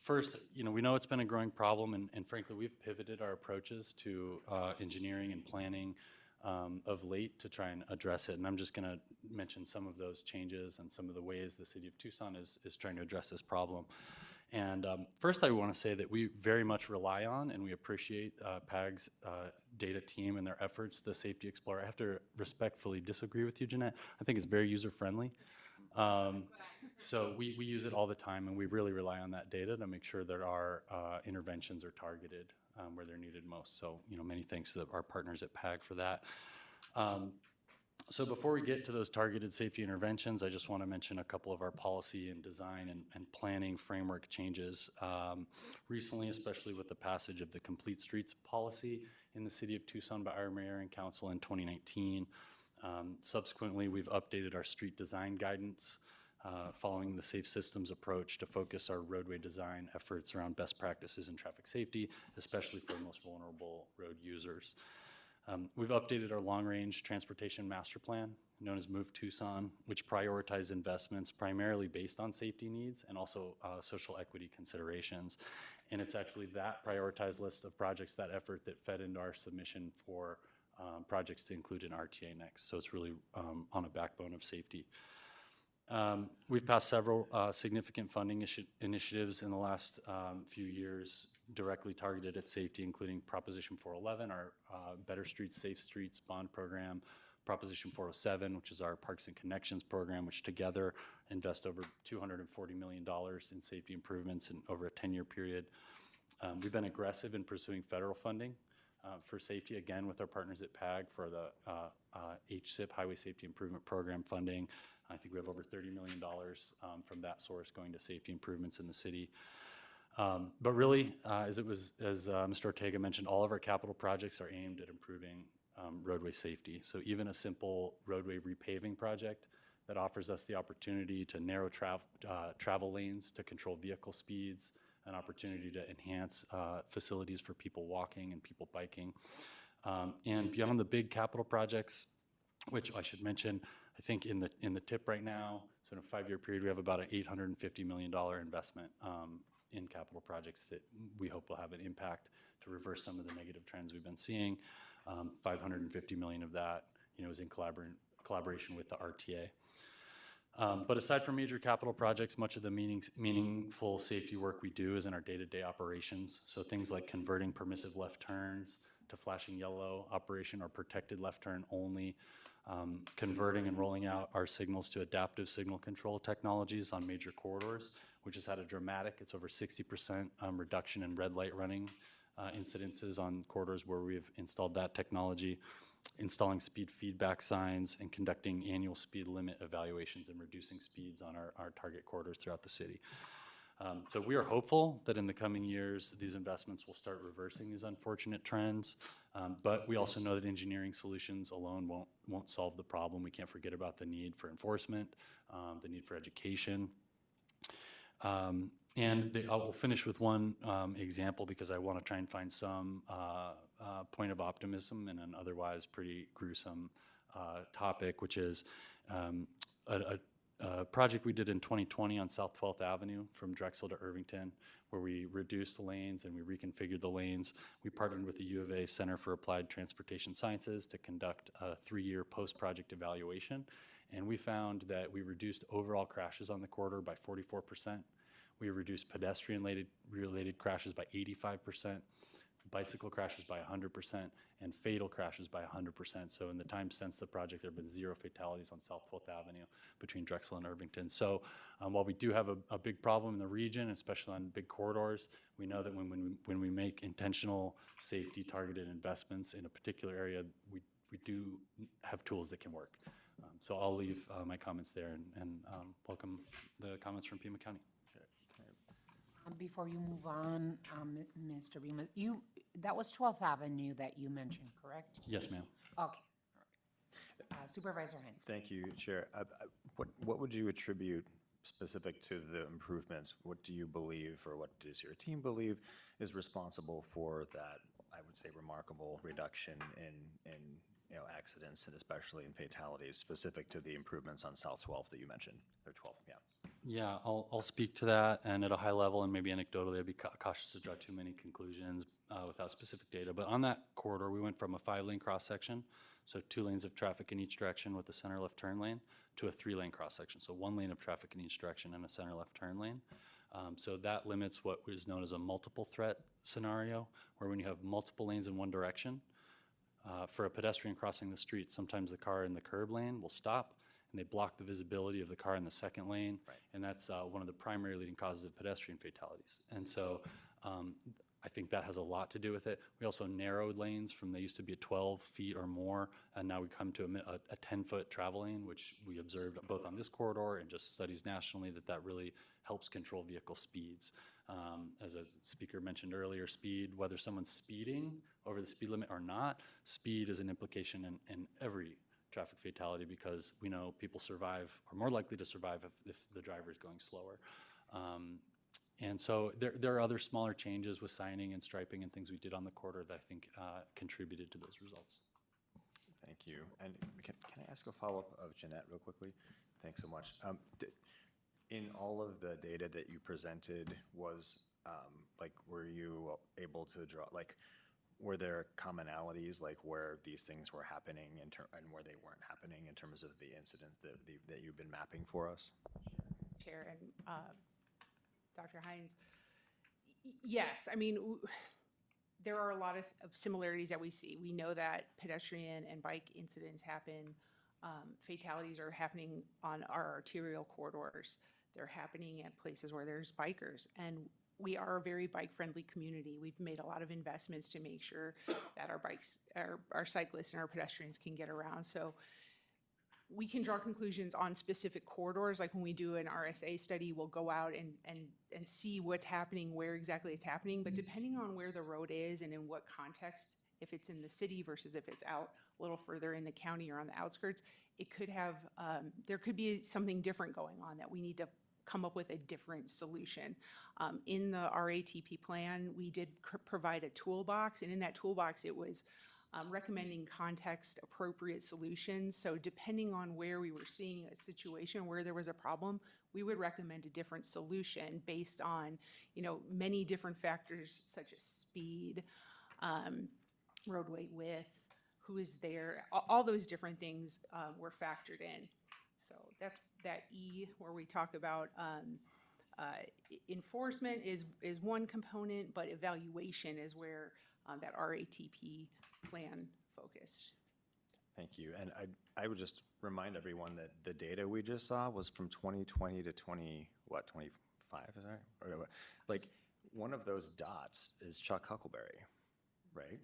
First, you know, we know it's been a growing problem, and frankly, we've pivoted our approaches to engineering and planning of late to try and address it. And I'm just going to mention some of those changes and some of the ways the City of Tucson is trying to address this problem. And first, I want to say that we very much rely on and we appreciate PAG's data team and their efforts, the Safety Explorer. I have to respectfully disagree with you, Jeanette. I think it's very user-friendly. So we use it all the time, and we really rely on that data to make sure that our interventions are targeted where they're needed most. So, you know, many thanks to our partners at PAG for that. So before we get to those targeted safety interventions, I just want to mention a couple of our policy and design and planning framework changes. Recently, especially with the passage of the Complete Streets policy in the City of Tucson by our mayor and council in 2019. Subsequently, we've updated our street design guidance following the Safe Systems approach to focus our roadway design efforts around best practices in traffic safety, especially for the most vulnerable road users. We've updated our long-range transportation master plan, known as Move Tucson, which prioritizes investments primarily based on safety needs and also social equity considerations. And it's actually that prioritized list of projects, that effort, that fed into our submission for projects to include in RTA next. So it's really on a backbone of safety. We've passed several significant funding initiatives in the last few years directly targeted at safety, including Proposition 411, our Better Streets, Safe Streets bond program, Proposition 407, which is our Parks and Connections program, which together invest over $240 million in safety improvements in over a 10-year period. We've been aggressive in pursuing federal funding for safety, again, with our partners at PAG for the HSIP, Highway Safety Improvement Program funding. I think we have over $30 million from that source going to safety improvements in the city. But really, as Mr. Ortega mentioned, all of our capital projects are aimed at improving roadway safety. So even a simple roadway repaving project that offers us the opportunity to narrow travel lanes, to control vehicle speeds, an opportunity to enhance facilities for people walking and people biking. And beyond the big capital projects, which I should mention, I think in the tip right now, so in a 5-year period, we have about an $850 million investment in capital projects that we hope will have an impact to reverse some of the negative trends we've been seeing. $550 million of that, you know, is in collaboration with the RTA. But aside from major capital projects, much of the meaningful safety work we do is in our day-to-day operations. So things like converting permissive left turns to flashing yellow operation or protected left turn only, converting and rolling out our signals to adaptive signal control technologies on major corridors, which has had a dramatic, it's over 60% reduction in red light running incidences on corridors where we've installed that technology, installing speed feedback signs, and conducting annual speed limit evaluations and reducing speeds on our target corridors throughout the city. So we are hopeful that in the coming years, these investments will start reversing these unfortunate trends. But we also know that engineering solutions alone won't solve the problem. We can't forget about the need for enforcement, the need for education. And I will finish with one example because I want to try and find some point of optimism in an otherwise pretty gruesome topic, which is a project we did in 2020 on South 12th Avenue from Drexel to Irvington, where we reduced the lanes and we reconfigured the lanes. We partnered with the U of A Center for Applied Transportation Sciences to conduct a 3-year post-project evaluation. And we found that we reduced overall crashes on the corridor by 44%. We reduced pedestrian-related crashes by 85%, bicycle crashes by 100%, and fatal crashes by 100%. So in the time since the project, there have been 0 fatalities on South 12th Avenue between Drexel and Irvington. So while we do have a big problem in the region, especially on big corridors, we know that when we make intentional safety targeted investments in a particular area, we do have tools that can work. So I'll leave my comments there and welcome the comments from Pima County. Before you move on, Mr. Beamer, that was 12th Avenue that you mentioned, correct? Yes, ma'am. Okay. All right. Supervisor Hines. Thank you, Chair. What would you attribute specific to the improvements? What do you believe, or what does your team believe is responsible for that, I would say, remarkable reduction in accidents and especially in fatalities, specific to the improvements on South 12th that you mentioned, or 12th, yeah. Yeah, I'll speak to that, and at a high level, and maybe anecdotally, I'd be cautious to draw too many conclusions without specific data. But on that corridor, we went from a 5-lane cross-section, so 2 lanes of traffic in each direction with a center left turn lane, to a 3-lane cross-section, so 1 lane of traffic in each direction and a center left turn lane. So that limits what is known as a multiple threat scenario, where when you have multiple lanes in one direction, for a pedestrian crossing the street, sometimes the car in the curb lane will stop and they block the visibility of the car in the second lane, and that's one of the primary leading causes of pedestrian fatalities. And so I think that has a lot to do with it. We also narrowed lanes from, they used to be at 12 feet or more, and now we come to a 10-foot travel lane, which we observed both on this corridor and just studies nationally that really helps control vehicle speeds. As a speaker mentioned earlier, speed, whether someone's speeding over the speed limit or not, speed is an implication in every traffic fatality, because we know people survive, are more likely to survive if the driver is going slower. And so there are other smaller changes with signing and striping and things we did on the corridor that I think contributed to those results. Thank you. And can I ask a follow-up of Jeanette real quickly? Thanks so much. In all of the data that you presented, were you able to draw, were there commonalities, where these things were happening and where they weren't happening in terms of the incidents that you've been mapping for us? Chair and Dr. Hines. Yes, I mean, there are a lot of similarities that we see. We know that pedestrian and bike incidents happen. Fatalities are happening on our arterial corridors. They're happening at places where there's bikers. And we are a very bike-friendly community. We've made a lot of investments to make sure that our cyclists and our pedestrians can get around. So we can draw conclusions on specific corridors. Like when we do an RSA study, we'll go out and see what's happening, where exactly it's happening. But depending on where the road is and in what context, if it's in the city versus if it's out a little further in the county or on the outskirts, it could have, there could be something different going on that we need to come up with a different solution. In the RATP plan, we did provide a toolbox, and in that toolbox, it was recommending context-appropriate solutions. So depending on where we were seeing a situation where there was a problem, we would recommend a different solution based on, many different factors such as speed, roadway width, who is there, all those different things were factored in. So that's that E where we talk about enforcement is one component, but evaluation is where that RATP plan focused. Thank you. And I would just remind everyone that the data we just saw was from 2020 to 25, is that right? One of those dots is Chuck Huckleberry, right?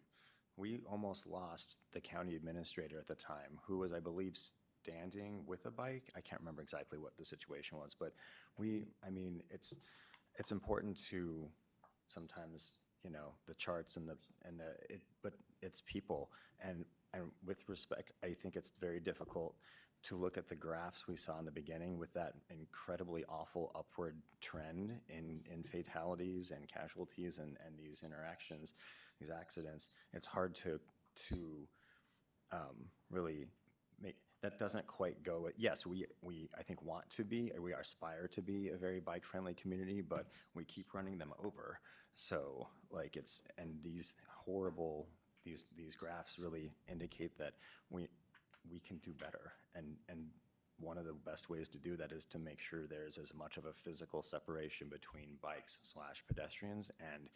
We almost lost the county administrator at the time, who was, I believe, standing with a bike. I can't remember exactly what the situation was, but it's important to sometimes, the charts but it's people. And with respect, I think it's very difficult to look at the graphs we saw in the beginning with that incredibly awful upward trend in fatalities and casualties and these interactions, these accidents. It's hard to really that doesn't quite go with, yes, we I think want to be, or we aspire to be a very bike-friendly community, but we keep running them over. So like and these horrible, these graphs really indicate that we can do better. And one of the best ways to do that is to make sure there's as much of a physical separation between bikes/pedestrians and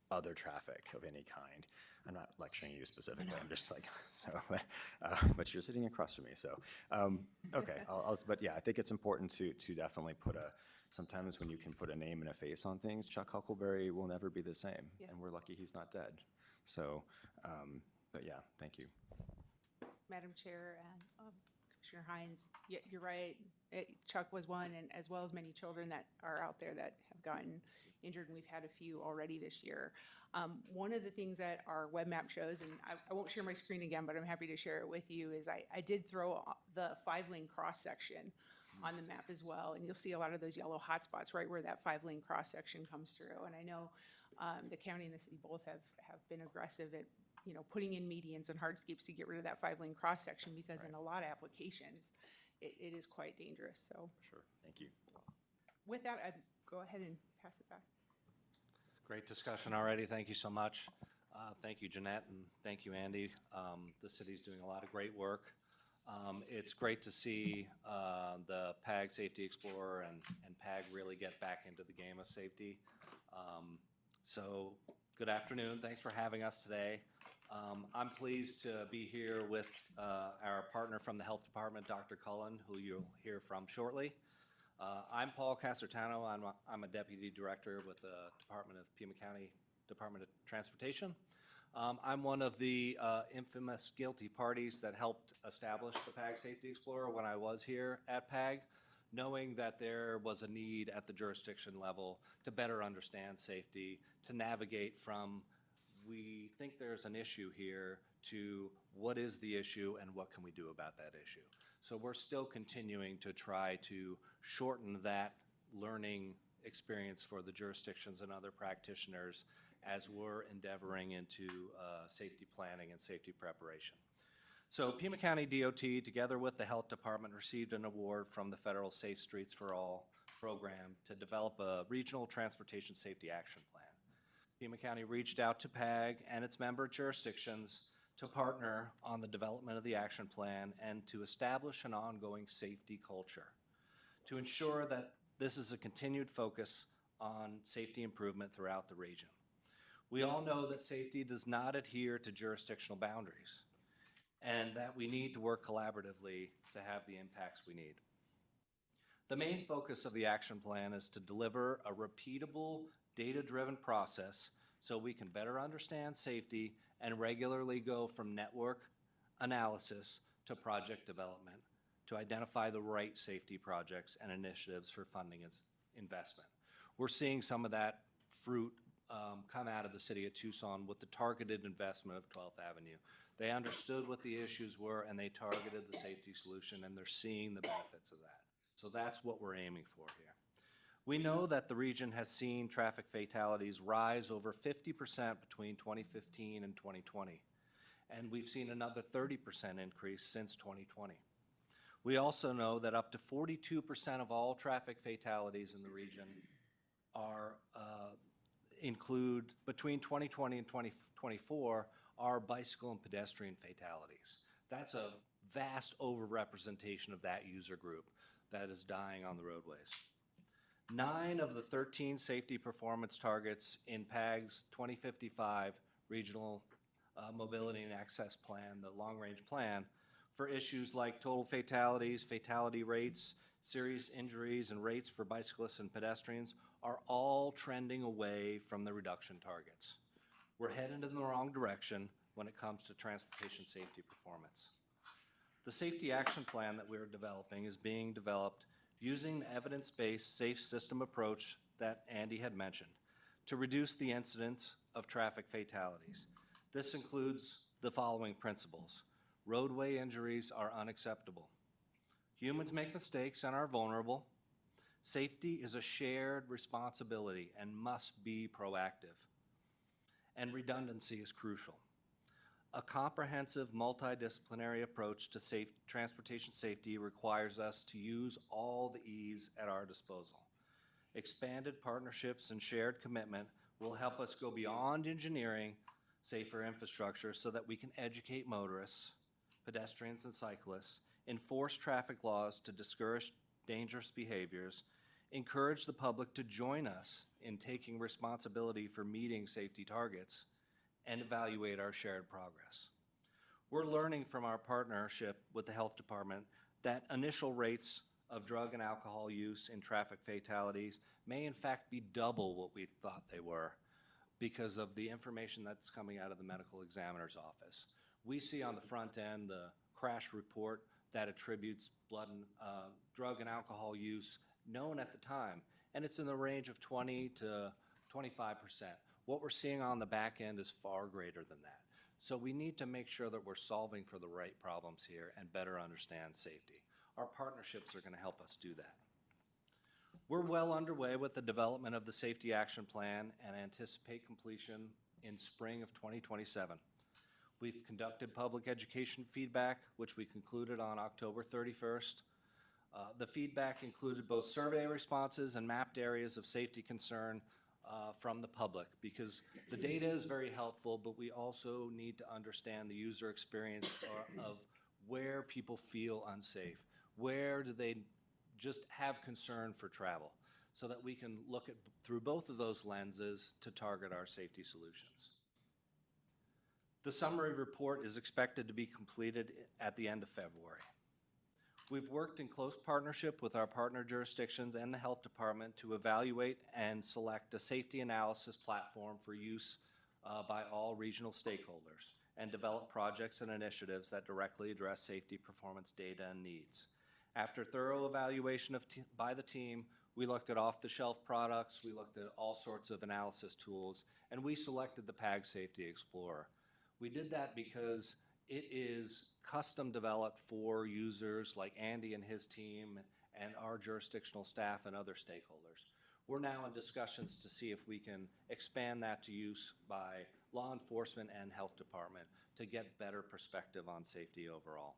other traffic of any kind. I'm not lecturing you specifically, I'm just like, so, but you're sitting across from me, so, okay. But yeah, I think it's important to definitely put sometimes when you can put a name and a face on things, Chuck Huckleberry will never be the same, and we're lucky he's not dead. So, but yeah, thank you. Madam Chair and Commissioner Hines, you're right. Chuck was one, and as well as many children that are out there that have gotten injured, and we've had a few already this year. One of the things that our web map shows, and I won't share my screen again, but I'm happy to share it with you, is I did throw the 5-lane cross-section on the map as well, and you'll see a lot of those yellow hotspots right where that 5-lane cross-section comes through. And I know the county and the city both have been aggressive at putting in medians and hardscapes to get rid of that 5-lane cross-section, because in a lot of applications, it is quite dangerous, so. Sure, thank you. With that, I'd go ahead and pass it back. Great discussion already, thank you so much. Thank you, Jeanette, and thank you, Andy. The city's doing a lot of great work. It's great to see the PAG Safety Explorer and PAG really get back into the game of safety. So, good afternoon, thanks for having us today. I'm pleased to be here with our partner from the Health Department, Dr. Cullen, who you'll hear from shortly. I'm Paul Casertano. I'm a Deputy Director with the Department of Pima County Department of Transportation. I'm one of the infamous guilty parties that helped establish the PAG Safety Explorer when I was here at PAG, knowing that there was a need at the jurisdiction level to better understand safety, to navigate from we think there's an issue here to what is the issue and what can we do about that issue. So we're still continuing to try to shorten that learning experience for the jurisdictions and other practitioners as we're endeavoring into safety planning and safety preparation. So Pima County DOT, together with the Health Department, received an award from the Federal Safe Streets for All program to develop a regional transportation safety action plan. Pima County reached out to PAG and its member jurisdictions to partner on the development of the action plan and to establish an ongoing safety culture to ensure that this is a continued focus on safety improvement throughout the region. We all know that safety does not adhere to jurisdictional boundaries and that we need to work collaboratively to have the impacts we need. The main focus of the action plan is to deliver a repeatable, data-driven process so we can better understand safety and regularly go from network analysis to project development to identify the right safety projects and initiatives for funding and investment. We're seeing some of that fruit come out of the city of Tucson with the targeted investment of 12th Avenue. They understood what the issues were and they targeted the safety solution, and they're seeing the benefits of that. So that's what we're aiming for here. We know that the region has seen traffic fatalities rise over 50% between 2015 and 2020, and we've seen another 30% increase since 2020. We also know that up to 42% of all traffic fatalities in the region are include between 2020 and 2024 are bicycle and pedestrian fatalities. That's a vast overrepresentation of that user group that is dying on the roadways. 9 of the 13 safety performance targets in PAG's 2055 Regional Mobility and Access Plan, the long-range plan, for issues like total fatalities, fatality rates, serious injuries, and rates for bicyclists and pedestrians are all trending away from the reduction targets. We're headed in the wrong direction when it comes to transportation safety performance. The safety action plan that we're developing is being developed using the evidence-based safe system approach that Andy had mentioned to reduce the incidence of traffic fatalities. This includes the following principles. Roadway injuries are unacceptable. Humans make mistakes and are vulnerable. Safety is a shared responsibility and must be proactive. And redundancy is crucial. A comprehensive multidisciplinary approach to transportation safety requires us to use all the E's at our disposal. Expanded partnerships and shared commitment will help us go beyond engineering safer infrastructure so that we can educate motorists, pedestrians, and cyclists, enforce traffic laws to discourage dangerous behaviors, encourage the public to join us in taking responsibility for meeting safety targets, and evaluate our shared progress. We're learning from our partnership with the Health Department that initial rates of drug and alcohol use in traffic fatalities may in fact be double what we thought they were because of the information that's coming out of the medical examiner's office. We see on the front end the crash report that attributes drug and alcohol use known at the time, and it's in the range of 20 to 25%. What we're seeing on the back end is far greater than that. So we need to make sure that we're solving for the right problems here and better understand safety. Our partnerships are going to help us do that. We're well underway with the development of the Safety Action Plan and anticipate completion in spring of 2027. We've conducted public education feedback, which we concluded on October 31st. The feedback included both survey responses and mapped areas of safety concern from the public, because the data is very helpful, but we also need to understand the user experience of where people feel unsafe. Where do they just have concern for travel, so that we can look at through both of those lenses to target our safety solutions. The summary report is expected to be completed at the end of February. We've worked in close partnership with our partner jurisdictions and the Health Department to evaluate and select a safety analysis platform for use by all regional stakeholders and develop projects and initiatives that directly address safety performance data and needs. After thorough evaluation by the team, we looked at off-the-shelf products, we looked at all sorts of analysis tools, and we selected the PAG Safety Explorer. We did that because it is custom developed for users like Andy and his team and our jurisdictional staff and other stakeholders. We're now in discussions to see if we can expand that to use by law enforcement and health department to get better perspective on safety overall.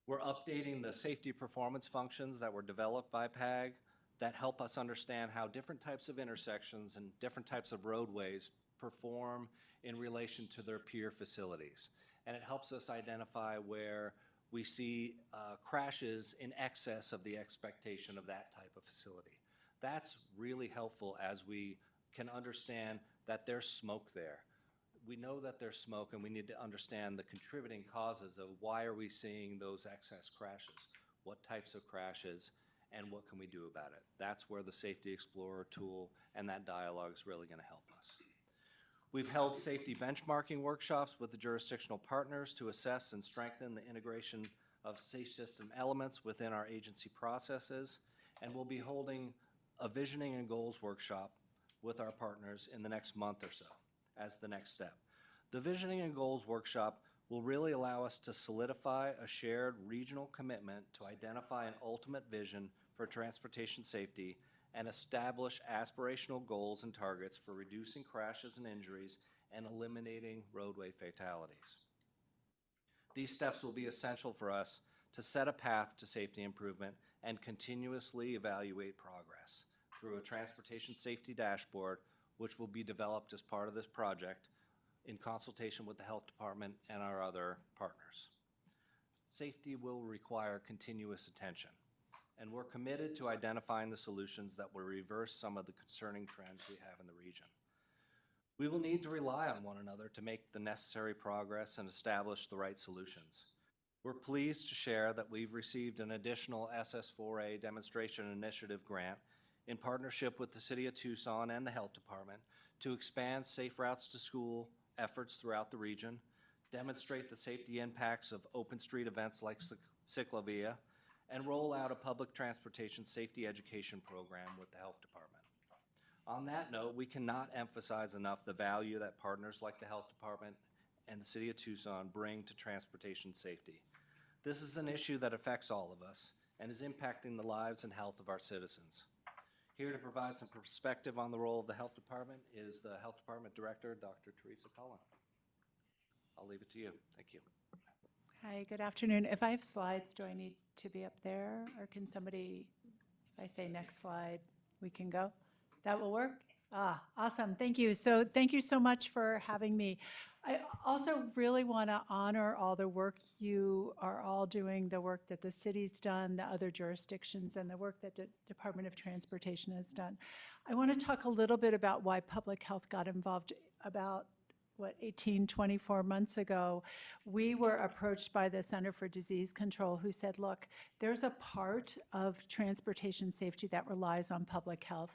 We're updating the safety performance functions that were developed by PAG that help us understand how different types of intersections and different types of roadways perform in relation to their peer facilities. And it helps us identify where we see crashes in excess of the expectation of that type of facility. That's really helpful as we can understand that there's smoke there. We know that there's smoke, and we need to understand the contributing causes of why are we seeing those excess crashes, what types of crashes, and what can we do about it. That's where the Safety Explorer tool and that dialogue is really going to help us. We've held safety benchmarking workshops with the jurisdictional partners to assess and strengthen the integration of safe system elements within our agency processes, and we'll be holding a visioning and goals workshop with our partners in the next month or so as the next step. The Visioning and Goals workshop will really allow us to solidify a shared regional commitment to identify an ultimate vision for transportation safety and establish aspirational goals and targets for reducing crashes and injuries and eliminating roadway fatalities. These steps will be essential for us to set a path to safety improvement and continuously evaluate progress through a transportation safety dashboard, which will be developed as part of this project in consultation with the Health Department and our other partners. Safety will require continuous attention, and we're committed to identifying the solutions that will reverse some of the concerning trends we have in the region. We will need to rely on one another to make the necessary progress and establish the right solutions. We're pleased to share that we've received an additional SS4A Demonstration Initiative grant in partnership with the City of Tucson and the Health Department to expand safe routes to school efforts throughout the region, demonstrate the safety impacts of open street events like Ciclovia, and roll out a public transportation safety education program with the Health Department. On that note, we cannot emphasize enough the value that partners like the Health Department and the City of Tucson bring to transportation safety. This is an issue that affects all of us and is impacting the lives and health of our citizens. Here to provide some perspective on the role of the Health Department is the Health Department Director, Dr. Teresa Cullen. I'll leave it to you. Thank you. Hi, good afternoon. If I have slides, do I need to be up there, or can somebody, if I say next slide, we can go? That will work? Ah, awesome. Thank you. So thank you so much for having me. I also really want to honor all the work you are all doing, the work that the city's done, the other jurisdictions, and the work that the Department of Transportation has done. I want to talk a little bit about why public health got involved about 24 months ago. We were approached by the Center for Disease Control, who said, look, there's a part of transportation safety that relies on public health.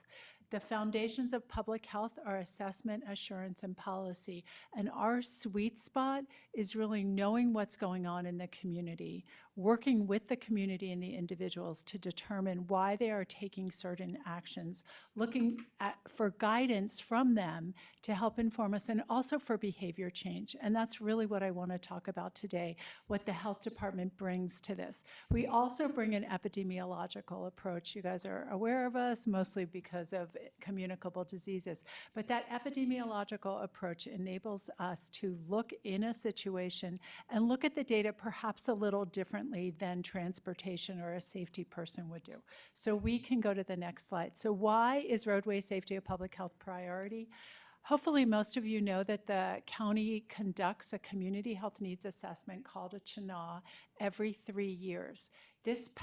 The foundations of public health are assessment, assurance, and policy. And our sweet spot is really knowing what's going on in the community, working with the community and the individuals to determine why they are taking certain actions, looking for guidance from them to help inform us, and also for behavior change. And that's really what I want to talk about today, what the health department brings to this. We also bring an epidemiological approach. You guys are aware of us, mostly because of communicable diseases. But that epidemiological approach enables us to look in a situation and look at the data perhaps a little differently than transportation or a safety person would do. So we can go to the next slide. So why is roadway safety a public health priority? Hopefully most of you know that the county conducts a community health needs assessment called a CHNA every 3 years. This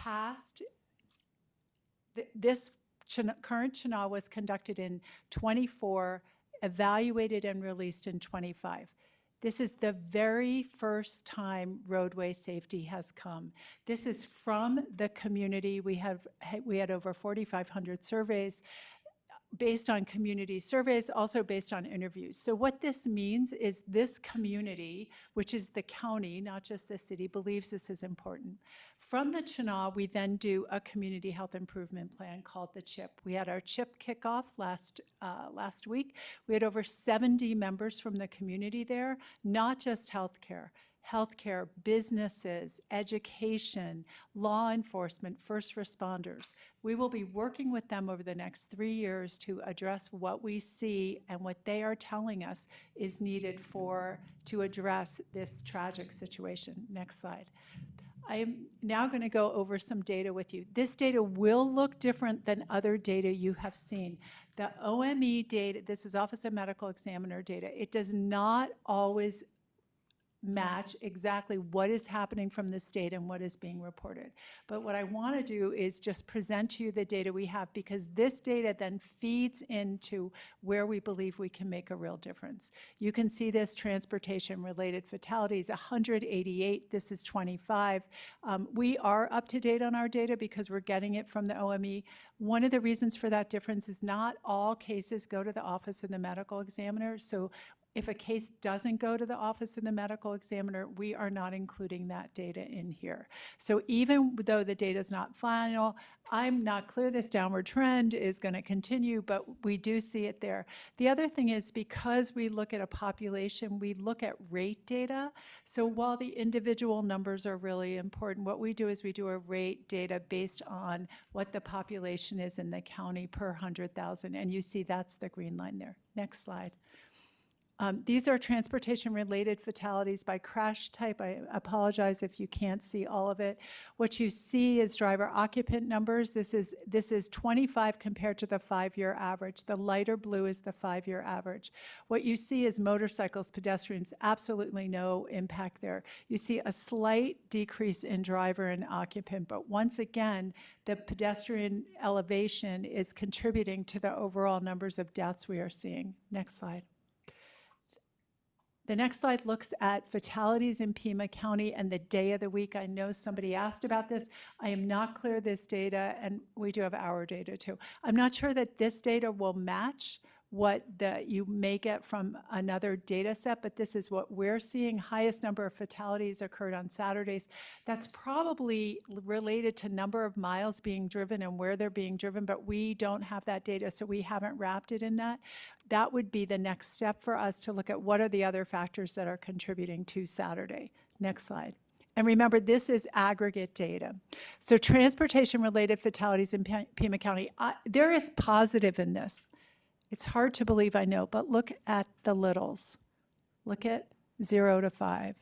current CHNA was conducted in 24, evaluated and released in 25. This is the very first time roadway safety has come. This is from the community. We had over 4,500 surveys based on community surveys, also based on interviews. So what this means is this community, which is the county, not just the city, believes this is important. From the CHNA, we then do a community health improvement plan called the CHIP. We had our CHIP kickoff last week. We had over 70 members from the community there, not just healthcare, businesses, education, law enforcement, first responders. We will be working with them over the next 3 years to address what we see and what they are telling us is needed to address this tragic situation. Next slide. I am now going to go over some data with you. This data will look different than other data you have seen. The OME data, this is Office of Medical Examiner data, it does not always match exactly what is happening from the state and what is being reported. But what I want to do is just present to you the data we have, because this data then feeds into where we believe we can make a real difference. You can see this transportation-related fatalities, 188, this is 25. We are up to date on our data because we're getting it from the OME. One of the reasons for that difference is not all cases go to the Office of the Medical Examiner. So if a case doesn't go to the Office of the Medical Examiner, we are not including that data in here. So even though the data is not final, I'm not clear this downward trend is going to continue, but we do see it there. The other thing is, because we look at a population, we look at rate data. So while the individual numbers are really important, what we do is we do a rate data based on what the population is in the county per 100,000. And you see that's the green line there. Next slide. These are transportation-related fatalities by crash type. I apologize if you can't see all of it. What you see is driver occupant numbers. This is 25 compared to the 5-year average. The lighter blue is the 5-year average. What you see is motorcycles, pedestrians, absolutely no impact there. You see a slight decrease in driver and occupant, but once again, the pedestrian elevation is contributing to the overall numbers of deaths we are seeing. Next slide. The next slide looks at fatalities in Pima County and the day of the week. I know somebody asked about this. I am not clear this data, and we do have our data too. I'm not sure that this data will match what you may get from another data set, but this is what we're seeing. Highest number of fatalities occurred on Saturdays. That's probably related to number of miles being driven and where they're being driven, but we don't have that data, so we haven't wrapped it in that. That would be the next step for us to look at what are the other factors that are contributing to Saturday. Next slide. And remember, this is aggregate data. So transportation-related fatalities in Pima County, there is positive in this. It's hard to believe, I know, but look at the littles. Look at 0 to 5.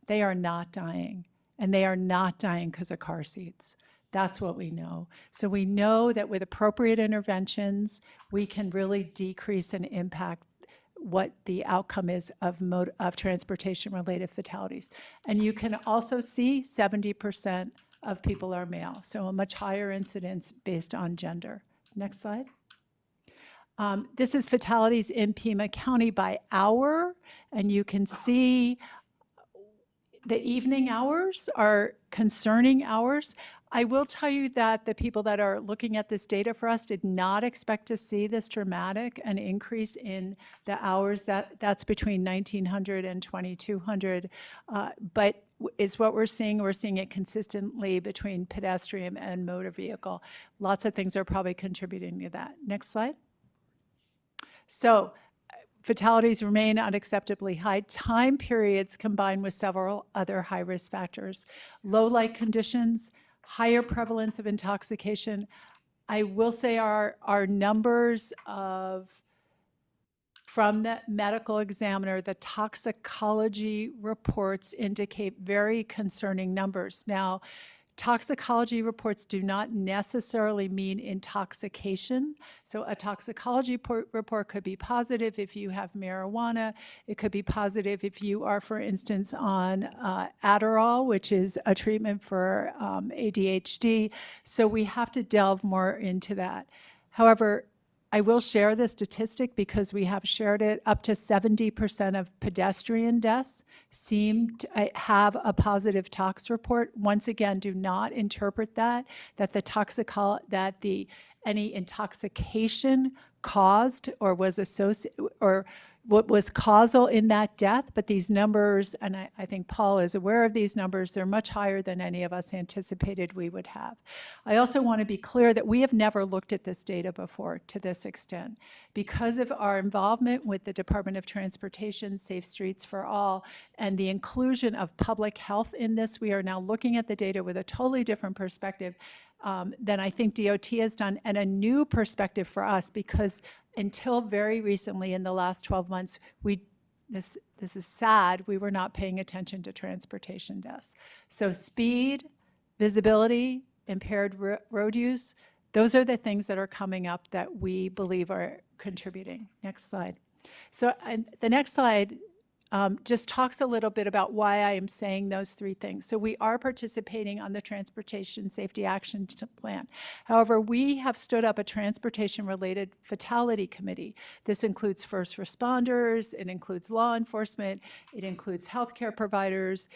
They are not dying, and they are not dying because of car seats. That's what we know. So we know that with appropriate interventions, we can really decrease and impact what the outcome is of transportation-related fatalities. And you can also see 70% of people are male, so a much higher incidence based on gender. Next slide. This is fatalities in Pima County by hour, and you can see the evening hours are concerning hours. I will tell you that the people that are looking at this data for us did not expect to see this dramatic an increase in the hours. That's between 1900 and 2200, but is what we're seeing. We're seeing it consistently between pedestrian and motor vehicle. Lots of things are probably contributing to that. Next slide. So fatalities remain unacceptably high. Time periods combined with several other high-risk factors. Low light conditions, higher prevalence of intoxication. I will say our numbers from the medical examiner, the toxicology reports indicate very concerning numbers. Now, toxicology reports do not necessarily mean intoxication. So a toxicology report could be positive if you have marijuana. It could be positive if you are, for instance, on Adderall, which is a treatment for ADHD. So we have to delve more into that. However, I will share the statistic because we have shared it. Up to 70% of pedestrian deaths seem to have a positive tox report. Once again, do not interpret that any intoxication caused or was associated or what was causal in that death, but these numbers, and I think Paul is aware of these numbers, they're much higher than any of us anticipated we would have. I also want to be clear that we have never looked at this data before to this extent. Because of our involvement with the Department of Transportation, Safe Streets for All, and the inclusion of public health in this, we are now looking at the data with a totally different perspective than I think DOT has done, and a new perspective for us, because until very recently, in the last 12 months, this is sad, we were not paying attention to transportation deaths. So speed, visibility, impaired road use, those are the things that are coming up that we believe are contributing. Next slide. So the next slide just talks a little bit about why I am saying those three things. So we are participating on the Transportation Safety Action Plan. However, we have stood up a transportation-related fatality committee. This includes first responders, it includes law enforcement, it includes healthcare providers,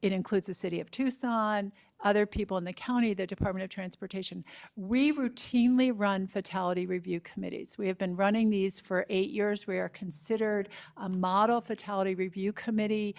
it includes the city of Tucson, other people in the county, the Department of Transportation. We routinely run fatality review committees. We have been running these for 8 years. We are considered a model fatality review committee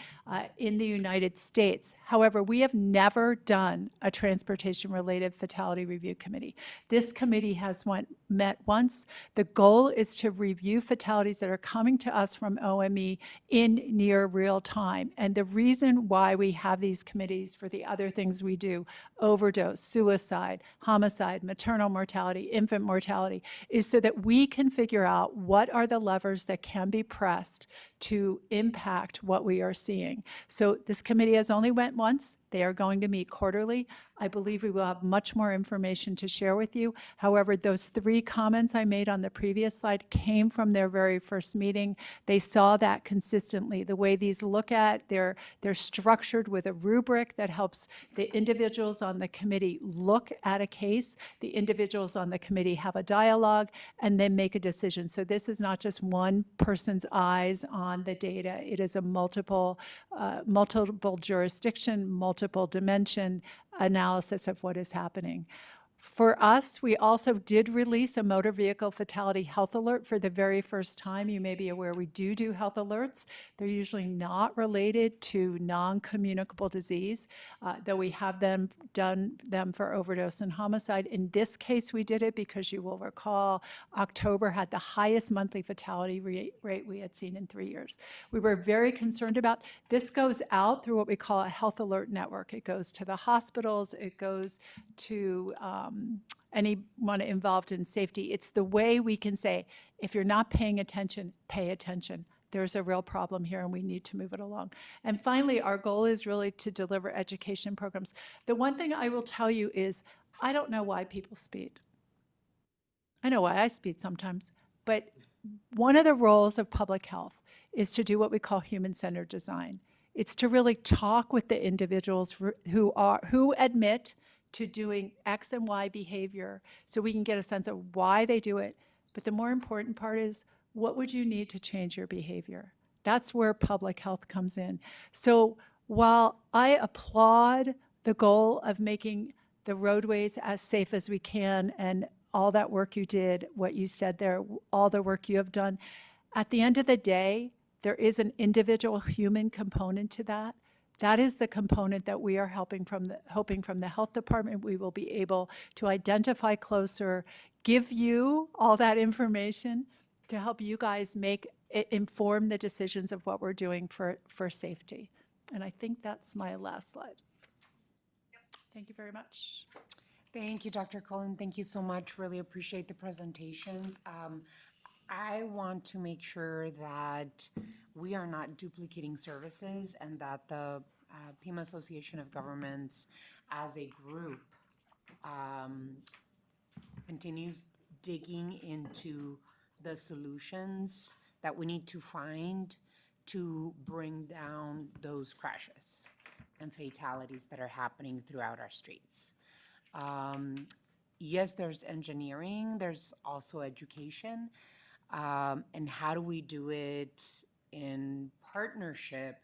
in the United States. However, we have never done a transportation-related fatality review committee. This committee has met once. The goal is to review fatalities that are coming to us from OME in near real time. And the reason why we have these committees for the other things we do, overdose, suicide, homicide, maternal mortality, infant mortality, is so that we can figure out what are the levers that can be pressed to impact what we are seeing. So this committee has only met once. They are going to meet quarterly. I believe we will have much more information to share with you. However, those three comments I made on the previous slide came from their very first meeting. They saw that consistently. The way these look at, they're structured with a rubric that helps the individuals on the committee look at a case. The individuals on the committee have a dialogue and then make a decision. So this is not just one person's eyes on the data. It is a multiple jurisdiction, multiple dimension analysis of what is happening. For us, we also did release a motor vehicle fatality health alert for the very first time. You may be aware we do health alerts. They're usually not related to non-communicable disease, though we have done them for overdose and homicide. In this case, we did it because you will recall October had the highest monthly fatality rate we had seen in 3 years. We were very concerned about this. Goes out through what we call a health alert network. It goes to the hospitals, it goes to anyone involved in safety. It's the way we can say, if you're not paying attention, pay attention. there's a real problem here and we need to move it along. And finally, our goal is really to deliver education programs. The one thing I will tell you is, I don't know why people speed. I know why I speed sometimes, but one of the roles of public health is to do what we call human-centered design. It's to really talk with the individuals who admit to doing X and Y behavior so we can get a sense of why they do it. But the more important part is, what would you need to change your behavior? That's where public health comes in. So while I applaud the goal of making the roadways as safe as we can and all that work you did, what you said there, all the work you have done, at the end of the day, there is an individual human component to that. That is the component that we are hoping from the health department we will be able to identify closer, give you all that information to help you guys inform the decisions of what we're doing for safety. And I think that's my last slide. Thank you very much. Thank you, Dr. Cullen. Thank you so much. Really appreciate the presentations. I want to make sure that we are not duplicating services and that the Pima Association of Governments as a group continues digging into the solutions that we need to find to bring down those crashes and fatalities that are happening throughout our streets. Yes, there's engineering, there's also education. And how do we do it in partnership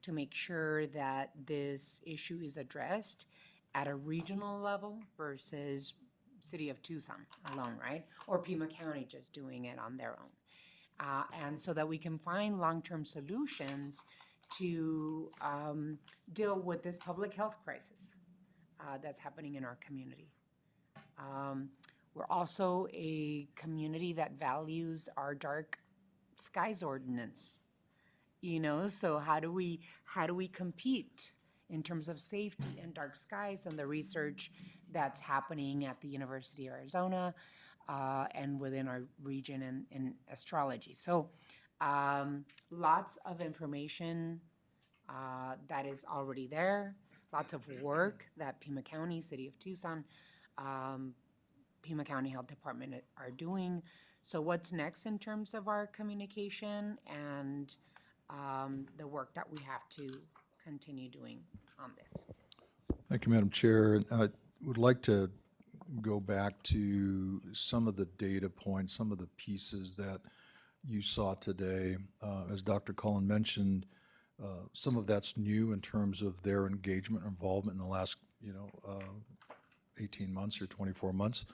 to make sure that this issue is addressed at a regional level versus City of Tucson alone, right? Or Pima County just doing it on their own. And so that we can find long-term solutions to deal with this public health crisis that's happening in our community. We're also a community that values our dark skies ordinance, so how do we compete in terms of safety and dark skies and the research that's happening at the University of Arizona and within our region in astrology. So lots of information that is already there, lots of work that Pima County, City of Tucson, Pima County Health Department are doing. So what's next in terms of our communication and the work that we have to continue doing on this? Thank you, Madam Chair. I would like to go back to some of the data points, some of the pieces that you saw today. As Dr. Cullen mentioned, some of that's new in terms of their engagement and involvement in the last, 18 months or 24 months.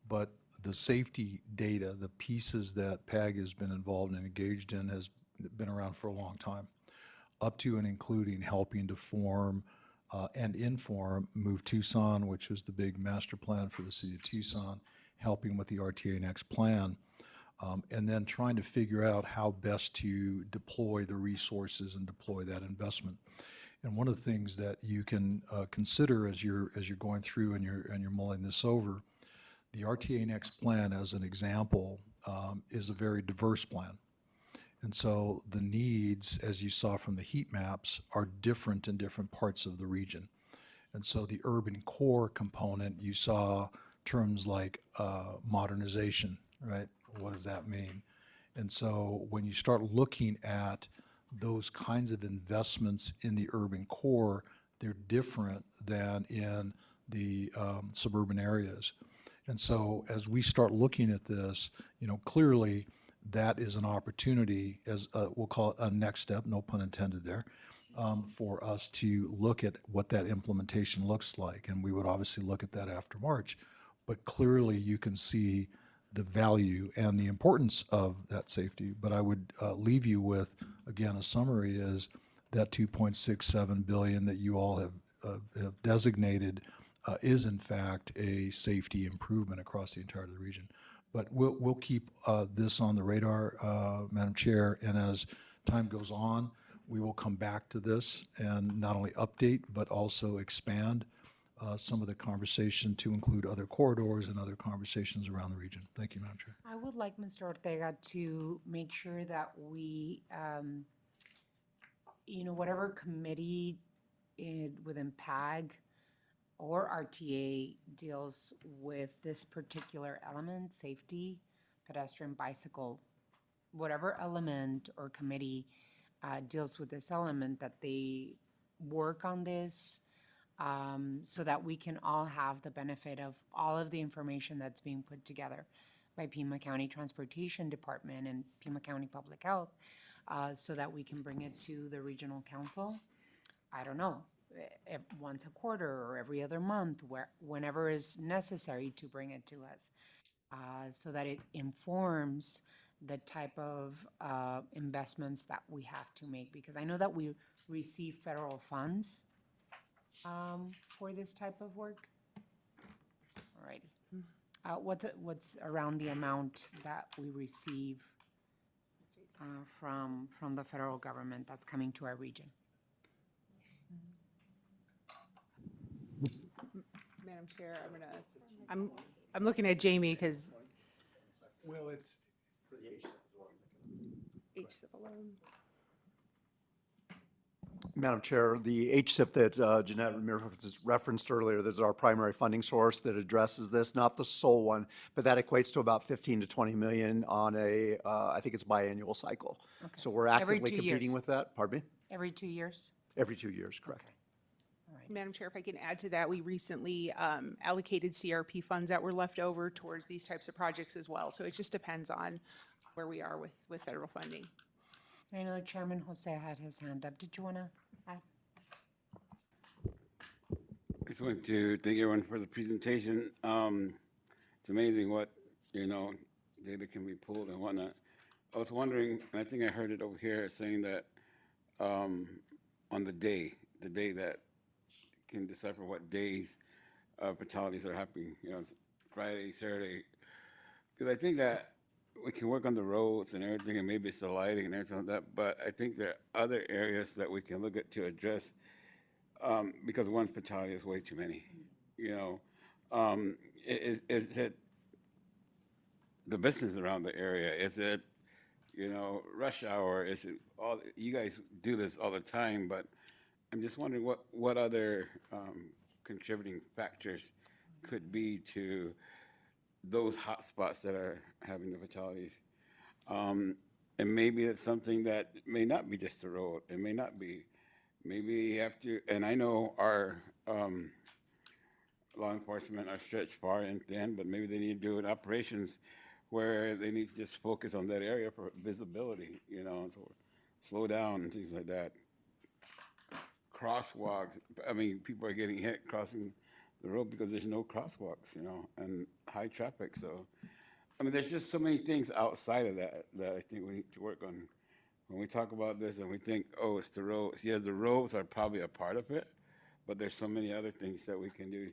But the safety data, the pieces that PAG has been involved and engaged in has been around for a long time, up to and including helping to form and inform Move Tucson, which was the big master plan for the city of Tucson, helping with the RTA Next plan, and then trying to figure out how best to deploy the resources and deploy that investment. And one of the things that you can consider as you're going through and you're mulling this over, the RTA Next plan, as an example, is a very diverse plan. And so the needs, as you saw from the heat maps, are different in different parts of the region. And so the urban core component, you saw terms like modernization, right? What does that mean? And so when you start looking at those kinds of investments in the urban core, they're different than in the suburban areas. And so as we start looking at this, clearly that is an opportunity, as we'll call it a next step, no pun intended there, for us to look at what that implementation looks like. And we would obviously look at that after March, but clearly you can see the value and the importance of that safety. But I would leave you with, again, a summary is that $2.67 billion that you all have designated is in fact a safety improvement across the entire region. But we'll keep this on the radar, Madam Chair, and as time goes on, we will come back to this and not only update, but also expand some of the conversation to include other corridors and other conversations around the region. Thank you, Madam Chair. I would like Mr. Ortega to make sure that we, whatever committee within PAG or RTA deals with this particular element, safety, pedestrian, bicycle, whatever element or committee deals with this element, that they work on this so that we can all have the benefit of all of the information that's being put together by Pima County Transportation Department and Pima County Public Health, so that we can bring it to the regional council. I don't know, once a quarter or every other month, whenever is necessary to bring it to us, so that it informs the type of investments that we have to make. Because I know that we receive federal funds for this type of work. Alrighty. What's around the amount that we receive from the federal government that's coming to our region? Madam Chair, I'm looking at Jamie because. Well, it's. HSIP alone. Madam Chair, the HSIP that Jeanette Ramirez referenced earlier, that's our primary funding source that addresses this, not the sole one, but that equates to about 15 to 20 million on a, I think it's biannual cycle. Okay. So we're Every actively 2 competing years. with that. Pardon me? Every 2 years? Every 2 years, correct. Madam Chair, if I can add to that, we recently allocated CRP funds that were left over towards these types of projects as well. So it just depends on where we are with federal funding. I know Chairman Jose had his hand up. Did you want to add? I just want to thank everyone for the presentation. It's amazing what, data can be pulled and whatnot. I was wondering, and I think I heard it over here saying that on the day that can decipher what days fatalities are happening, Friday, Saturday. Because I think that we can work on the roads and everything, and maybe it's the lighting and everything like that, but I think there are other areas that we can look at to address, because one fatality is way too many. Is it the business around the area? Is it, rush hour? Is it all? You guys do this all the time, but I'm just wondering what other contributing factors could be to those hot spots that are having the fatalities. And maybe it's something that may not be just the road. It may not be. Maybe you have to, and I know our law enforcement are stretched far and thin, but maybe they need to do operations where they need to just focus on that area for visibility, so slow down and things like that. Crosswalks, people are getting hit crossing the road because there's no crosswalks, and high traffic. So, there's just so many things outside of that I think we need to work on. When we talk about this and we think, oh, it's the roads. Yeah, the roads are probably a part of it, but there's so many other things that we can do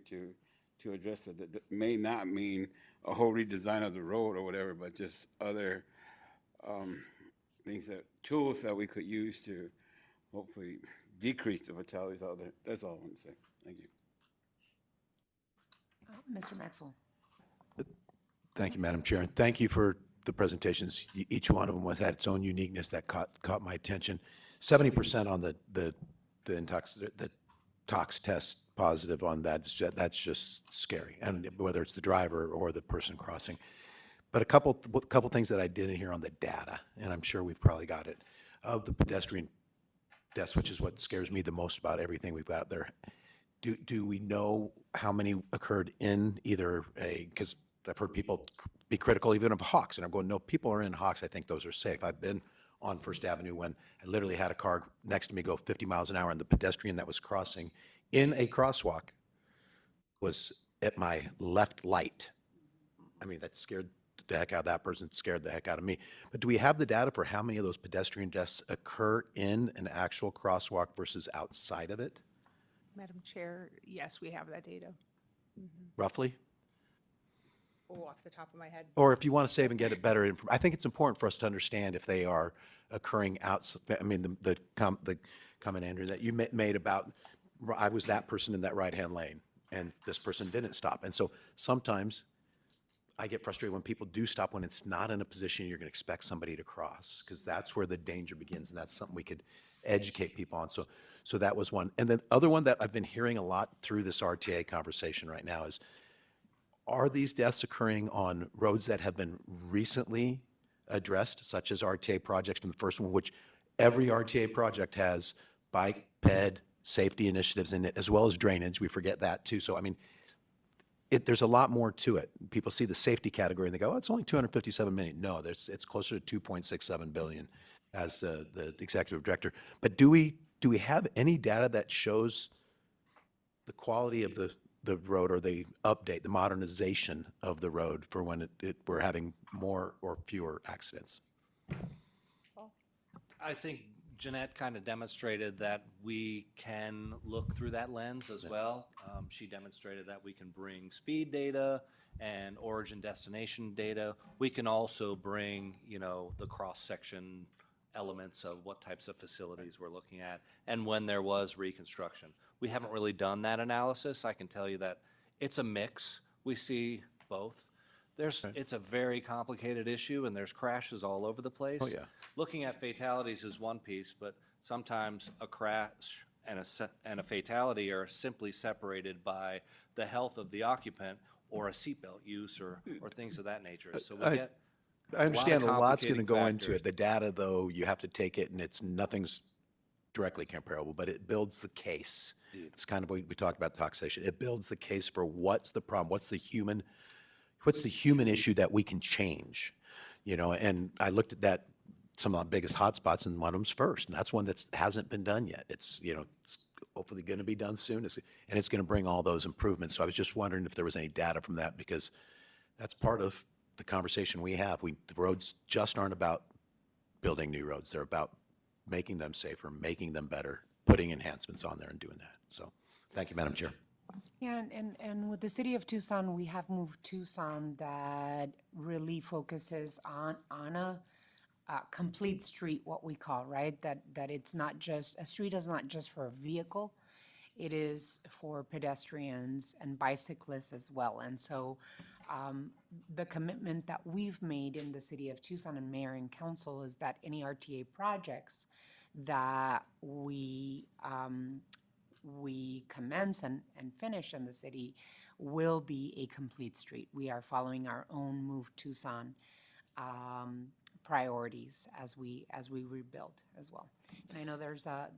to address it that may not mean a whole redesign of the road or whatever, but just other tools that we could use to hopefully decrease the fatalities out there. That's all I want to say. Thank you. Mr. Maxwell. Thank you, Madam Chair, and thank you for the presentations. Each one of them had its own uniqueness that caught my attention. 70% on the tox test positive on that's just scary, and whether it's the driver or the person crossing. But a couple things that I didn't hear on the data, and I'm sure we've probably got it, of the pedestrian deaths, which is what scares me the most about everything we've got there. Do we know how many occurred in either because I've heard people be critical even of Hawks, and I'm going, no, people are in Hawks. I think those are safe. I've been on First Avenue when I literally had a car next to me go 50 miles an hour, and the pedestrian that was crossing in a crosswalk was at my left light. That scared the heck out of that person, scared the heck out of me. But do we have the data for how many of those pedestrian deaths occur in an actual crosswalk versus outside of it? Madam Chair, yes, we have that data. Roughly? Oh, off the top of my head. Or if you want to save and get it better, I think it's important for us to understand if they are occurring outside. The comment, Andrew, that you made about, I was that person in that right-hand lane, and this person didn't stop. And so sometimes I get frustrated when people do stop when it's not in a position you're going to expect somebody to cross, because that's where the danger begins, and that's something we could educate people on. So that was one. And then other one that I've been hearing a lot through this RTA conversation right now is, are these deaths occurring on roads that have been recently addressed, such as RTA projects from the first one, which every RTA project has bike, ped, safety initiatives in it, as well as drainage. We forget that too. So, I mean, there's a lot more to it. People see the safety category and they go, oh, it's only 257 million. No, it's closer to 2.67 billion as the executive director. But do we have any data that shows the quality of the road, or the update, the modernization of the road for when we're having more or fewer accidents? I think Jeanette kind of demonstrated that we can look through that lens as well. She demonstrated that we can bring speed data and origin destination data. We can also bring, the cross-section elements of what types of facilities we're looking at and when there was reconstruction. We haven't really done that analysis. I can tell you that it's a mix. We see both. It's a very complicated issue, and there's crashes all over the place. Oh, yeah. Looking at fatalities is one piece, but sometimes a crash and a fatality are simply separated by the health of the occupant or a seatbelt use or things of that nature. So we get I understand a lot's going to complicating go into factors. it. The data, though, you have to take it, and nothing's directly comparable, but it builds the case. It's kind of what we talked about, taxation. It builds the case for what's the problem, what's the human issue that we can change, And I looked at some of the biggest hotspots, and one of them's first, and that's one that hasn't been done yet. It's hopefully going to be done soon, and it's going to bring all those improvements. So I was just wondering if there was any data from that, because that's part of the conversation we have. The roads just aren't about building new roads. They're about making them safer, making them better, putting enhancements on there and doing that. So thank you, Madam Chair. Yeah, and with the city of Tucson, we have moved Tucson that really focuses on a complete street, what we call, right? That it's not just, a street is not just for a vehicle, it is for pedestrians and bicyclists as well. And so the commitment that we've made in the city of Tucson and mayor and council is that any RTA projects that we commence and finish in the city will be a complete street. We are following our own Move Tucson priorities as we rebuild as well. And I know there's a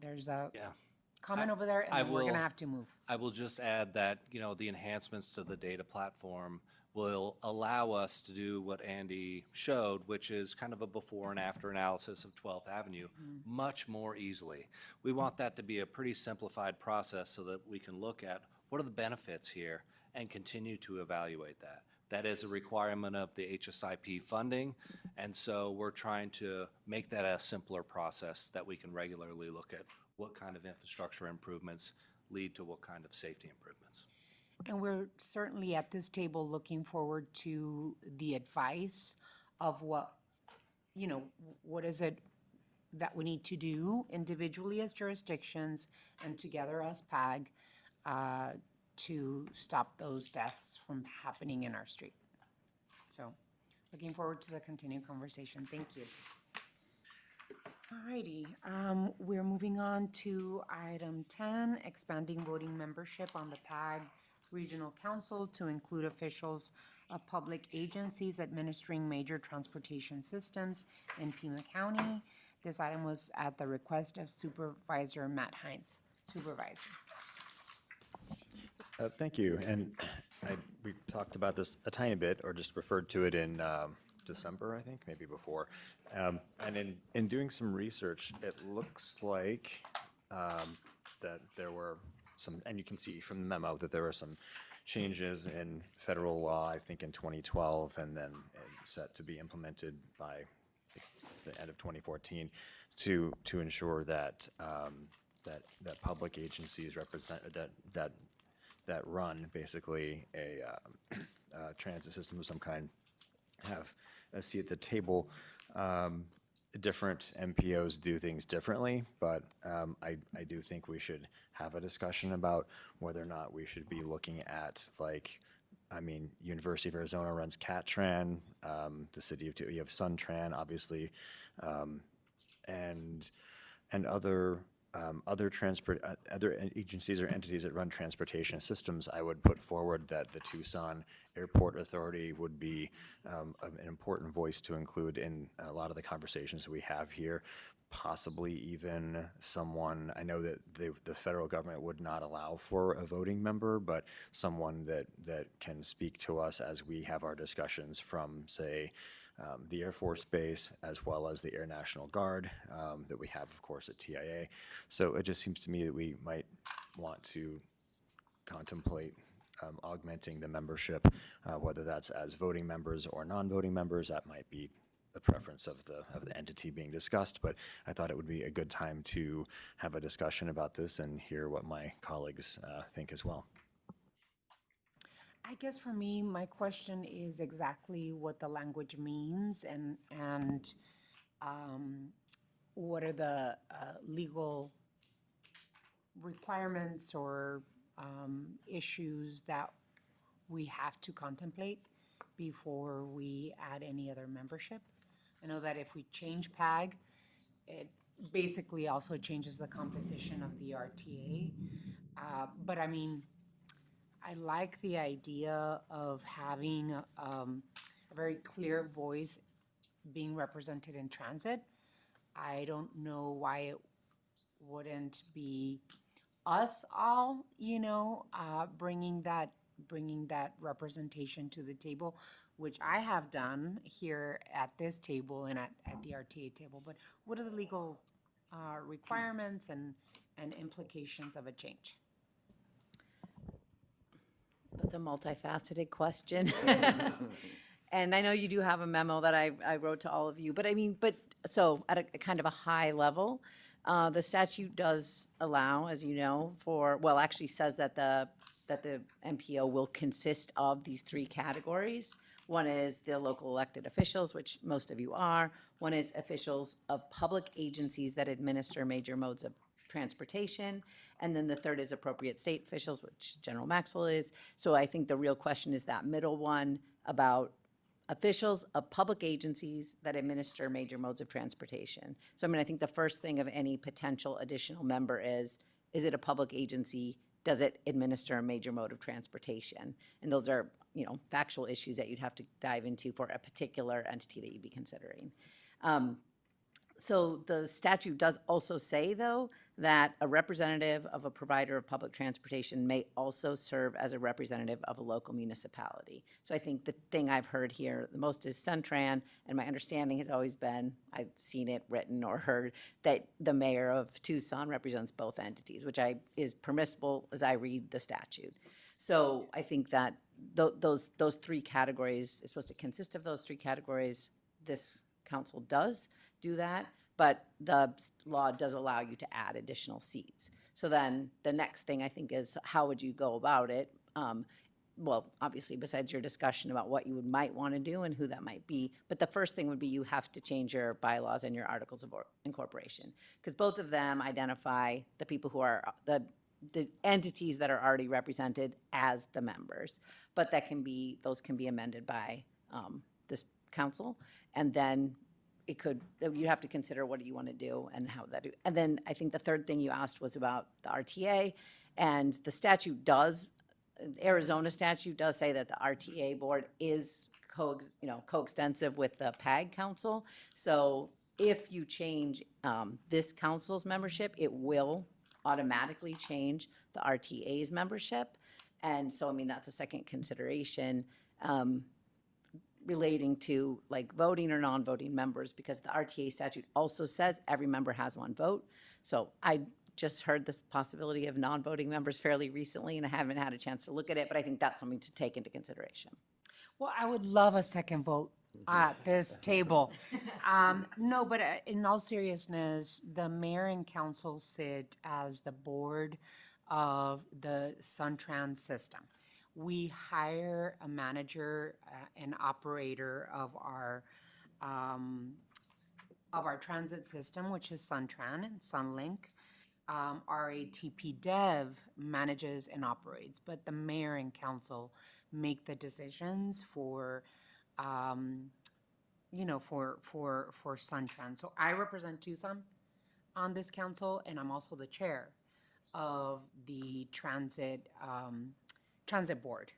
comment over there, and then we're gonna have to move. I will just add that, the enhancements to the data platform will allow us to do what Andy showed, which is kind of a before and after analysis of 12th Avenue much more easily. We want that to be a pretty simplified process so that we can look at what are the benefits here and continue to evaluate that. That is a requirement of the HSIP funding, and so we're trying to make that a simpler process that we can regularly look at what kind of infrastructure improvements lead to what kind of safety improvements. And we're certainly at this table looking forward to the advice of what is it that we need to do individually as jurisdictions and together as PAG to stop those deaths from happening in our street. So looking forward to the continued conversation. Thank you. Alrighty, we're moving on to item 10, expanding voting membership on the PAG Regional Council to include officials of public agencies administering major transportation systems in Pima County. This item was at the request of Supervisor Matt Hines. Supervisor. Thank you. And we talked about this a tiny bit, or just referred to it in December, I think, maybe before. And in doing some research, it looks like that there were some, and you can see from the memo that there were some changes in federal law, I think in 2012, and then set to be implemented by the end of 2014 to ensure that that public agencies represent that run basically a transit system of some kind have a seat at the table. different MPOs do things differently, but I do think we should have a discussion about whether or not we should be looking at, like, I mean, University of Arizona runs CAT-TRAN, the city of, you have SunTran, obviously, and other other agencies or entities that run transportation systems. I would put forward that the Tucson Airport Authority would be an important voice to include in a lot of the conversations that we have here. Possibly even someone, I know that the federal government would not allow for a voting member, but someone that can speak to us as we have our discussions from, say, the Air Force Base, as well as the Air National Guard that we have, of course, at TIA. So it just seems to me that we might want to contemplate augmenting the membership, whether that's as voting members or non-voting members. That might be the preference of the entity being discussed, but I thought it would be a good time to have a discussion about this and hear what my colleagues think as well. I guess for me, my question is exactly what the language means and what are the legal requirements or issues that we have to contemplate before we add any other membership. I know that if we change PAG, it basically also changes the composition of the RTA. But I mean, I like the idea of having a very clear voice being represented in transit. I don't know why it wouldn't be us all, bringing that representation to the table, which I have done here at this table and at the RTA table. But what are the legal requirements and implications of a change? That's a multifaceted question. And I know you do have a memo that I wrote to all of you, but so at a kind of a high level, the statute does allow, as you know, actually says that the MPO will consist of these three categories. One is the local elected officials, which most of you are. One is officials of public agencies that administer major modes of transportation. And then the third is appropriate state officials, which General Maxwell is. So I think the real question is that middle one about officials of public agencies that administer major modes of transportation. So I think the first thing of any potential additional member is it a public agency? Does it administer a major mode of transportation? And those are, factual issues that you'd have to dive into for a particular entity that you'd be considering. So the statute does also say, though, that a representative of a provider of public transportation may also serve as a representative of a local municipality. So I think the thing I've heard here the most is SunTran, and my understanding has always been, I've seen it written or heard, that the mayor of Tucson represents both entities, which is permissible as I read the statute. So I think that those three categories is supposed to consist of those three categories. This council does do that, but the law does allow you to add additional seats. So then the next thing I think is how would you go about it? Well, obviously, besides your discussion about what you might want to do and who that might be, but the first thing would be you have to change your bylaws and your articles of incorporation, because both of them identify the people who are the entities that are already represented as the members, but those can be amended by this council, and then you have to consider what do you want to do and how that do. And then I think the third thing you asked was about the RTA, and the statute Arizona statute does say that the RTA board is coextensive with the PAG council. So if you change this council's membership, it will automatically change the RTA's membership. And so, that's a second consideration relating to like voting or non-voting members, because the RTA statute also says every member has one vote. So I just heard this possibility of non-voting members fairly recently, and I haven't had a chance to look at it, but I think that's something to take into consideration. Well, I would love a second vote at this table. No, but in all seriousness, the mayor and council sit as the board of the SunTran system. We hire a manager and operator of our of our transit system, which is Suntran and Sunlink. RATP Dev manages and operates, but the mayor and council make the decisions for, for Suntran. So I represent Tucson on this council, and I'm also the chair of the transit board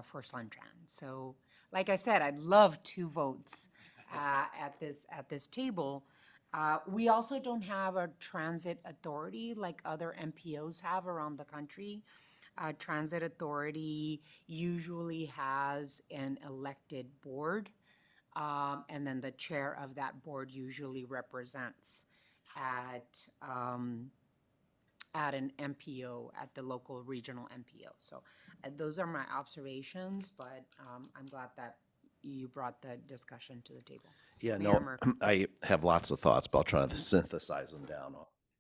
for Suntran. So, like I said, I'd love 2 votes at this table. We also don't have a transit authority like other MPOs have around the country. Transit authority usually has an elected board, and then the chair of that board usually represents at an MPO, at the local regional MPO. So those are my observations, but I'm glad that you brought the discussion to the table. Yeah, Mayor no, Murphy. I have lots of thoughts, but I'll try to synthesize them down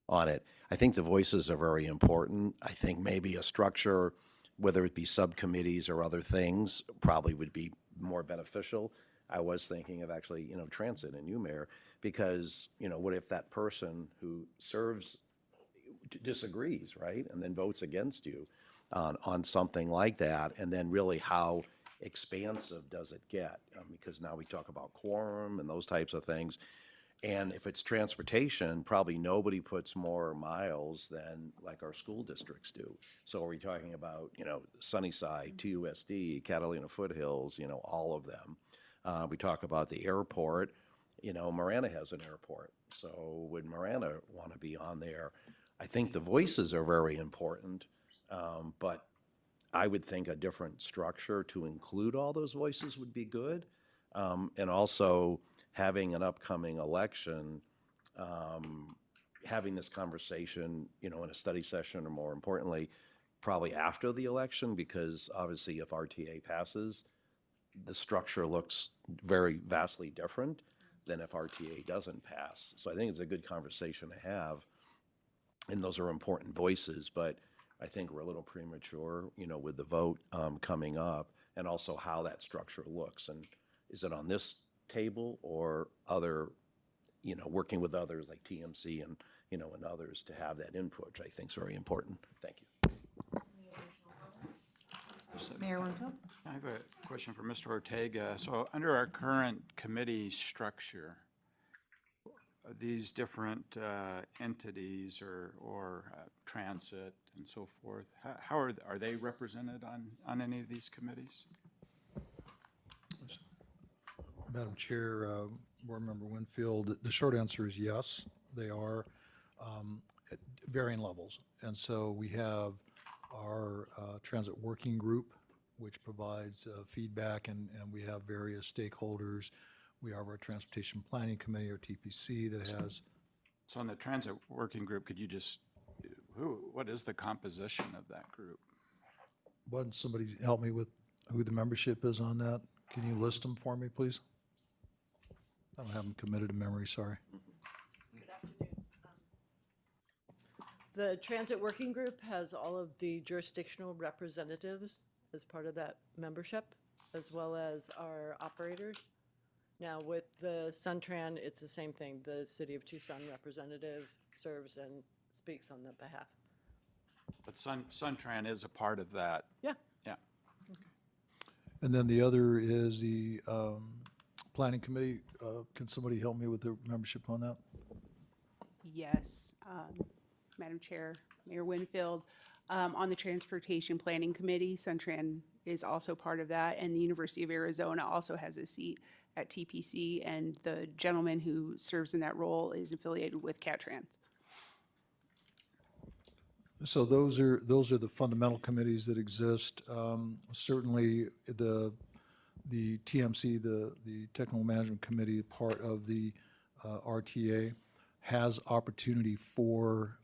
on it. I think the voices are very important. I think maybe a structure, whether it be subcommittees or other things, probably would be more beneficial. I was thinking of actually, transit and you, Mayor, because, what if that person who serves disagrees, right? And then votes against you on something like that, and then really how expansive does it get? Because now we talk about quorum and those types of things. And if it's transportation, probably nobody puts more miles than like our school districts do. So are we talking about, Sunnyside, TUSD, Catalina Foothills, all of them. We talk about the airport, Marana has an airport. So would Marana want to be on there? I think the voices are very important, but I would think a different structure to include all those voices would be good. And also having an upcoming election, having this conversation, in a study session, or more importantly, probably after the election, because obviously if RTA passes, the structure looks very vastly different than if RTA doesn't pass. So I think it's a good conversation to have. And those are important voices, but I think we're a little premature, with the vote coming up, and also how that structure looks. And is it on this table or other, working with others like TMC and, and others to have that input, which I think is very important. Thank you. Mayor Winfield? I have a question for Mr. Ortega. So under our current committee structure, these different entities or transit and so forth, how are they represented on any of these committees? Madam Chair, Board Member Winfield, the short answer is yes, they are at varying levels. And so we have our Transit Working Group, which provides feedback, and we have various stakeholders. We have our Transportation Planning Committee, or TPC, that has. So on the Transit Working Group, could you just, what is the composition of that group? Why don't somebody help me with who the membership is on that? Can you list them for me, please? I don't have them committed to memory, sorry. Good afternoon. The Transit Working Group has all of the jurisdictional representatives as part of that membership, as well as our operators. Now, with the Suntran, it's the same thing. The City of Tucson representative serves and speaks on their behalf. But Suntran is a part of that. Yeah. Yeah. And then the other is the Planning Committee. Can somebody help me with the membership on that? Yes, Madam Chair, Mayor Winfield. On the Transportation Planning Committee, Suntran is also part of that, and the University of Arizona also has a seat at TPC, and the gentleman who serves in that role is affiliated with Caltrans. So those are the fundamental committees that exist. Certainly, the TMC, the Technical Management Committee, part of the RTA, has opportunity for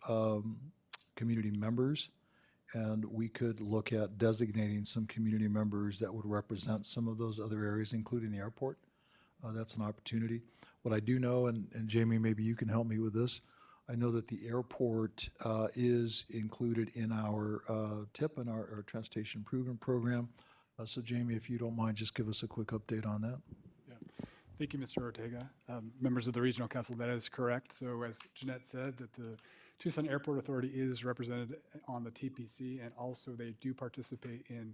community members, and we could look at designating some community members that would represent some of those other areas, including the airport. That's an opportunity. What I do know, and Jamie, maybe you can help me with this, I know that the airport is included in our TIP and our Transportation Improvement Program. So Jamie, if you don't mind, just give us a quick update on that. Yeah. Thank you, Mr. Ortega. Members of the Regional Council, that is correct. So as Jeanette said, that the Tucson Airport Authority is represented on the TPC, and also they do participate in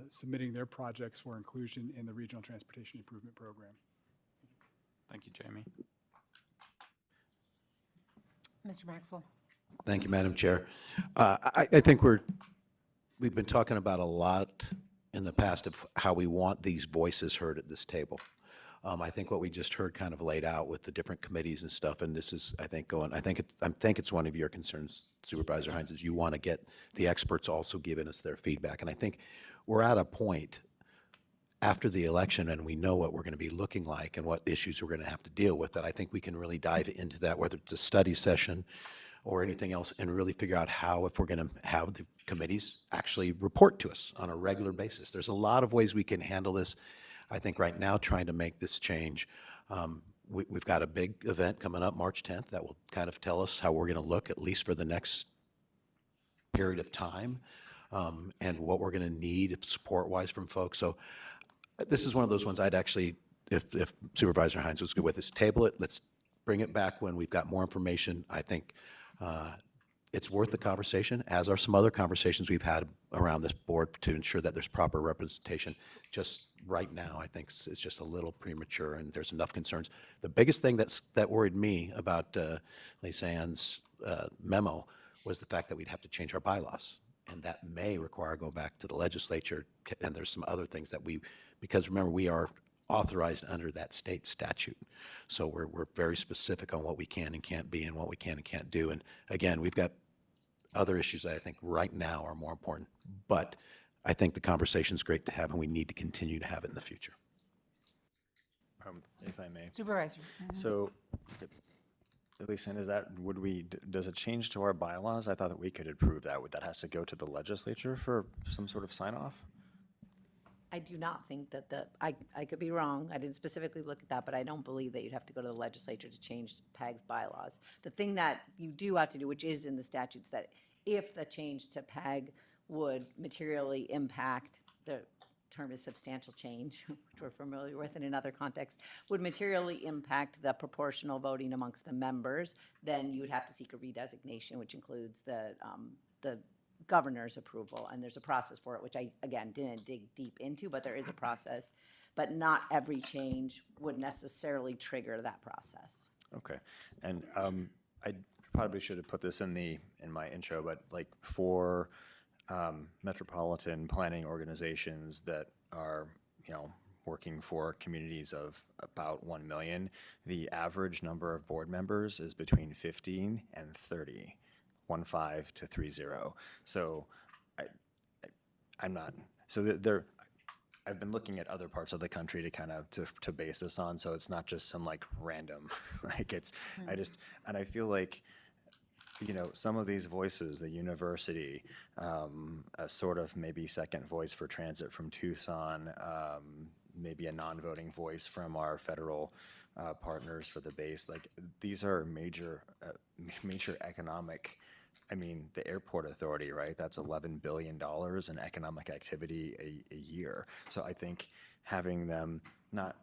submitting their projects for inclusion in the Regional Transportation Improvement Program. Thank you, Jamie. Mr. Maxwell. Thank you, Madam Chair. I think we've been talking about a lot in the past of how we want these voices heard at this table. I think what we just heard kind of laid out with the different committees and stuff, and this is, I think, I think it's one of your concerns, Supervisor Hines, is you want to get the experts also giving us their feedback. And I think we're at a point after the election, and we know what we're going to be looking like and what issues we're going to have to deal with, that I think we can really dive into that, whether it's a study session or anything else, and really figure out how, if we're going to have the committees actually report to us on a regular basis. There's a lot of ways we can handle this. I think right now, trying to make this change, we've got a big event coming up March 10th that will kind of tell us how we're going to look, at least for the next period of time, and what we're going to need support-wise from folks. So this is one of those ones I'd actually, if Supervisor Hines was good with us, table it. Let's bring it back when we've got more information. I think it's worth the conversation, as are some other conversations we've had around this board to ensure that there's proper representation. Just right now, I think it's just a little premature, and there's enough concerns. The biggest thing that worried me about Lisa Ann's memo was the fact that we'd have to change our bylaws, and that may require go back to the legislature, and there's some other things that because remember, we are authorized under that state statute. So we're very specific on what we can and can't be and what we can and can't do. And again, we've got other issues that I think right now are more important. But I think the conversation's great to have, and we need to continue to have it in the future. If I may. Supervisor. So, Lisa, does it change to our bylaws? I thought that we could approve that. That has to go to the legislature for some sort of sign-off? I do not think that I could be wrong. I didn't specifically look at that, but I don't believe that you'd have to go to the legislature to change PAG's bylaws. The thing that you do have to do, which is in the statutes, that if the change to PAG would materially impact, the term is substantial change, which we're familiar with in another context, would materially impact the proportional voting amongst the members, then you would have to seek a redesignation, which includes the governor's approval, and there's a process for it, which I, again, didn't dig deep into, but there is a process. But not every change would necessarily trigger that process. Okay. And I probably should have put this in my intro, but like for metropolitan planning organizations that are, working for communities of about 1 million, the average number of board members is between 15 and 30. 15 to 30. So I'm not, so I've been looking at other parts of the country to kind of, to base this on, so it's not just some like random, like it's, and I feel like, some of these voices, the university, a sort of maybe second voice for transit from Tucson, maybe a non-voting voice from our federal partners for the base, like these are major economic, the airport authority, right? That's $11 billion in economic activity a year. So I think having them not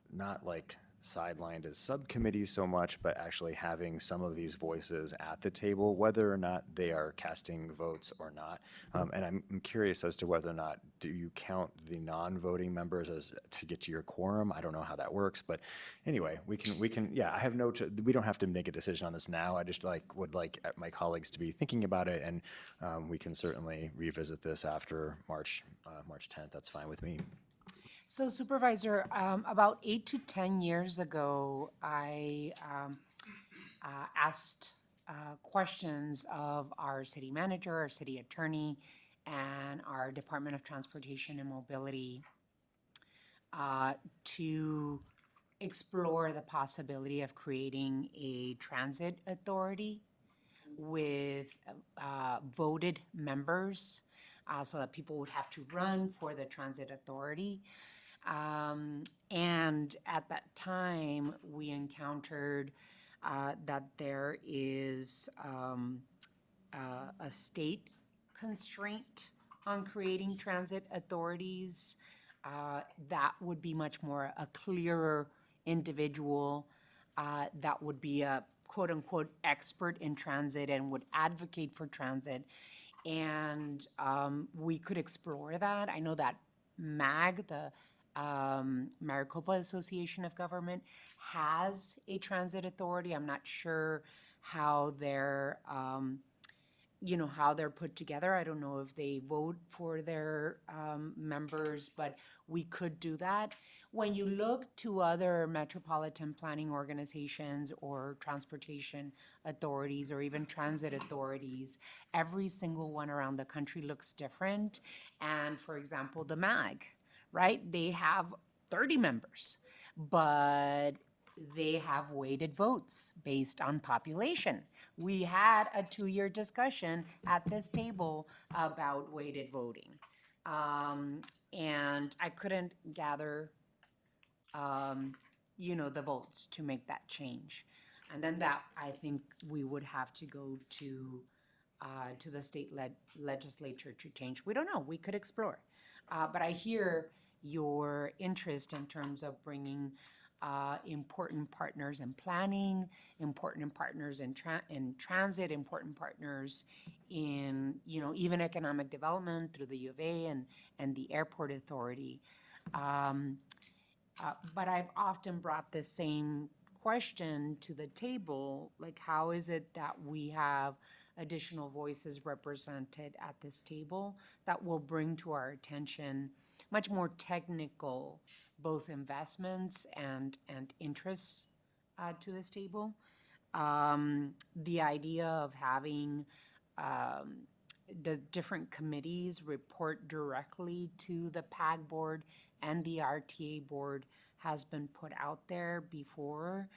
like sidelined as subcommittees so much, but actually having some of these voices at the table, whether or not they are casting votes or not. And I'm curious as to whether or not, do you count the non-voting members as to get to your quorum? I don't know how that works, but anyway, we can, yeah, I have we don't have to make a decision on this now. I just would like my colleagues to be thinking about it, and we can certainly revisit this after March 10th. That's fine with me. So Supervisor, about 8 to 10 years ago, I asked questions of our city manager, our city attorney, and our Department of Transportation and Mobility to explore the possibility of creating a transit authority with voted members so that people would have to run for the transit authority. And at that time, we encountered that there is a state constraint on creating transit authorities. That would be much more a clearer individual that would be a quote-unquote expert in transit and would advocate for transit. And we could explore that. I know that MAG, the Maricopa Association of Government, has a transit authority. I'm not sure how they're how they're put together. I don't know if they vote for their members, but we could do that. When you look to other metropolitan planning organizations or transportation authorities or even transit authorities, every single one around the country looks different. And for example, the MAG, right? They have 30 members, but they have weighted votes based on population. We had a 2-year discussion at this table about weighted voting. And I couldn't gather, the votes to make that change. And then that, I think we would have to go to the state legislature to change. We don't know, we could explore. But I hear your interest in terms of bringing important partners in planning, important partners in transit, important partners in, even economic development through the U of A and the airport authority. But I've often brought the same question to the table, like how is it that we have additional voices represented at this table that will bring to our attention much more technical, both investments and interests to this table. The idea of having the different committees report directly to the PAG board and the RTA board has been put out there before.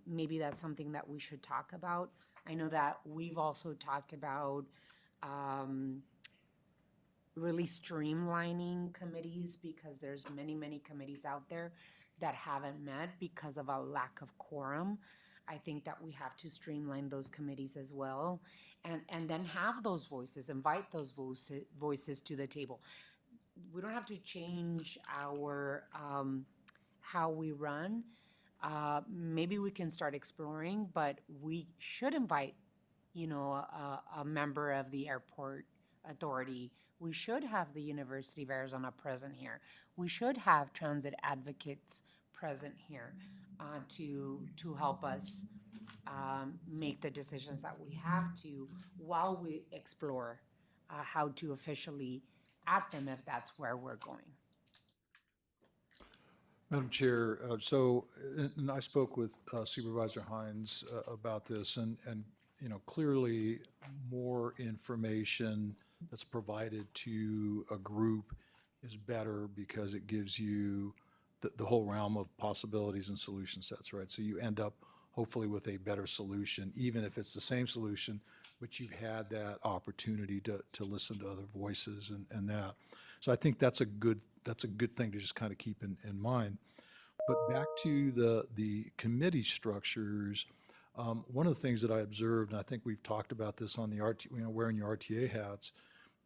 Maybe that's something that we should talk about. I know that we've also talked about really streamlining committees because there's many committees out there that haven't met because of a lack of quorum. I think that we have to streamline those committees as well and then have those voices, invite those voices to the table. We don't have to change our how we run. Maybe we can start exploring, but we should invite, a member of the airport authority. We should have the University of Arizona present here. We should have transit advocates present here to help us make the decisions that we have to while we explore how to officially add them if that's where we're going. Madam Chair, and I spoke with Supervisor Hines about this, and clearly more information that's provided to a group is better because it gives you the whole realm of possibilities and solution sets, right? So you end up hopefully with a better solution, even if it's the same solution, but you've had that opportunity to listen to other voices and that. So I think that's a good thing to just kind of keep in mind. But back to the committee structures, one of the things that I observed, and I think we've talked about this on the wearing your RTA hats,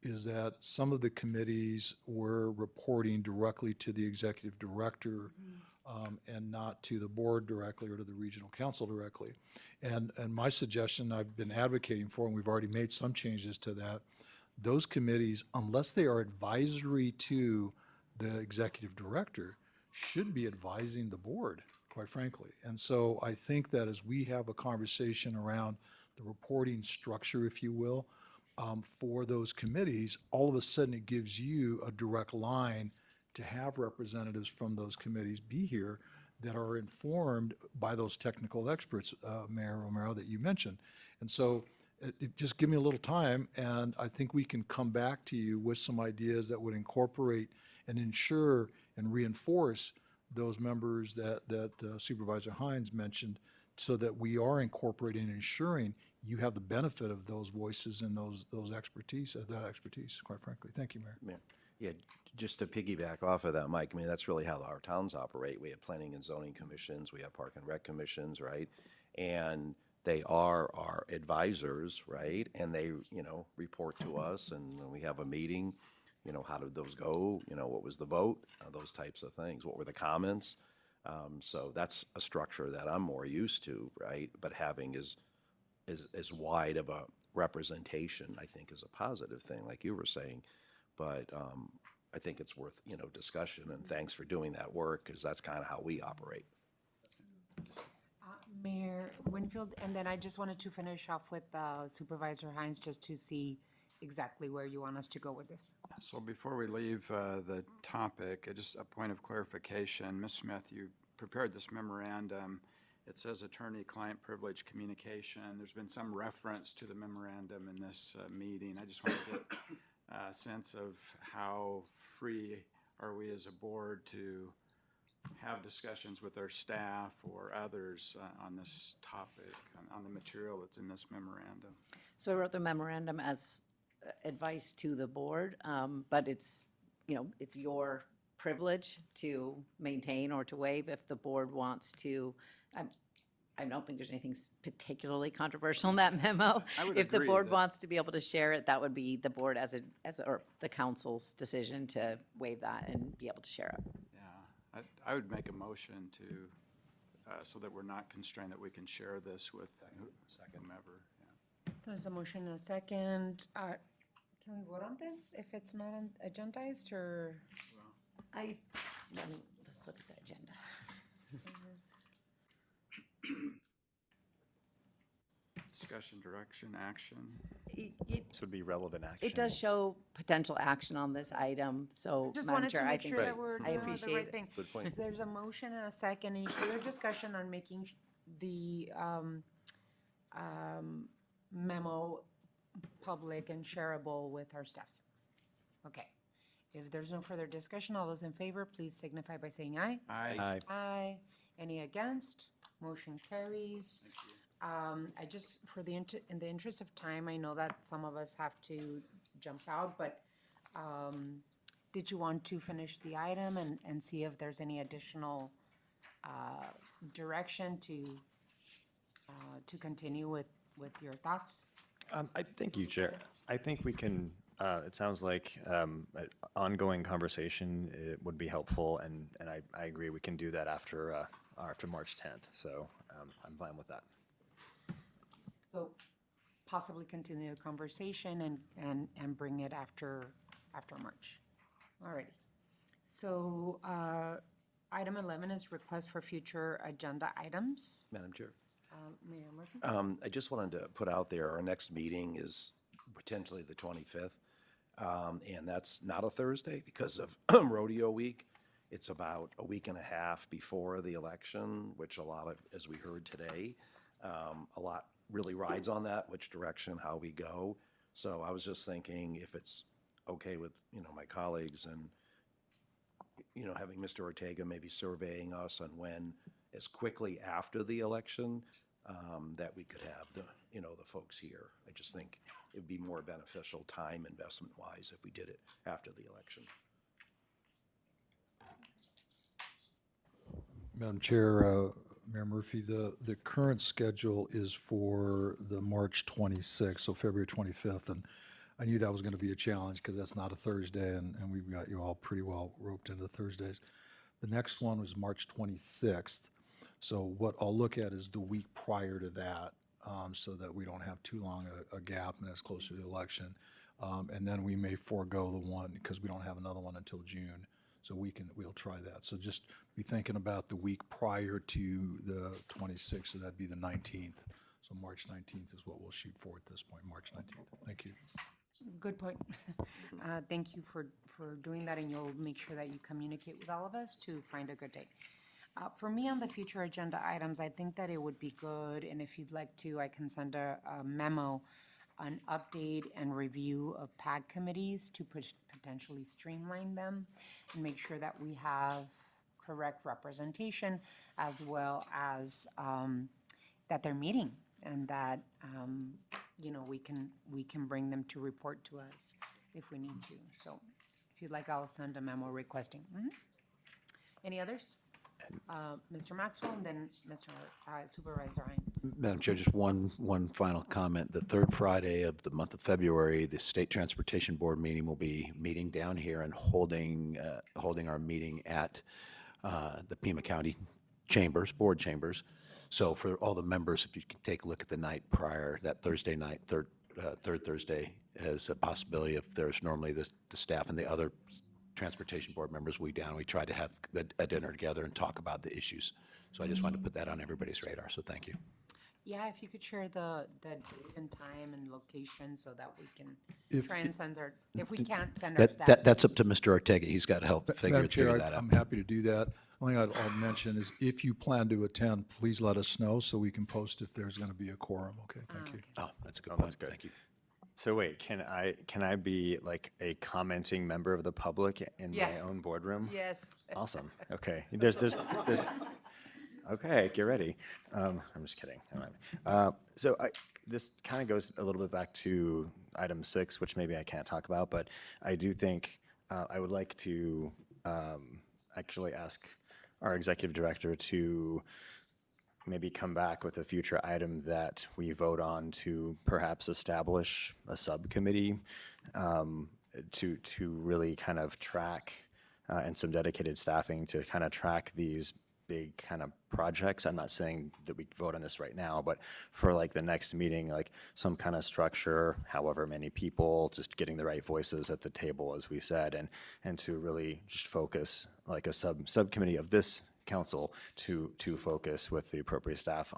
is that some of the committees were reporting directly to the executive director and not to the board directly or to the regional council directly. And my suggestion I've been advocating for, and we've already made some changes to that, those committees, unless they are advisory to the executive director, should be advising the board, quite frankly. And so I think that as we have a conversation around the reporting structure, if you will, for those committees, all of a sudden it gives you a direct line to have representatives from those committees be here that are informed by those technical experts, Mayor Romero, that you mentioned. And so just give me a little time, and I think we can come back to you with some ideas that would incorporate and ensure and reinforce those members that Supervisor Hines mentioned, so that we are incorporating and ensuring you have the benefit of those voices and those expertise, that expertise, quite frankly. Thank you, Mayor. Yeah, just to piggyback off of that, Mike, I mean, that's really how our towns operate. We have planning and zoning commissions, we have park and rec commissions, right? And they are our advisors, right? And they, report to us, and when we have a meeting, how did those go? What was the vote? Those types of things. What were the comments? So that's a structure that I'm more used to, right? But having as wide of a representation, I think, is a positive thing, like you were saying. But I think it's worth, discussion, and thanks for doing that work, because that's kind of how we operate. Mayor Winfield, and then I just wanted to finish off with Supervisor Hines, just to see exactly where you want us to go with this. So before we leave the topic, just a point of clarification. Ms. Smith, you prepared this memorandum. It says attorney-client privilege communication. There's been some reference to the memorandum in this meeting. I just want to get a sense of how free are we as a board to have discussions with our staff or others on this topic, on the material that's in this memorandum. So I wrote the memorandum as advice to the board, but it's your privilege to maintain or to waive if the board wants to. I don't think there's anything particularly controversial in that memo. I would If the agree board that- wants to be able to share it, that would be the board or the council's decision to waive that and be able to share it. Yeah, I would make a motion to, so that we're not constrained, that we can share this with whomever. Yeah. There's a motion and a second. Can we vote on this if it's not agendized, or? Let's look at the agenda. Discussion, direction, action. This would be relevant action. It does show potential action on this item, so Just Madam wanted to Chair, I make think sure that we're I doing the appreciate right it. thing. Good point. There's a motion and a second. Any further discussion on making the memo public and shareable with our staffs? Okay. If there's no further discussion, all those in favor, please signify by saying aye. Aye. Aye. Any against? Motion carries. I just, in the interest of time, I know that some of us have to jump out, but did you want to finish the item and see if there's any additional direction to continue with your thoughts? Thank you, Chair. I think we can, it sounds like an ongoing conversation would be helpful, and I agree, we can do that after March 10th, so I'm fine with that. So possibly continue the conversation and bring it after March. Alrighty. So item 11 is request for future agenda items. Madam Chair. Mayor Murphy? I just wanted to put out there, our next meeting is potentially the 25th. And that's not a Thursday because of rodeo week. It's about a week and a half before the election, which a lot of, as we heard today, a lot really rides on that, which direction, how we go. So I was just thinking if it's okay with, my colleagues and, having Mr. Ortega maybe surveying us on when, as quickly after the election, that we could have the folks here. I just think it would be more beneficial time investment-wise if we did it after the election. Madam Chair, Mayor Murphy, the current schedule is for the March 26th, so February 25th, and I knew that was going to be a challenge because that's not a Thursday, and we've got you all pretty well roped into Thursdays. The next one was March 26th, so what I'll look at is the week prior to that, so that we don't have too long a gap and it's closer to the election. And then we may forego the one because we don't have another one until June. So we'll try that. So just be thinking about the week prior to the 26th, so that'd be the 19th. So March 19th is what we'll shoot for at this point, March 19th. Thank you. Good point. Thank you for doing that, and you'll make sure that you communicate with all of us to find a good date. For me, on the future agenda items, I think that it would be good, and if you'd like to, I can send a memo, an update and review of PAG committees to potentially streamline them and make sure that we have correct representation, as well as that they're meeting and that we can bring them to report to us if we need to. So if you'd like, I'll send a memo requesting. Any others? Mr. Maxwell, and then Mr. Supervisor Hines. Madam Chair, just one final comment. The third Friday of the month of February, the State Transportation Board meeting will be meeting down here and holding our meeting at the Pima County chambers, board chambers. So for all the members, if you can take a look at the night prior, that Thursday night, third Thursday, as a possibility, if there's normally the staff and the other transportation board members, we try to have a dinner together and talk about the issues. So I just wanted to put that on everybody's radar, so thank you. Yeah, if you could share the date and time and location so that we can If- try and send our, if we can't send our staff. That's up to Mr. Ortega. He's got to help Madam Chair, figure that out. I'm happy to do that. Only I'll mention is if you plan to attend, please let us know so we can post if there's going to be a quorum, okay? Thank you. Oh, that's a good that's point. good. Thank you. So wait, can I be like a commenting member of the public in Yeah. my own boardroom? Yes. Awesome. Okay. There's okay, get ready. I'm just kidding. So this kind of goes a little bit back to item 6, which maybe I can't talk about, but I do think I would like to actually ask our executive director to maybe come back with a future item that we vote on to perhaps establish a subcommittee to really kind of track and some dedicated staffing to kind of track these big kind of projects. I'm not saying that we vote on this right now, but for like the next meeting, like some kind of structure, however many people, just getting the right voices at the table, as we said, and to really just focus like a subcommittee of this council to focus with the appropriate staff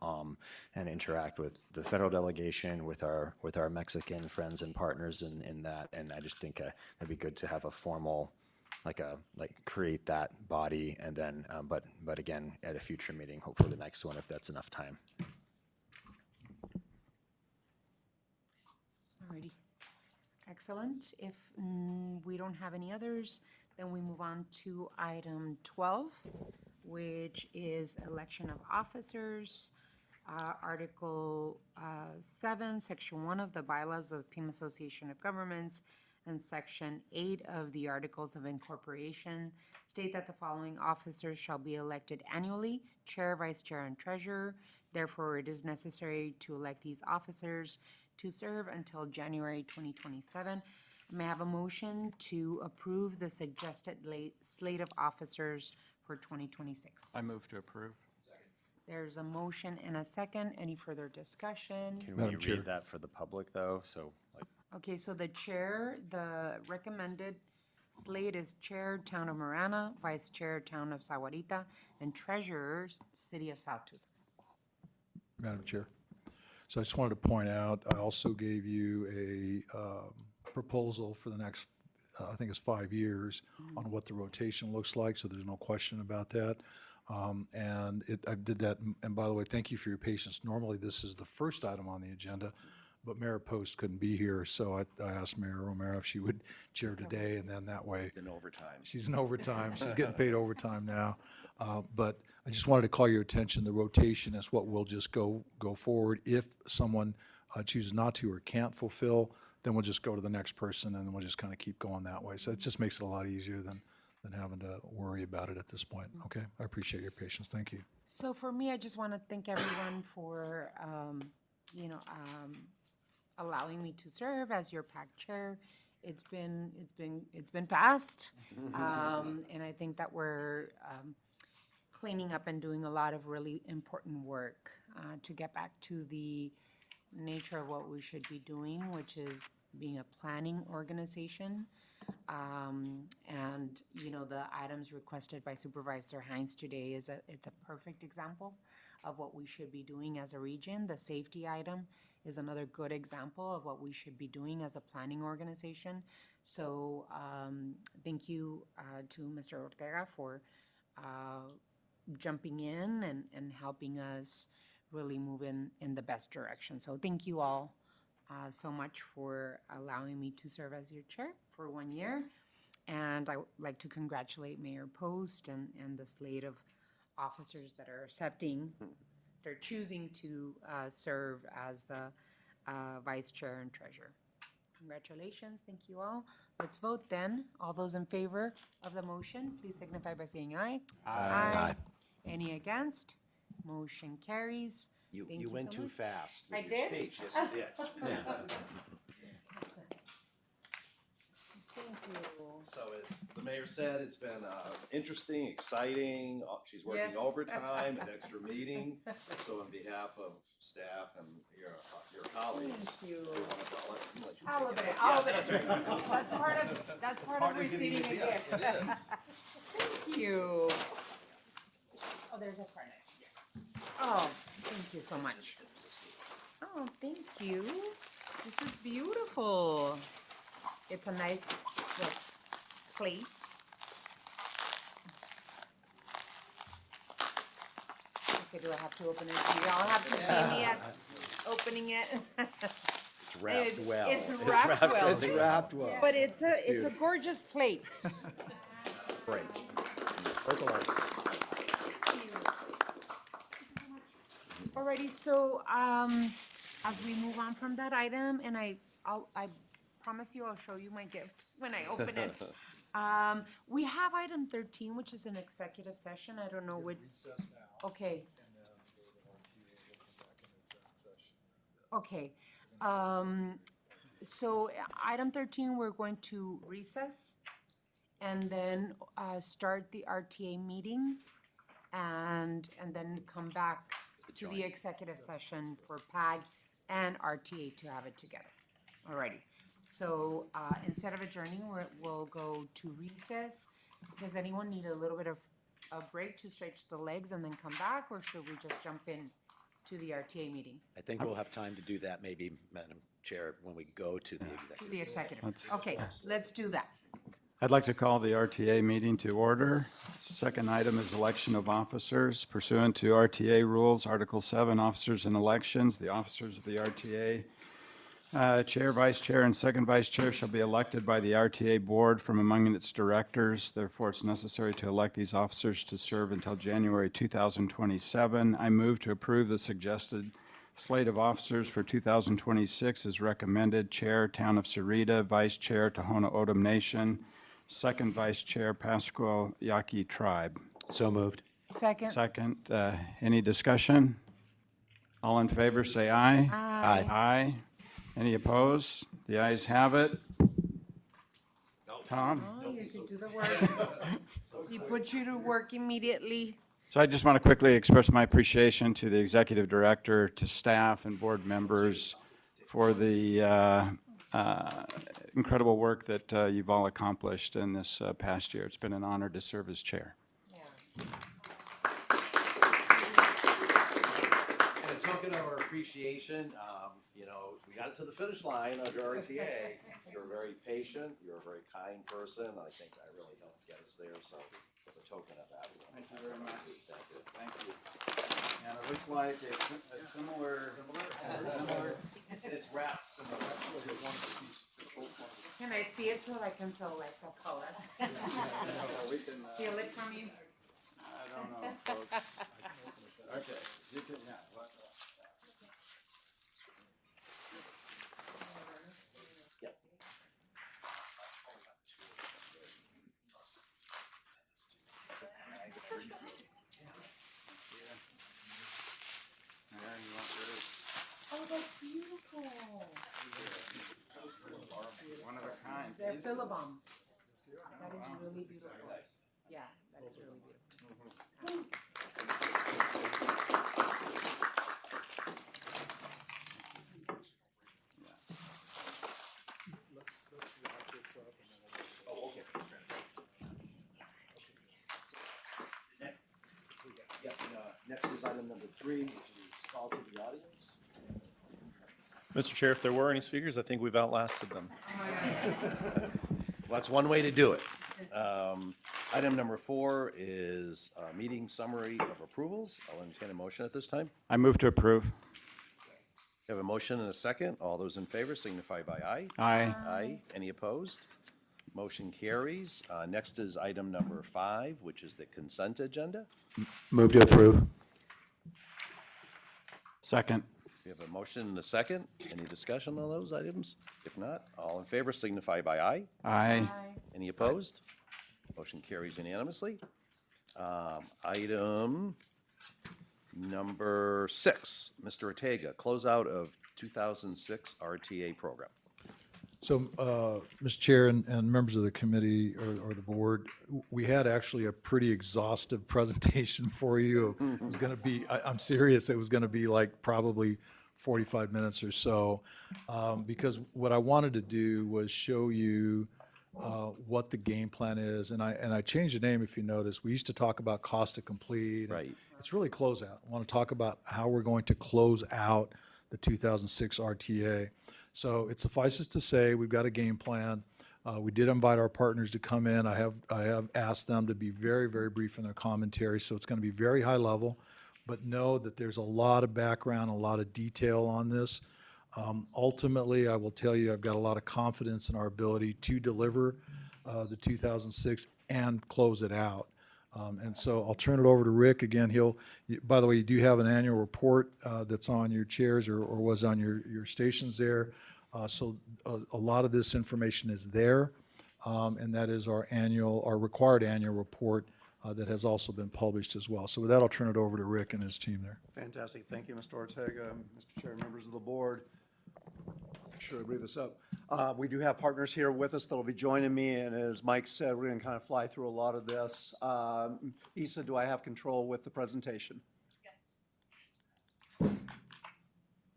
and interact with the federal delegation, with our Mexican friends and partners in that. And I just think that'd be good to have a formal create that body, and then but again at a future meeting, hopefully the next one, if that's enough time. Alrighty. Excellent. If we don't have any others, then we move on to item 12, which is election of officers. Article 7, Section 1 of the bylaws of Pima Association of Governments and Section 8 of the Articles of Incorporation state that the following officers shall be elected annually: Chair, Vice Chair, and Treasurer. Therefore, it is necessary to elect these officers to serve until January 2027. May I have a motion to approve the suggested slate of officers for 2026? I move to approve. There's a motion and a second. Any further discussion? Can Madam we Chair. read that for the public though? So like, Okay, so the chair, the recommended slate is Chair, Town of Marana, Vice Chair, Town of Sahuarita, and Treasurer, City of South Tucson. Madam Chair. So I just wanted to point out, I also gave you a proposal for the next, I think it's 5 years, on what the rotation looks like, so there's no question about that. And I did that, and by the way, thank you for your patience. Normally, this is the first item on the agenda, but Mayor Post couldn't be here, so I asked Mayor Romero if she would chair today, and then that way. In overtime. She's in overtime. She's getting paid overtime now. But I just wanted to call your attention, the rotation is what we'll just go forward. If someone chooses not to or can't fulfill, then we'll just go to the next person, and we'll just kind of keep going that way. So it just makes it a lot easier than having to worry about it at this point. Okay, I appreciate your patience. Thank you. So for me, I just want to thank everyone for, allowing me to serve as your PAG chair. It's been fast, and I think that we're cleaning up and doing a lot of really important work to get back to the nature of what we should be doing, which is being a planning organization. And the items requested by Supervisor Hines today it's a perfect example of what we should be doing as a region. The safety item is another good example of what we should be doing as a planning organization. So thank you to Mr. Ortega for jumping in and helping us really move in the best direction. So thank you all so much for allowing me to serve as your chair for 1 year. And I would like to congratulate Mayor Post and the slate of officers that are they're choosing to serve as the vice chair and treasurer. Congratulations, thank you all. Let's vote then. All those in favor of the motion, please signify by saying aye. Aye. Any against? Motion carries. Thank You went so too much. fast I with your did? speech. Yes, you did. Yeah. Okay, So as the mayor said, it's been interesting, exciting. She's working Yes. overtime, an extra meeting. So on behalf of staff and your colleagues. Thank you. I'll let you All of take it, Yeah, all of it. that's right. That's part of getting receiving a the gift. It is. Thank you. Oh, there's a credit. Oh, thank you so much. Oh, thank you. This is beautiful. It's a nice look, plate. Okay, do I have to open it? Do y'all have to see me at opening it? It's wrapped well. It's wrapped well. It's wrapped well. But it's a gorgeous plate. Great. Circle art. Alrighty, so, as we move on from that item, and I promise you I'll show you my gift when I open it. We have item 13, which is an executive session. I don't know what. Okay. Okay. So item 13, we're going to recess and then start the RTA meeting and then come back to the executive session for PAG and RTA to have it together. Alrighty. So instead of adjourning, we'll go to recess. Does anyone need a little bit of a break to stretch the legs and then come back, or should we just jump in to the RTA meeting? I think we'll have time to do that maybe, Madam Chair, when we go to the executive. To the executive. Okay, let's do that. I'd like to call the RTA meeting to order. Second item is election of officers. Pursuant to RTA rules, Article 7, Officers and Elections, the officers of the RTA, Chair, Vice Chair, and Second Vice Chair shall be elected by the RTA Board from among its directors. Therefore, it's necessary to elect these officers to serve until January 2027. I move to approve the suggested slate of officers for 2026 as recommended. Chair, Town of Sarita; Vice Chair, Tohono O'odham Nation; Second Vice Chair, Pascual Yaqui Tribe. So moved. Second. Second, any discussion? All in favor, say aye. Aye. Aye. Any opposed? The ayes have it. Tom? Oh, you could do the work. He put you to work immediately. So I just want to quickly express my appreciation to the executive director, to staff and board members for the incredible work that you've all accomplished in this past year. It's been an honor to serve as chair. And a token of our appreciation, we got it to the finish line under RTA. You're very patient, you're a very kind person. I think I really helped get us there, so as a token of that. Thank you very much. Thank you. Thank you. And it looks like a similar. It's wrapped similar. Can I see it so I can select the color? We can, Steal it from you? I don't know, folks. Okay, you can, yeah. Oh, that's beautiful. One of a kind. They're Philibums. That is really beautiful. Yeah, that is really beautiful. Next is item number 3, which is call to the audience. Mr. Chair, if there were any speakers, I think we've outlasted them. Well, that's one way to do it. Item number 4 is a meeting summary of approvals. I'll entertain a motion at this time. I move to approve. We have a motion and a second. All those in favor signify by aye. Aye. Aye. Any opposed? Motion carries. Next is item number 5, which is the consent agenda. Move to approve. Second. We have a motion and a second. Any discussion on those items? If not, all in favor signify by aye. Aye. Any opposed? Motion carries unanimously. Item number 6, Mr. Ortega, closeout of 2006 RTA program. So, Mr. Chair and members of the committee or the board, we had actually a pretty exhaustive presentation for you. It was going to be, I'm serious, it was going to be like probably 45 minutes or so, because what I wanted to do was show you what the game plan is, and I changed the name, if you notice. We used to talk about cost to complete. Right. It's really closeout. I want to talk about how we're going to close out the 2006 RTA. So it suffices to say, we've got a game plan. We did invite our partners to come in. I have asked them to be very, very brief in their commentary, so it's going to be very high level, but know that there's a lot of background, a lot of detail on this. Ultimately, I will tell you, I've got a lot of confidence in our ability to deliver the 2006 and close it out. And so I'll turn it over to Rick. Again, by the way, you do have an annual report that's on your chairs or was on your stations there. So a lot of this information is there, and that is our required annual report that has also been published as well. So with that, I'll turn it over to Rick and his team there. Fantastic. Thank you, Mr. Ortega, Mr. Chair, members of the board. Make sure I breathe this up. We do have partners here with us that will be joining me, and as Mike said, we're going to kind of fly through a lot of this. Issa, do I have control with the presentation? Yes.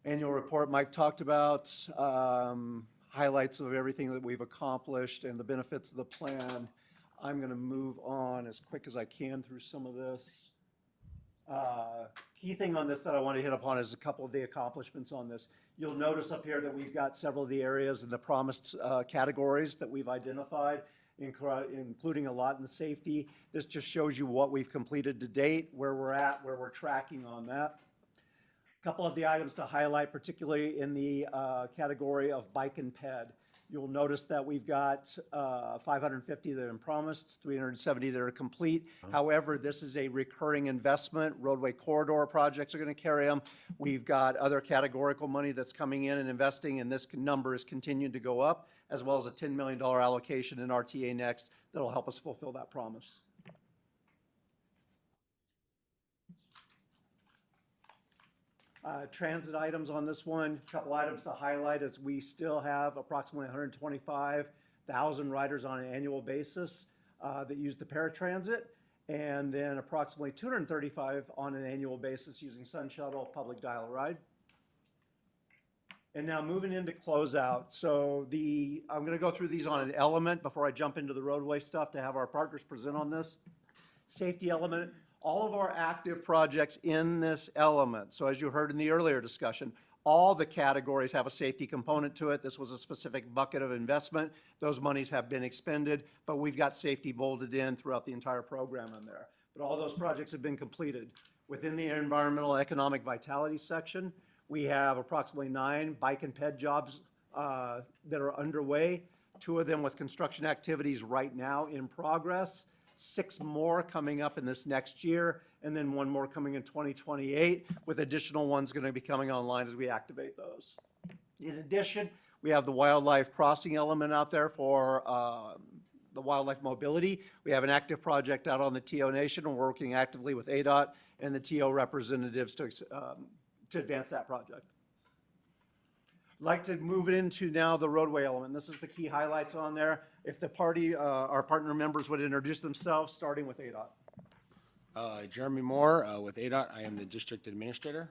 Annual report Mike talked about, highlights of everything that we've accomplished and the benefits of the plan. I'm going to move on as quick as I can through some of this. Key thing on this that I want to hit upon is a couple of the accomplishments on this. You'll notice up here that we've got several of the areas in the promised categories that we've identified, including a lot in the safety. This just shows you what we've completed to date, where we're at, where we're tracking on that. A couple of the items to highlight, particularly in the category of bike and ped. You'll notice that we've got 550 that are promised, 370 that are complete. However, this is a recurring investment. Roadway corridor projects are going to carry them. We've got other categorical money that's coming in and investing, and this number is continuing to go up, as well as a $10 million allocation in RTA Next that will help us fulfill that promise. Transit items on this one, a couple items to highlight is we still have approximately 125,000 riders on an annual basis that use the paratransit, and then approximately 235 on an annual basis using Sun Shuttle public dial-a-ride. And now moving into closeout. So I'm going to go through these on an element before I jump into the roadway stuff to have our partners present on this. Safety element. All of our active projects in this element, so as you heard in the earlier discussion, all the categories have a safety component to it. This was a specific bucket of investment. Those monies have been expended, but we've got safety bolted in throughout the entire program in there. But all those projects have been completed. Within the environmental economic vitality section, we have approximately 9 bike and ped jobs that are underway, 2 of them with construction activities right now in progress. 6 more coming up in this next year, and then 1 more coming in 2028, with additional ones going to be coming online as we activate those. In addition, we have the wildlife crossing element out there for the wildlife mobility. We have an active project out on the TO Nation, and we're working actively with ADOT and the TO representatives to advance that project. I'd like to move it into now the roadway element. This is the key highlights on there. If the our partner members would introduce themselves, starting with ADOT. Jeremy Moore with ADOT. I am the district administrator.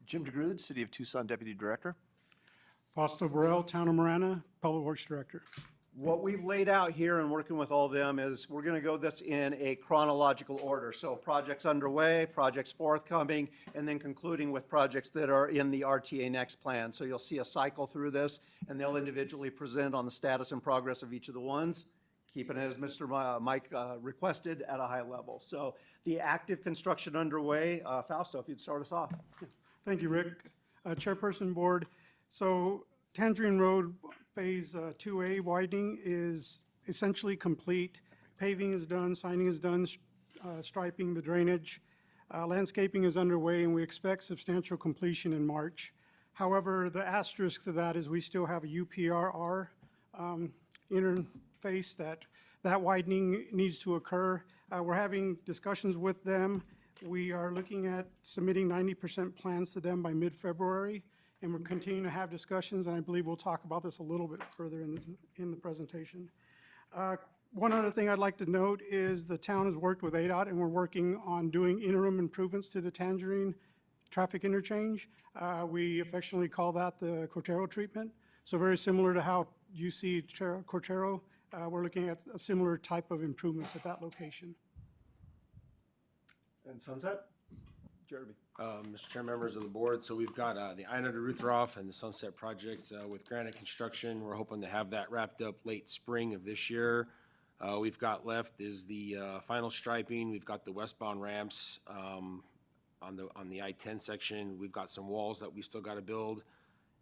Jim DeGrood, City of Tucson Deputy Director. Fausto Burrell, Town of Marana, Public Works Director. What we've laid out here and working with all of them is we're going to go this in a chronological order. So projects underway, projects forthcoming, and then concluding with projects that are in the RTA Next plan. So you'll see a cycle through this, and they'll individually present on the status and progress of each of the ones, keeping it, as Mr. Mike requested, at a high level. So the active construction underway, Fausto, if you'd start us off. Thank you, Rick. Chairperson Board. So Tangerine Road Phase 2A widening is essentially complete. Paving is done, signing is done, striping, the drainage. Landscaping is underway, and we expect substantial completion in March. However, the asterisk to that is we still have a UPRR interface that widening needs to occur. We're having discussions with them. We are looking at submitting 90% plans to them by mid-February, and we're continuing to have discussions, and I believe we'll talk about this a little bit further in the presentation. One other thing I'd like to note is the town has worked with ADOT, and we're working on doing interim improvements to the Tangerine traffic interchange. We affectionately call that the Cortero treatment. So very similar to how you see Cortero, we're looking at a similar type of improvements at that location. And Sunset? Jeremy. Mr. Chair, members of the board, so we've got the Ina to Ruthroff and the Sunset Project with Granite Construction. We're hoping to have that wrapped up late spring of this year. We've got left is the final striping. We've got the westbound ramps on the I-10 section. We've got some walls that we still got to build.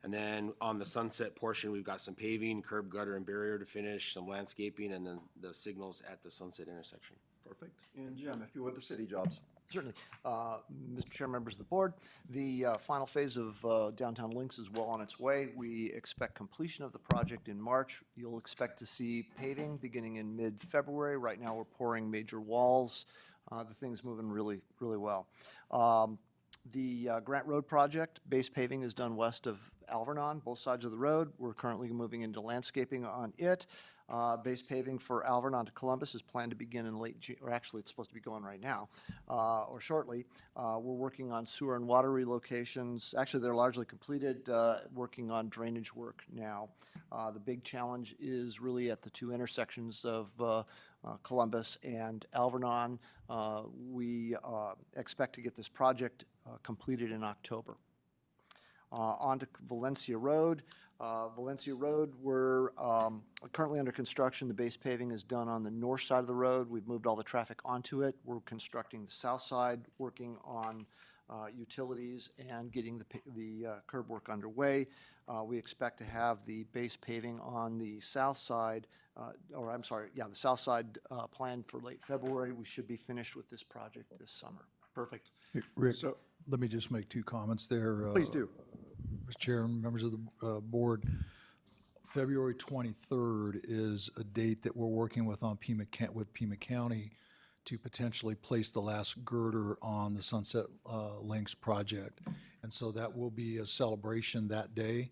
And then on the Sunset portion, we've got some paving, curb, gutter, and barrier to finish, some landscaping, and then the signals at the Sunset intersection. Perfect. And Jim, if you would, the city jobs. Certainly. Mr. Chair, members of the board, the final phase of Downtown Links is well on its way. We expect completion of the project in March. You'll expect to see paving beginning in mid-February. Right now, we're pouring major walls. The thing's moving really, really well. The Grant Road project, base paving is done west of Alvernon, both sides of the road. We're currently moving into landscaping on it. Base paving for Alvernon to Columbus is planned to begin in late June, or actually it's supposed to be going right now, or shortly. We're working on sewer and water relocations. Actually, they're largely completed, working on drainage work now. The big challenge is really at the two intersections of Columbus and Alvernon. We expect to get this project completed in October. On to Valencia Road. Valencia Road, we're currently under construction. The base paving is done on the north side of the road. We've moved all the traffic onto it. We're constructing the south side, working on utilities and getting the curb work underway. We expect to have the base paving on the south side, the south side planned for late February. We should be finished with this project this summer. Perfect. Hey, Rick, let me just make two comments there. Please do. Mr. Chair, members of the board, February 23rd is a date that we're working with Pima County to potentially place the last girder on the Sunset Links project. And so that will be a celebration that day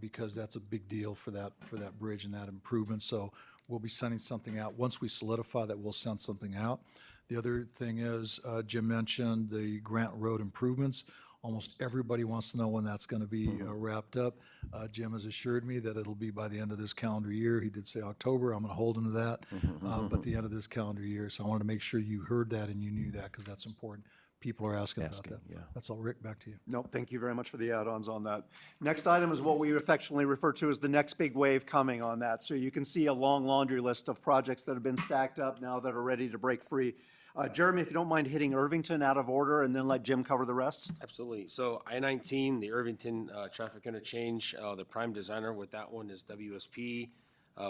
because that's a big deal for that bridge and that improvement. So we'll be sending something out. Once we solidify that, we'll send something out. The other thing is, Jim mentioned the Grant Road improvements. Almost everybody wants to know when that's going to be wrapped up. Jim has assured me that it'll be by the end of this calendar year. He did say October. I'm going to hold him to that, but the end of this calendar year. So I wanted to make sure you heard that and you knew that because that's important. People are asking about that. Yeah. That's all. Rick, back to you. Nope, thank you very much for the add-ons on that. Next item is what we affectionately refer to as the next big wave coming on that. So you can see a long laundry list of projects that have been stacked up now that are ready to break free. Jeremy, if you don't mind hitting Irvington out of order and then let Jim cover the rest. Absolutely. So I-19, the Irvington traffic interchange, the prime designer with that one is WSP.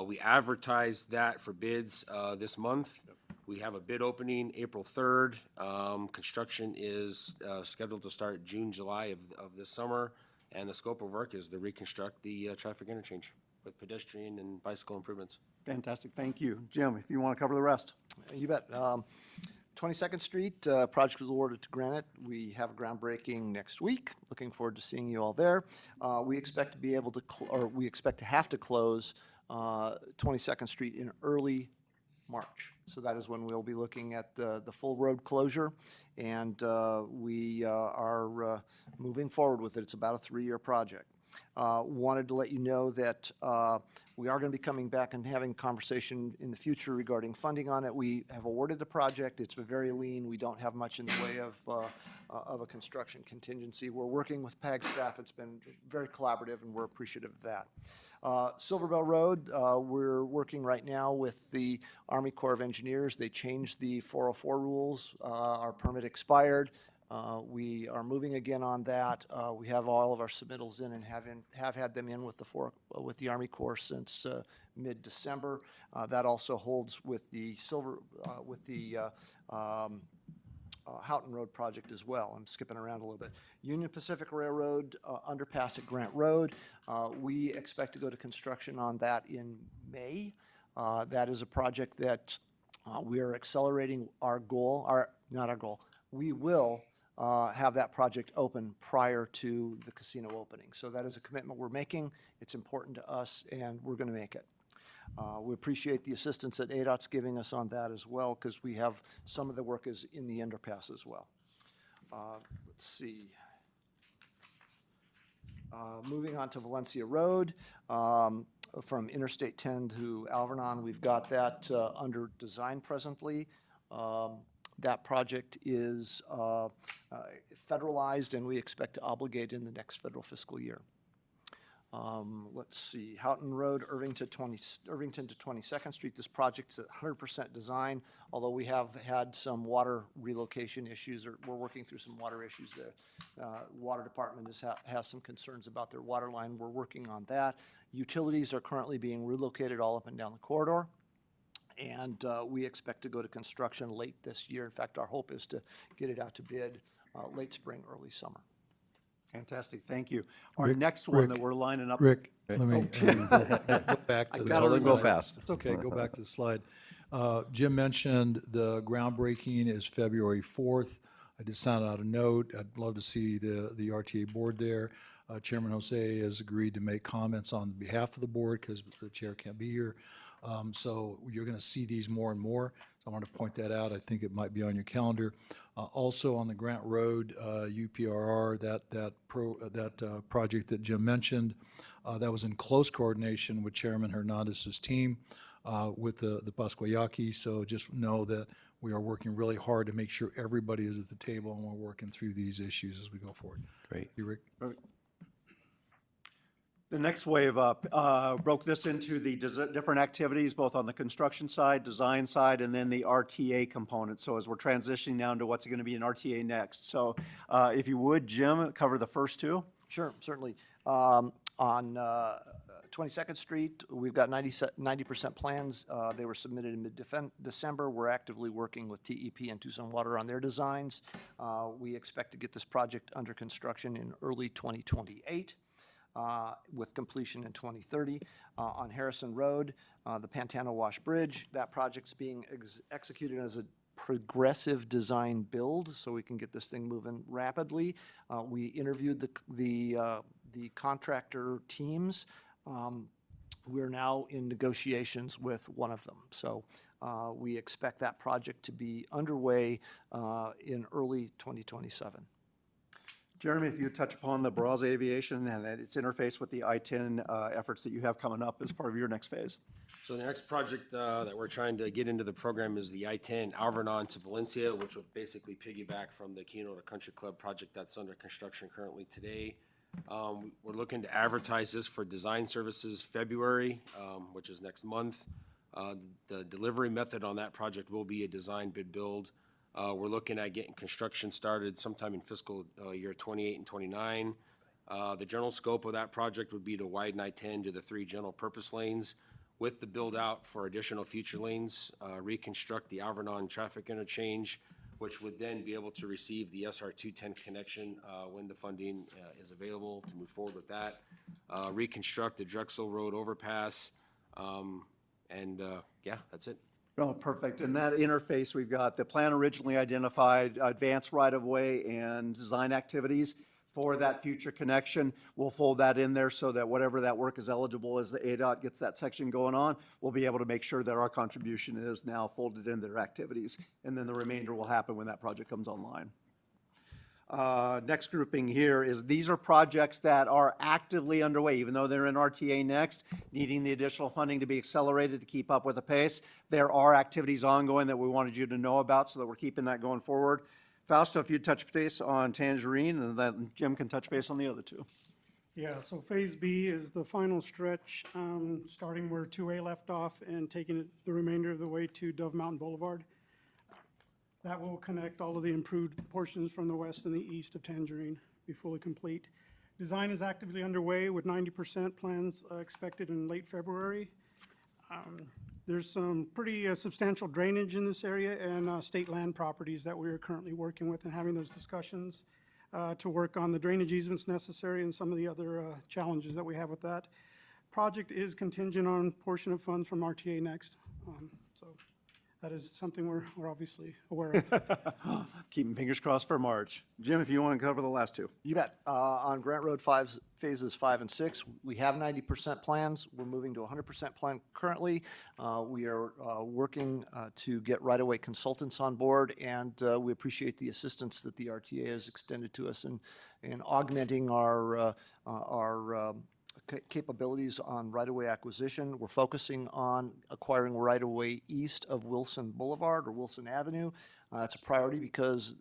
We advertised that for bids this month. We have a bid opening April 3rd. Construction is scheduled to start June, July of this summer. And the scope of work is to reconstruct the traffic interchange with pedestrian and bicycle improvements. Fantastic, thank you. Jim, if you want to cover the rest. You bet. 22nd Street, project was awarded to Granite. We have a groundbreaking next week. Looking forward to seeing you all there. We expect to be able to, we expect to have to close 22nd Street in early March. So that is when we'll be looking at the full road closure, and we are moving forward with it. It's about a 3-year project. Wanted to let you know that we are going to be coming back and having conversation in the future regarding funding on it. We have awarded the project. It's very lean. We don't have much in the way of a construction contingency. We're working with PAG staff. It's been very collaborative, and we're appreciative of that. Silverbell Road, we're working right now with the Army Corps of Engineers. They changed the 404 rules. Our permit expired. We are moving again on that. We have all of our submittals in and have had them in with the Army Corps since mid-December. That also holds with the Houghton Road project as well. I'm skipping around a little bit. Union Pacific Railroad underpass at Grant Road. We expect to go to construction on that in May. That is a project that we are accelerating our goal, not our goal. We will have that project open prior to the casino opening. So that is a commitment we're making. It's important to us, and we're going to make it. We appreciate the assistance that ADOT's giving us on that as well, because we have some of the work is in the underpass as well. Let's see. Moving on to Valencia Road, from Interstate 10 to Alvernon, we've got that under design presently. That project is federalized, and we expect to obligate in the next federal fiscal year. Let's see, Houghton Road, Irvington to 22nd Street. This project's at 100% design, although we have had some water relocation issues, or we're working through some water issues there. Water Department has some concerns about their water line. We're working on that. Utilities are currently being relocated all up and down the corridor, and we expect to go to construction late this year. In fact, our hope is to get it out to bid late spring, early summer. Fantastic, thank you. Our Rick- next one Rick- that we're lining up. Rick, let me go back to I the gotta slide. go fast. It's okay, go back to the slide. Jim mentioned the groundbreaking is February 4th. I just sent out a note. I'd love to see the RTA board there. Chairman Jose has agreed to make comments on behalf of the board because the chair can't be here. So you're going to see these more and more. So I want to point that out. I think it might be on your calendar. Also on the Grant Road, UPRR, that project that Jim mentioned, that was in close coordination with Chairman Hernandez's team with the Pascuayaki. So just know that we are working really hard to make sure everybody is at the table, and we're working through these issues as we go forward. Great. You, Rick? The next wave up broke this into the different activities, both on the construction side, design side, and then the RTA component. So as we're transitioning now into what's going to be an RTA next. So if you would, Jim, cover the first two. Sure, certainly. On 22nd Street, we've got 90% plans. They were submitted in mid-December. We're actively working with TEP and Tucson Water on their designs. We expect to get this project under construction in early 2028. With completion in 2030. On Harrison Road, the Pantano Wash Bridge, that project's being executed as a progressive design build, so we can get this thing moving rapidly. We interviewed the contractor teams. We're now in negotiations with one of them. So we expect that project to be underway in early 2027. Jeremy, if you touch upon the Bras Aviation and its interface with the I-10 efforts that you have coming up as part of your next phase. So the next project that we're trying to get into the program is the I-10 Alvernon to Valencia, which will basically piggyback from the Keynote Country Club project that's under construction currently today. We're looking to advertise this for design services February, which is next month. The delivery method on that project will be a design bid build. We're looking at getting construction started sometime in fiscal year 28 and 29. The general scope of that project would be to widen I-10 to the 3 general purpose lanes with the build out for additional future lanes, reconstruct the Alvernon traffic interchange, which would then be able to receive the SR 210 connection when the funding is available to move forward with that. Reconstruct the Drexel Road overpass, and yeah, that's it. Oh, perfect. And that interface, we've got the plan originally identified advanced right-of-way and design activities for that future connection. We'll fold that in there so that whatever that work is eligible as the ADOT gets that section going on, we'll be able to make sure that our contribution is now folded into their activities. And then the remainder will happen when that project comes online. Next grouping here is these are projects that are actively underway, even though they're in RTA next, needing the additional funding to be accelerated to keep up with the pace. There are activities ongoing that we wanted you to know about so that we're keeping that going forward. Fausto, if you'd touch base on Tangerine, and then Jim can touch base on the other two. Yeah, so Phase B is the final stretch, starting where 2A left off and taking it the remainder of the way to Dove Mountain Boulevard. That will connect all of the improved portions from the west and the east of Tangerine, be fully complete. Design is actively underway with 90% plans expected in late February. There's some pretty substantial drainage in this area and state land properties that we are currently working with and having those discussions to work on the drainage easements necessary and some of the other challenges that we have with that. Project is contingent on portion of funds from RTA next. So that is something we're obviously aware of. Keeping fingers crossed for March. Jim, if you want to cover the last two. You bet. On Grant Road phases 5 and 6, we have 90% plans. We're moving to 100% plan currently. We are working to get right-of-way consultants on board, and we appreciate the assistance that the RTA has extended to us in augmenting our capabilities on right-of-way acquisition. We're focusing on acquiring right-of-way east of Wilson Boulevard or Wilson Avenue. It's a priority because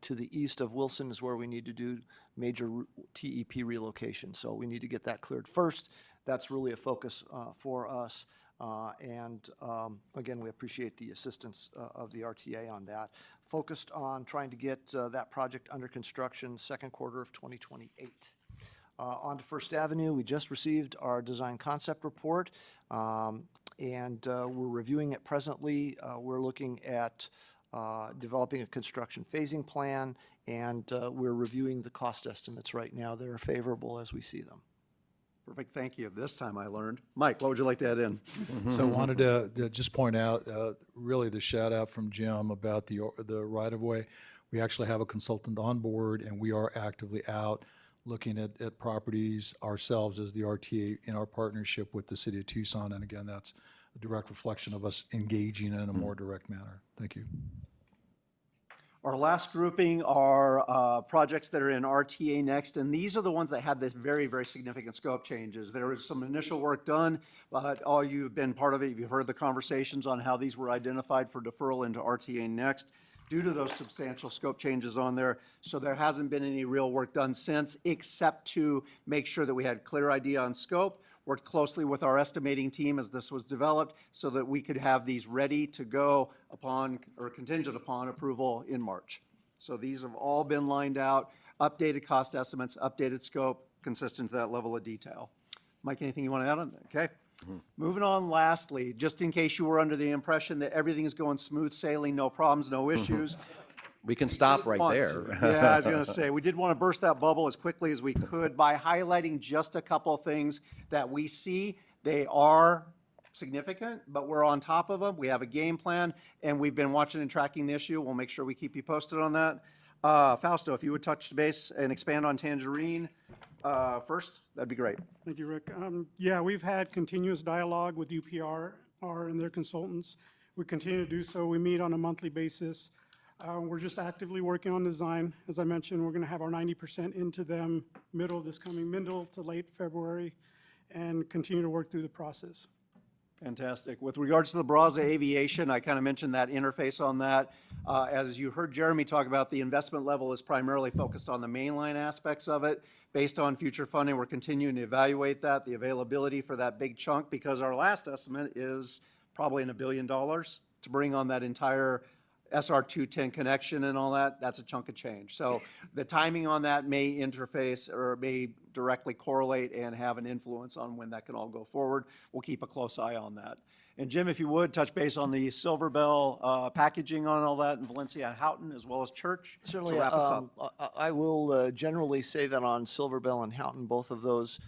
to the east of Wilson is where we need to do major TEP relocation. So we need to get that cleared first. That's really a focus for us. Again, we appreciate the assistance of the RTA on that. Focused on trying to get that project under construction second quarter of 2028. On to First Avenue, we just received our design concept report, and we're reviewing it presently. We're looking at developing a construction phasing plan, and we're reviewing the cost estimates right now. They're favorable as we see them. Perfect, thank you. This time I learned. Mike, what would you like to add in? So I wanted to just point out, really the shout out from Jim about the right-of-way. We actually have a consultant on board, and we are actively out looking at properties ourselves as the RTA in our partnership with the city of Tucson. And again, that's a direct reflection of us engaging in a more direct manner. Thank you. Our last grouping are projects that are in RTA Next, and these are the ones that had this very, very significant scope changes. There was some initial work done, but all you've been part of it, you've heard the conversations on how these were identified for deferral into RTA Next due to those substantial scope changes on there. So there hasn't been any real work done since, except to make sure that we had clear idea on scope, worked closely with our estimating team as this was developed so that we could have these ready to go upon or contingent upon approval in March. So these have all been lined out, updated cost estimates, updated scope, consistent to that level of detail. Mike, anything you want to add on that? Okay. Moving on, lastly, just in case you were under the impression that everything is going smooth sailing, no problems, no issues. We can stop right there. Yeah, I was going to say, we did want to burst that bubble as quickly as we could by highlighting just a couple of things that we see. They are significant, but we're on top of them. We have a game plan, and we've been watching and tracking the issue. We'll make sure we keep you posted on that. Fausto, if you would touch base and expand on Tangerine first, that'd be great. Thank you, Rick. Yeah, we've had continuous dialogue with UPR and their consultants. We continue to do so. We meet on a monthly basis. We're just actively working on design. As I mentioned, we're going to have our 90% into them middle to late February and continue to work through the process. Fantastic. With regards to the Brazza Aviation, I kind of mentioned that interface on that. As you heard Jeremy talk about, the investment level is primarily focused on the mainline aspects of it. Based on future funding, we're continuing to evaluate that, the availability for that big chunk, because our last estimate is probably in $1 billion to bring on that entire SR 210 connection and all that. That's a chunk of change. So the timing on that may interface or may directly correlate and have an influence on when that can all go forward. We'll keep a close eye on that. And Jim, if you would, touch base on the Silver Bell packaging on all that in Valencia and Houghton, as well as Church. Certainly, to wrap us up. I will generally say that on Silver Bell and Houghton, both of those,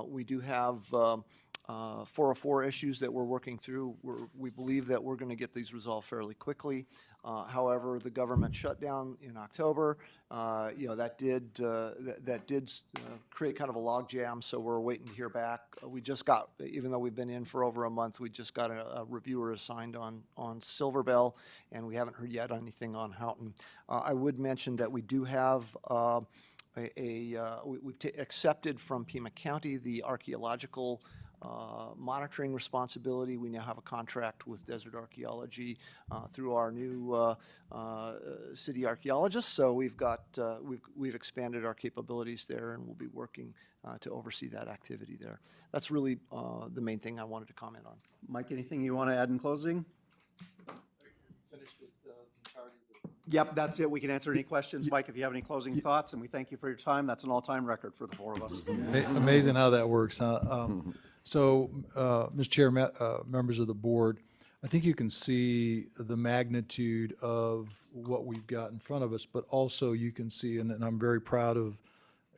we do have 404 issues that we're working through. We believe that we're going to get these resolved fairly quickly. However, the government shutdown in October, that did create kind of a logjam. So we're waiting to hear back. We just got, even though we've been in for over a month, we just got a reviewer assigned on Silver Bell, and we haven't heard yet anything on Houghton. I would mention that we do have we've accepted from Pima County the archaeological monitoring responsibility. We now have a contract with Desert Archaeology through our new city archaeologists. So we've expanded our capabilities there, and we'll be working to oversee that activity there. That's really the main thing I wanted to comment on. Mike, anything you want to add in closing? Finished with the entirety of the... Yep, that's it. We can answer any questions. Mike, if you have any closing thoughts, and we thank you for your time. That's an all-time record for the four of us. Amazing how that works, huh? So, Mr. Chair, members of the board, I think you can see the magnitude of what we've got in front of us, but also you can see, and I'm very proud of,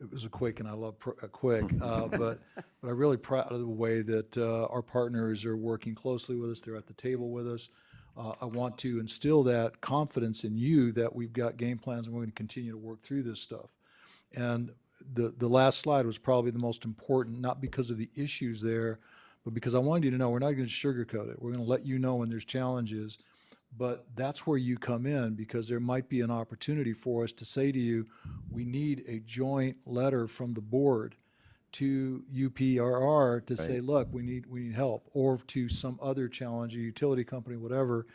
it was a quick, and I love a quick, but I'm really proud of the way that our partners are working closely with us. They're at the table with us. I want to instill that confidence in you that we've got game plans and we're going to continue to work through this stuff. And the last slide was probably the most important, not because of the issues there, but because I wanted you to know we're not going to sugarcoat it. We're going to let you know when there's challenges. But that's where you come in, because there might be an opportunity for us to say to you, we need a joint letter from the board to UPRR to say, look, we need help, or to some other challenge, a utility company, whatever.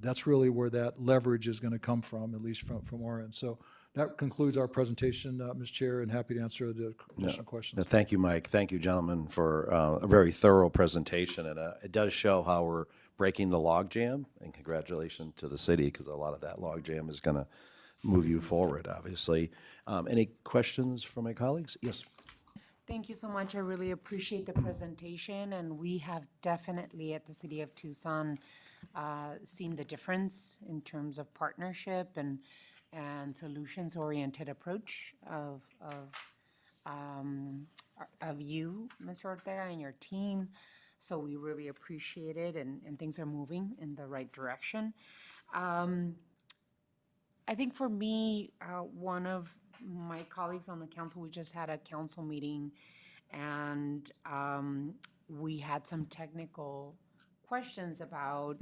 That's really where that leverage is going to come from, at least from our end. So that concludes our presentation, Ms. Chair, and happy to answer the additional questions. No, thank you, Mike. Thank you, gentlemen, for a very thorough presentation. And it does show how we're breaking the logjam. And congratulations to the city, because a lot of that logjam is going to move you forward, obviously. Any questions from my colleagues? Yes. Thank you so much. I really appreciate the presentation, and we have definitely at the City of Tucson seen the difference in terms of partnership and solutions-oriented approach of you, Mr. Ortega, and your team. So we really appreciate it, and things are moving in the right direction. I think for me, one of my colleagues on the council, we just had a council meeting, and we had some technical questions about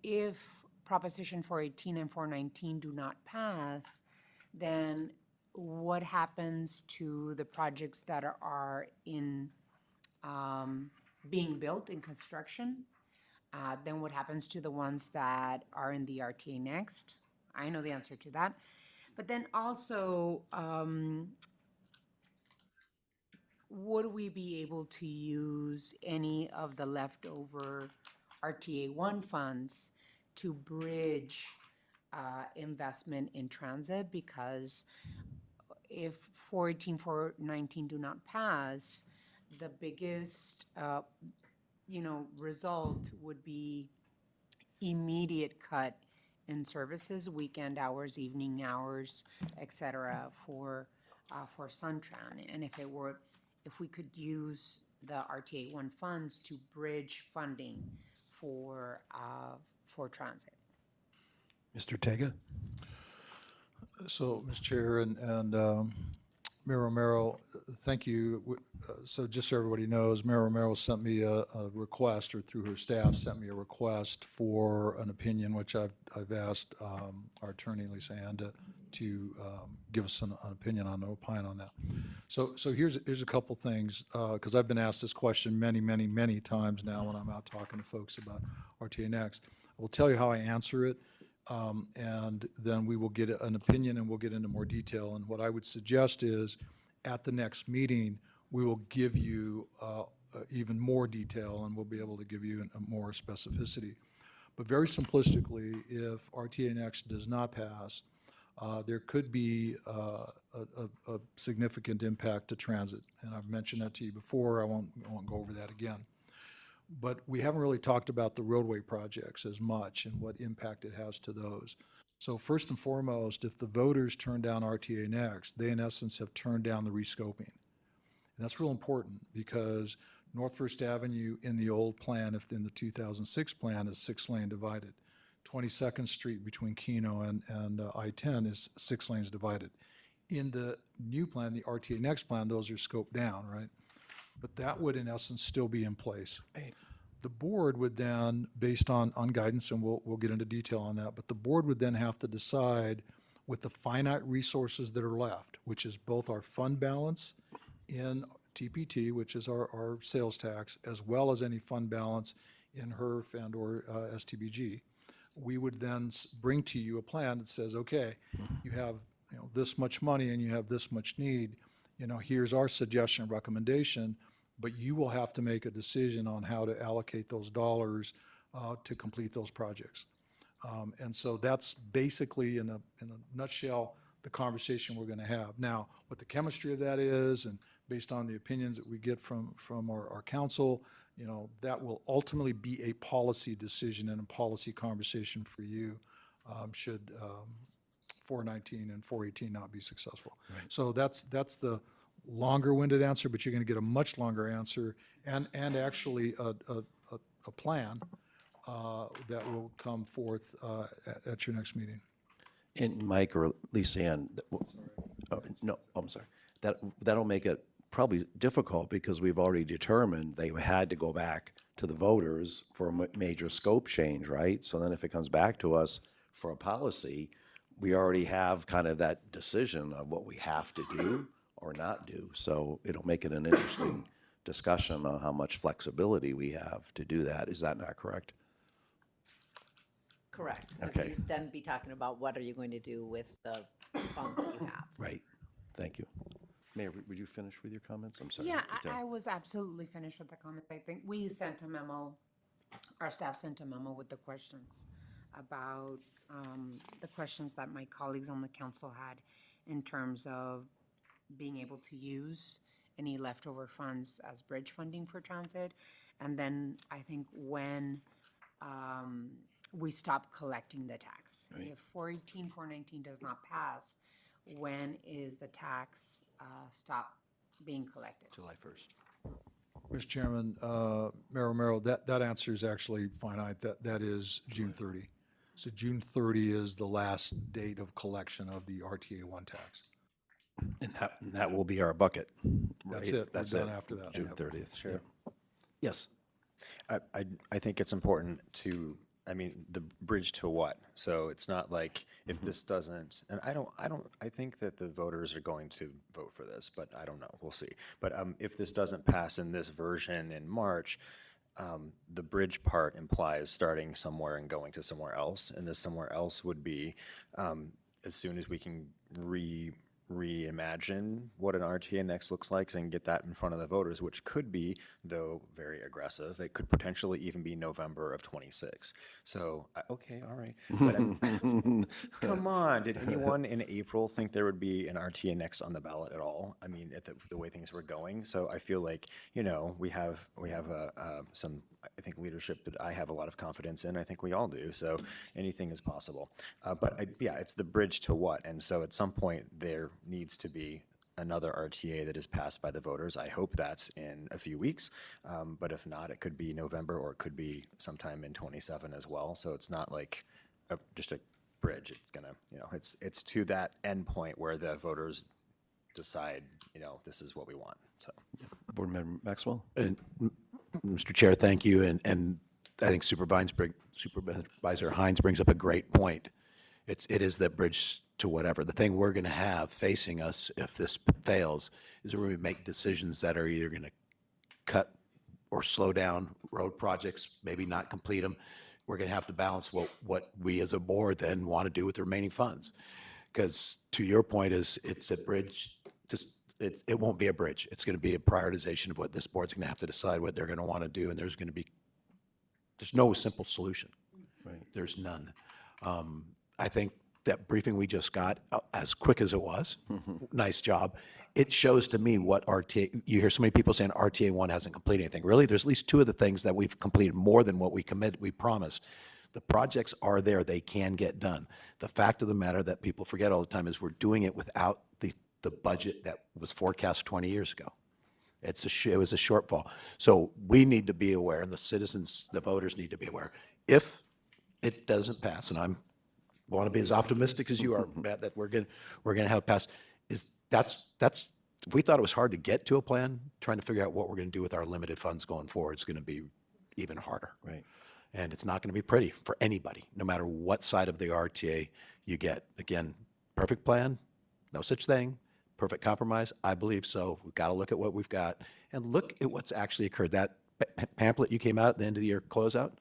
if Proposition 418 and 419 do not pass, then what happens to the projects that are in being built in construction? Then what happens to the ones that are in the RTA next? I know the answer to that. But then also, would we be able to use any of the leftover RTA 1 funds to bridge investment in transit? Because if 418, 419 do not pass, the biggest, result would be immediate cut in services, weekend hours, evening hours, et cetera, for Suntran. And if we could use the RTA 1 funds to bridge funding for transit. Mr. Ortega? So, Mr. Chair and Mayor Romero, thank you. So just so everybody knows, Mayor Romero sent me a request, or through her staff sent me a request for an opinion, which I've asked our attorney, Lisa Anda, to give us an opinion on, opine on that. So here's a couple things, because I've been asked this question many times now when I'm out talking to folks about RTA Next. I will tell you how I answer it. And then we will get an opinion and we'll get into more detail. And what I would suggest is, at the next meeting, we will give you even more detail, and we'll be able to give you more specificity. But very simplistically, if RTA Next does not pass, there could be a significant impact to transit. And I've mentioned that to you before. I won't go over that again. But we haven't really talked about the roadway projects as much and what impact it has to those. So first and foremost, if the voters turn down RTA Next, they in essence have turned down the rescoping. And that's real important, because North First Avenue in the old plan, if in the 2006 plan, is 6-lane divided. 22nd Street between Keno and I-10 is 6 lanes divided. In the new plan, the RTA Next plan, those are scoped down, right? But that would in essence still be in place. The board would then, based on guidance, and we'll get into detail on that, but the board would then have to decide, with the finite resources that are left, which is both our fund balance in TPT, which is our sales tax, as well as any fund balance in HERF and or STBG, we would then bring to you a plan that says, okay, you have this much money and you have this much need. Here's our suggestion, recommendation, but you will have to make a decision on how to allocate those dollars to complete those projects. And so that's basically, in a nutshell, the conversation we're going to have. Now, what the chemistry of that is, and based on the opinions that we get from our council, that will ultimately be a policy decision and a policy conversation for you should 419 and 418 not be successful. Right. So that's the longer-winded answer, but you're going to get a much longer answer and actually a plan that will come forth at your next meeting. And Mike or Lisa Ann, no, I'm sorry. That'll make it probably difficult because we've already determined they had to go back to the voters for a major scope change, right? So then if it comes back to us for a policy, we already have kind of that decision of what we have to do or not do. So it'll make it an interesting discussion on how much flexibility we have to do that. Is that not correct? Correct. 'Cause Okay. you'd then be talking about what are you going to do with the funds that you have. Right. Thank you. Mayor, would you finish with your comments? I'm sorry. Yeah, Okay. I was absolutely finished with the comments. I think we sent a memo, our staff sent a memo with the questions about the questions that my colleagues on the council had in terms of being able to use any leftover funds as bridge funding for transit. And then I think when we stop collecting the tax. Right. If 418, 419 does not pass, when is the tax stop being collected? July 1st. Mr. Chairman, Mayor Romero, that answer is actually finite. That is June 30. So June 30 is the last date of collection of the RTA 1 tax. And that will be our bucket. That's right? it. We're done after that. June 30th. Sure. Yes. I think it's important to, I mean, the bridge to what? So it's not like if this doesn't, and I think that the voters are going to vote for this, but I don't know, we'll see. But if this doesn't pass in this version in March, the bridge part implies starting somewhere and going to somewhere else, and this somewhere else would be as soon as we can reimagine what an RTA next looks like and get that in front of the voters, which could be, though very aggressive, it could potentially even be November of 26. So, okay, all right. But come on, did anyone in April think there would be an RTA next on the ballot at all? I mean, at the way things were going. So I feel like, you know, we have some, I think, leadership that I have a lot of confidence in. I think we all do. So anything is possible. Yeah, it's the bridge to what? And so at some point there needs to be another RTA that is passed by the voters. I hope that's in a few weeks. But if not, it could be November or it could be sometime in 27 as well. So it's not like just a bridge. It's gonna, you know, it's to that end point where the voters decide, you know, this is what we want. So. Board Member Maxwell? And Mr. Chair, thank you. And I think Supervisor Hines brings up a great point. It is that bridge to whatever. The thing we're going to have facing us if this fails is we're going to make decisions that are either going to cut or slow down road projects, maybe not complete them. We're going to have to balance what we as a board then want to do with the remaining funds. Because to your point is it's a bridge, just it won't be a bridge. It's going to be a prioritization of what this board's going to have to decide what they're going to want to do, and there's no simple solution. Right. There's none. I think that briefing we just got, as quick as it was, nice job. It shows to me what RTA, you hear so many people saying RTA 1 hasn't completed anything. Really, there's at least 2 of the things that we've completed more than what we promised. The projects are there, they can get done. The fact of the matter that people forget all the time is we're doing it without the budget that was forecast 20 years ago. It was a shortfall. So we need to be aware, and the citizens, the voters need to be aware. If it doesn't pass, and I want to be as optimistic as you are, Matt, that we're gonna have passed, that's if we thought it was hard to get to a plan, trying to figure out what we're going to do with our limited funds going forward is going to be even harder. Right. And it's not going to be pretty for anybody, no matter what side of the RTA you get. Again, perfect plan, no such thing. Perfect compromise, I believe so. We've got to look at what we've got and look at what's actually occurred. That pamphlet you came out at the end of the year closeout,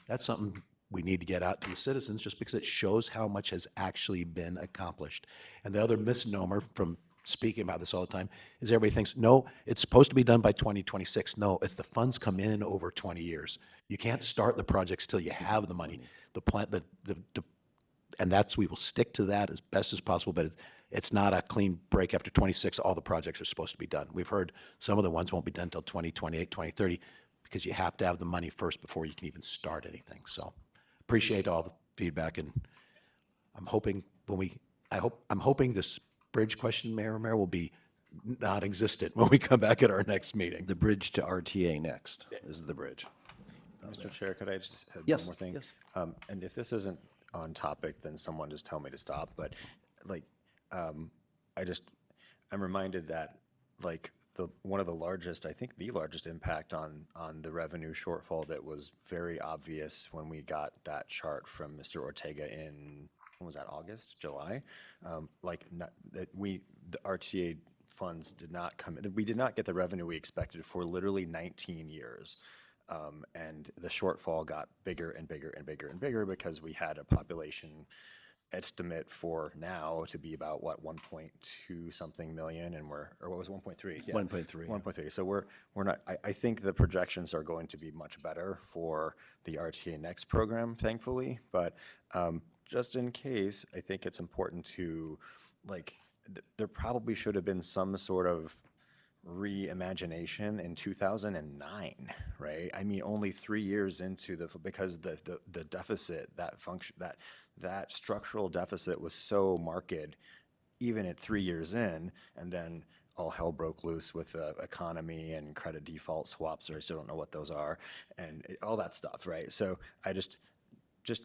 that's something we need to get out to the citizens just because it shows how much has actually been accomplished. And the other misnomer from speaking about this all the time is everybody thinks, no, it's supposed to be done by 2026. No, it's the funds come in over 20 years. You can't start the projects till you have the money. The plan, and we will stick to that as best as possible, but it's not a clean break after 26. All the projects are supposed to be done. We've heard some of the ones won't be done until 2028, 2030, because you have to have the money first before you can even start anything. So appreciate all the feedback, and I'm hoping I'm hoping this bridge question, Mayor Romero, will be non-existent when we come back at our next meeting. The bridge to RTA next is the bridge. Mr. Chair, could I just add Yes, one more thing? yes. And if this isn't on topic, then someone just tell me to stop. But like, I'm reminded that like one of the largest, I think the largest impact on the revenue shortfall that was very obvious when we got that chart from Mr. Ortega in, when was that, August, July? The RTA funds did not come, we did not get the revenue we expected for literally 19 years. And the shortfall got bigger and bigger and bigger and bigger because we had a population estimate for now to be about, what, 1.2 something million, and or what was 1.3? Yeah. 1.3, yeah. 1.3. So we're not, I think the projections are going to be much better for the RTA Next program, thankfully. But just in case, I think it's important to, like, there probably should have been some sort of reimagination in 2009, right? I mean, only 3 years into because the deficit, that structural deficit was so marked even at 3 years in, and then all hell broke loose with the economy and credit default swaps, or I still don't know what those are, and all that stuff, right? So I just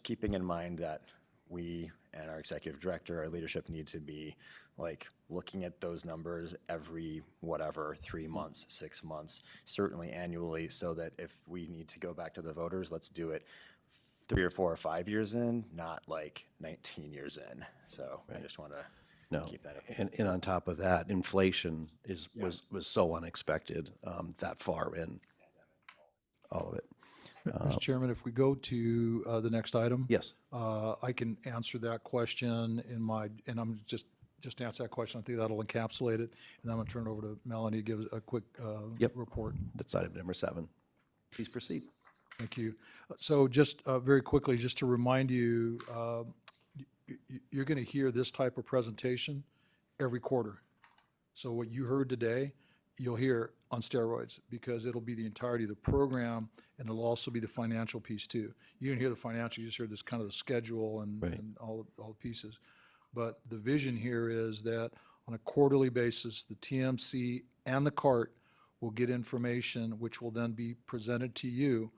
keeping in mind that we and our executive director, our leadership need to be like looking at those numbers every, 3 months, 6 months, certainly annually, so that if we need to go back to the voters, let's do it 3 or 4 or 5 years in, not like 19 years in. So I just want to keep that up. And on top of that, inflation was so unexpected that far in, all of it. Mr. Chairman, if we go to the next item. Yes. I can answer that question and I'm just answer that question. I think that'll encapsulate it. And I'm going to turn it over to Melanie to give a quick report. That's item number 7. Please proceed. Thank you. So just very quickly, just to remind you, you're going to hear this type of presentation every quarter. So what you heard today, you'll hear on steroids, because it'll be the entirety of the program, and it'll also be the financial piece too. You didn't hear the financial, you just heard this kind of the schedule and all the pieces. But the vision here is that on a quarterly basis, the TMC and the CART will get information which will then be presented to you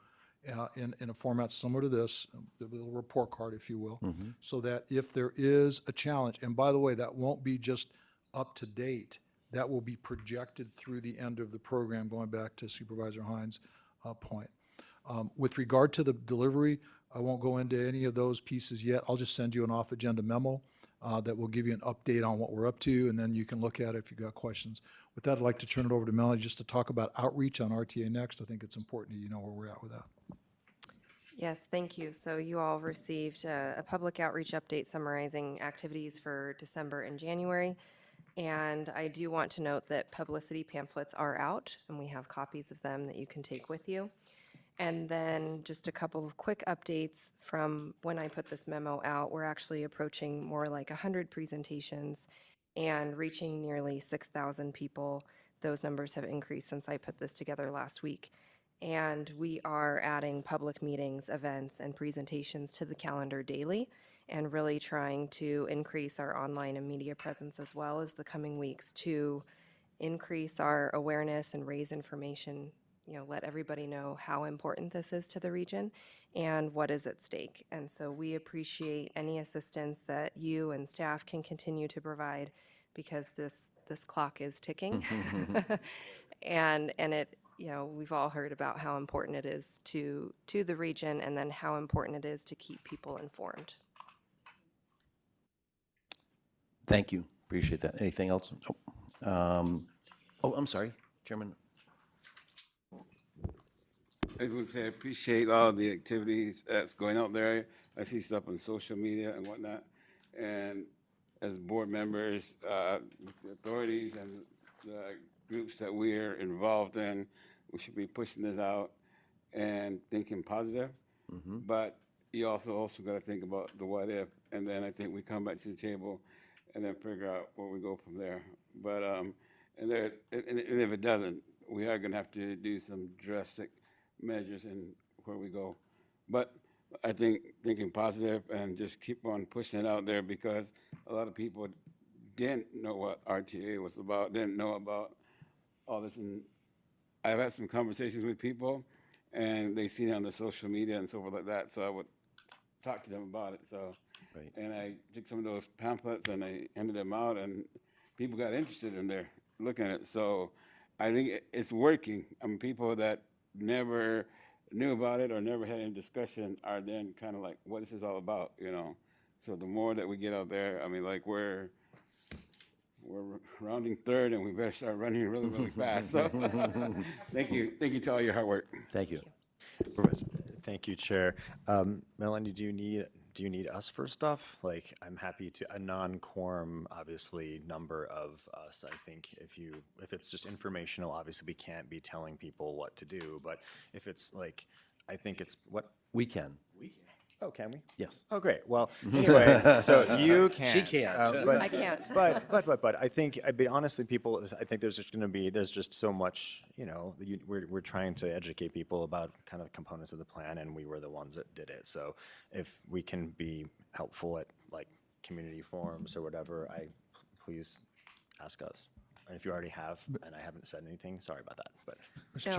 in a format similar to this, the little report card, if you will, so that if there is a challenge, and by the way, that won't be just up to date, that will be projected through the end of the program, going back to Supervisor Hines' point. With regard to the delivery, I won't go into any of those pieces yet. I'll just send you an off-agenda memo that will give you an update on what we're up to, and then you can look at it if you've got questions. With that, I'd like to turn it over to Melanie just to talk about outreach on RTA Next. I think it's important that you know where we're at with that. Yes, thank you. So you all received a public outreach update summarizing activities for December and January. And I do want to note that publicity pamphlets are out, and we have copies of them that you can take with you. And then just a couple of quick updates from when I put this memo out. We're actually approaching more like 100 presentations and reaching nearly 6,000 people. Those numbers have increased since I put this together last week. And we are adding public meetings, events, and presentations to the calendar daily, and really trying to increase our online and media presence as well as the coming weeks to increase our awareness and raise information, let everybody know how important this is to the region and what is at stake. And so we appreciate any assistance that you and staff can continue to provide, because this clock is ticking. And it, we've all heard about how important it is to the region, and then how important it is to keep people informed. Thank you. Appreciate that. Anything else? I'm sorry, Chairman. I was going to say, I appreciate all the activities that's going out there. I see stuff on social media and whatnot. And as board members, with the authorities and the groups that we're involved in, we should be pushing this out and thinking positive. But you also got to think about the what if, and then I think we come back to the table and then figure out where we go from there. But and if it doesn't, we are going to have to do some drastic measures in where we go. But I think thinking positive and just keep on pushing it out there, because a lot of people didn't know what RTA was about, didn't know about all this. And I've had some conversations with people, and they seen it on the social media and so forth like that. So I would talk to them about it. So, Right. and I took some of those pamphlets and I handed them out, and people got interested in there looking at it. So I think it's working. I mean, people that never knew about it or never had any discussion are then kind of like, what is this all about, you know? So the more that we get out there, I mean, like we're rounding third, and we better start running really, really fast. So thank you to all your hard work. Thank you. Thank you, Chair. Melanie, do you need us for stuff? Like, I'm happy to, a non-quorum, obviously, number of us. I think if it's just informational, obviously we can't be telling people what to do, but if it's like, I think it's, what? We can. Oh, can we? Yes. Oh, great. Well, anyway, so you can't. She can't. I can't. But I think, honestly, people, I think there's just so much, we're trying to educate people about kind of components of the plan, and we were the ones that did it. So if we can be helpful at like community forums or whatever, please ask us. And if you already have, and I haven't said anything, sorry about that, but. Mr.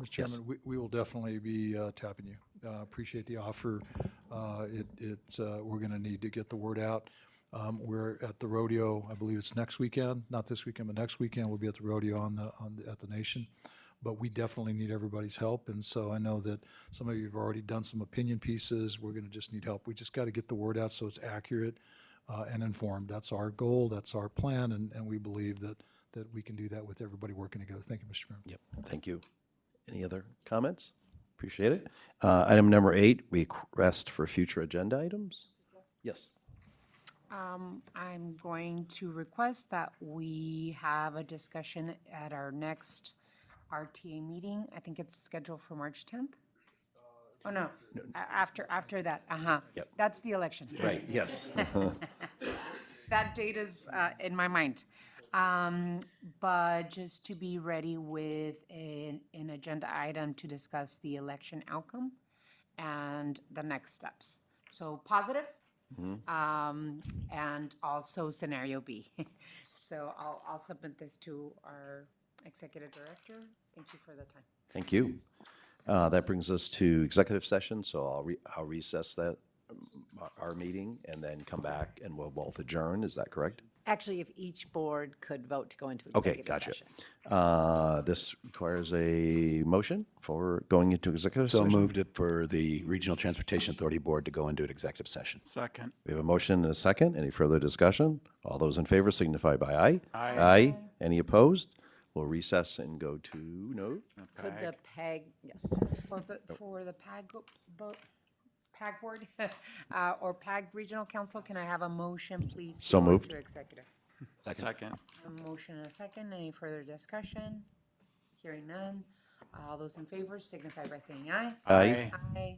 Chairman, we will definitely be tapping you. Appreciate the offer. We're going to need to get the word out. We're at the rodeo, I believe it's next weekend, not this weekend, but next weekend, we'll be at the rodeo at the Nation. But we definitely need everybody's help, and so I know that some of you have already done some opinion pieces. We're going to just need help. We just got to get the word out so it's accurate and informed. That's our goal, that's our plan, and we believe that we can do that with everybody working together. Thank you, Mr. Chairman. Yep, thank you. Any other comments? Appreciate it. Item number 8, request for future agenda items. Yes. I'm going to request that we have a discussion at our next RTA meeting. I think it's scheduled for March 10th. Oh, no, after that, Yep. That's the election. Right, yes. That date is in my mind. But just to be ready with an agenda item to discuss the election outcome and the next steps. So positive, and also scenario B. So I'll submit this to our executive director. Thank you for the time. Thank you. That brings us to executive session, so I'll recess our meeting and then come back and we'll both adjourn. Is that correct? Actually, if each board could vote to go into Okay, executive gotcha. session. This requires a motion for going into executive So session. moved it for the Regional Transportation Authority Board to go into an executive session. Second. We have a motion and a second. Any further discussion? All those in favor signify by aye. Aye. Aye. Any opposed? We'll recess and go to, no? Could the PAG, yes. For the PAG PAG board, or PAG Regional Council, can I have a motion, please? to So go moved. into executive. Second. A motion and a second. Any further discussion? Hearing none. All those in favor signify by saying aye. Aye. Aye.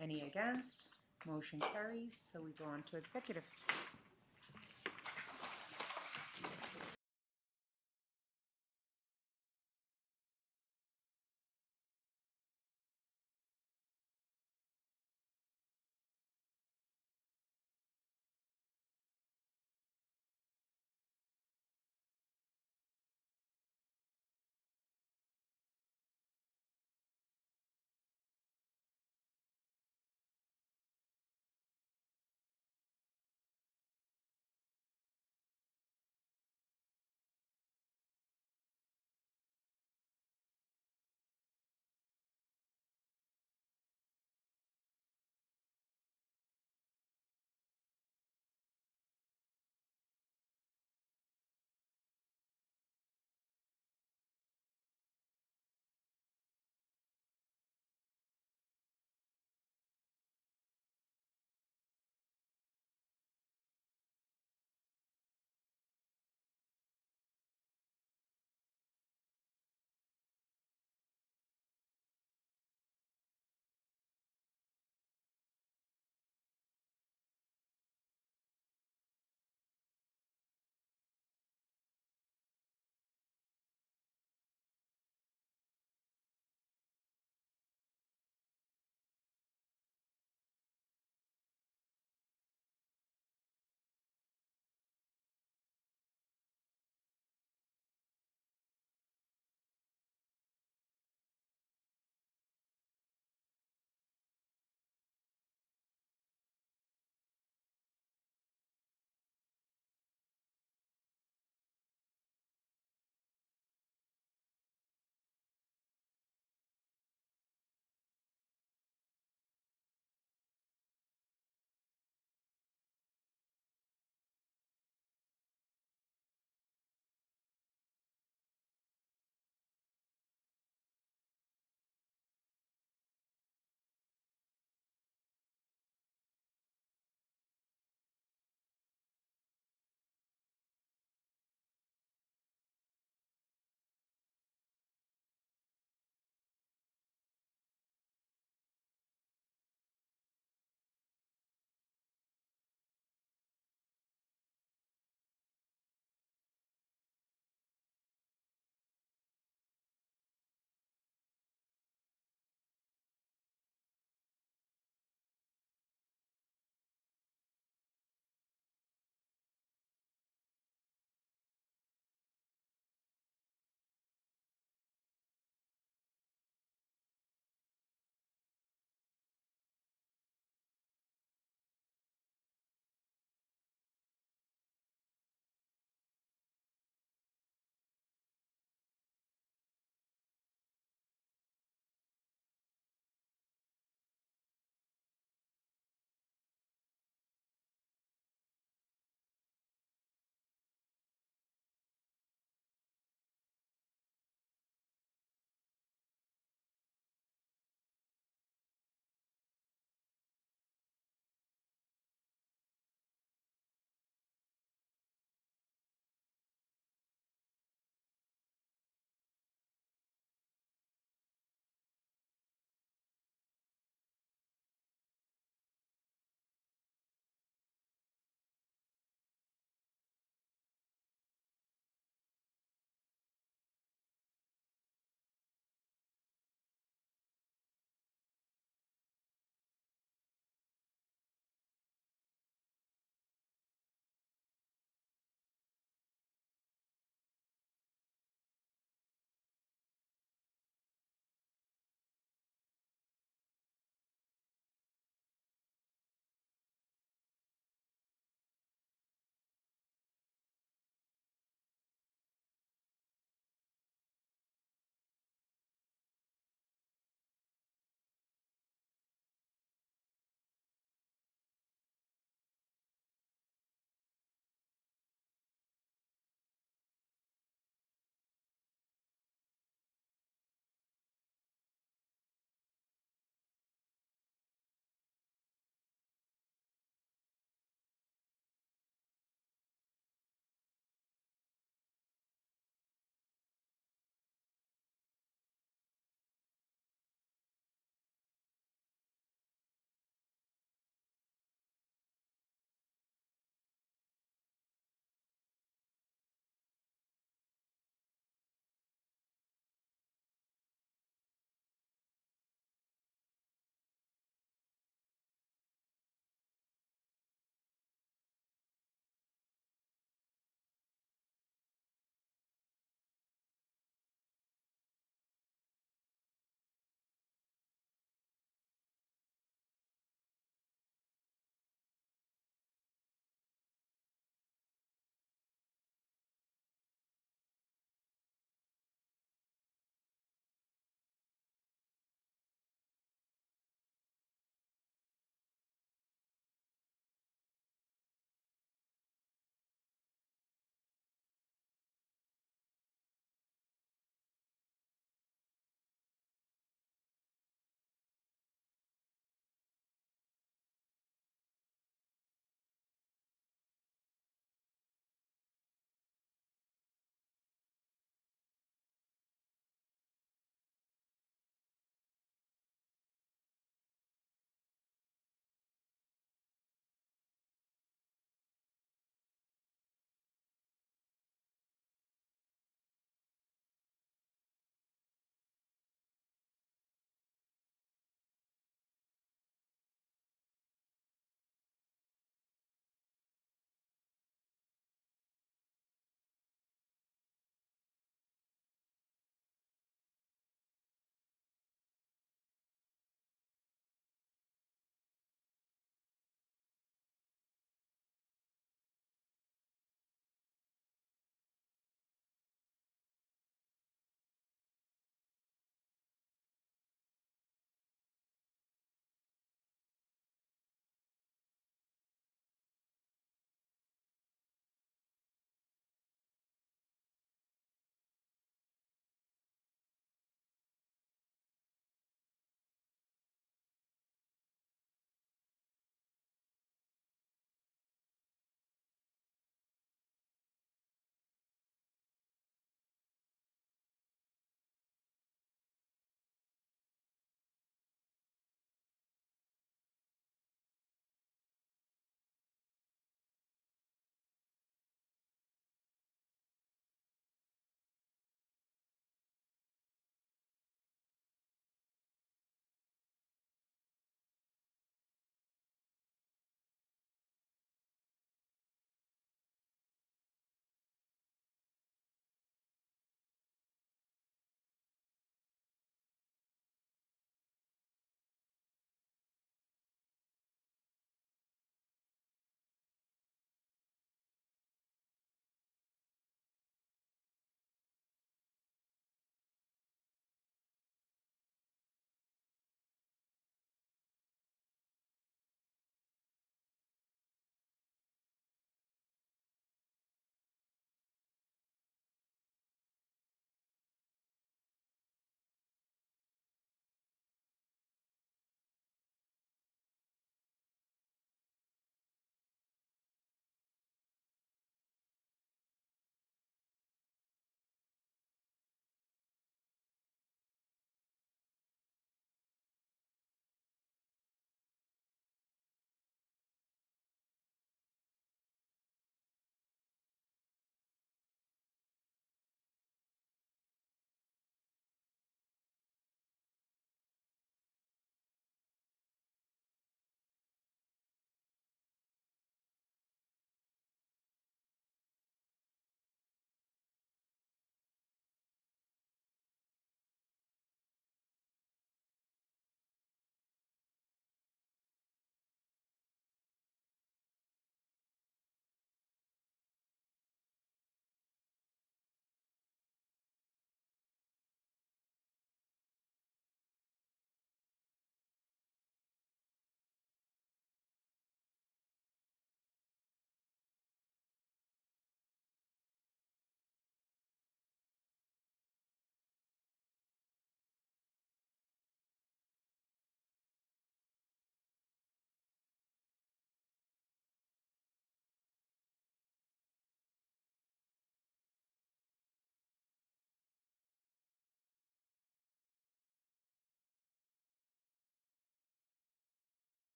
Any against? Motion carries. So we go on to executive.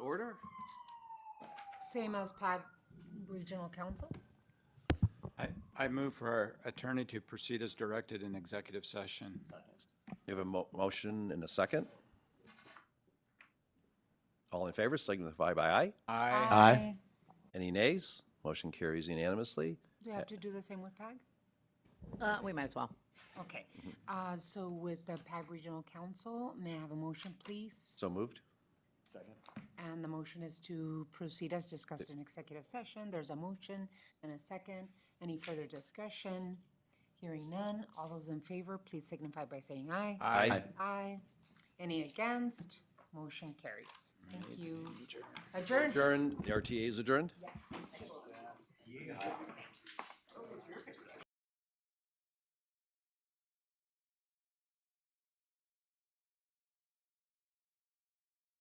order? Same as PAG Regional Council? I move for our attorney to proceed as directed in executive session. You have a motion and a second? All in favor, signify by aye. Aye. Any nays? Motion carries unanimously. Do you have to do the same with PAG? We might as well. Okay, so with the PAG Regional Council, may I have a motion, please? So moved? And the motion is to proceed as discussed in executive session. There's a motion and a second. Any further discussion? Hearing none. All those in favor, please signify by saying aye. Aye. Aye. Any against? Motion carries. Thank you. Adjourned. Adjourned, the RTA is adjourned? Yes.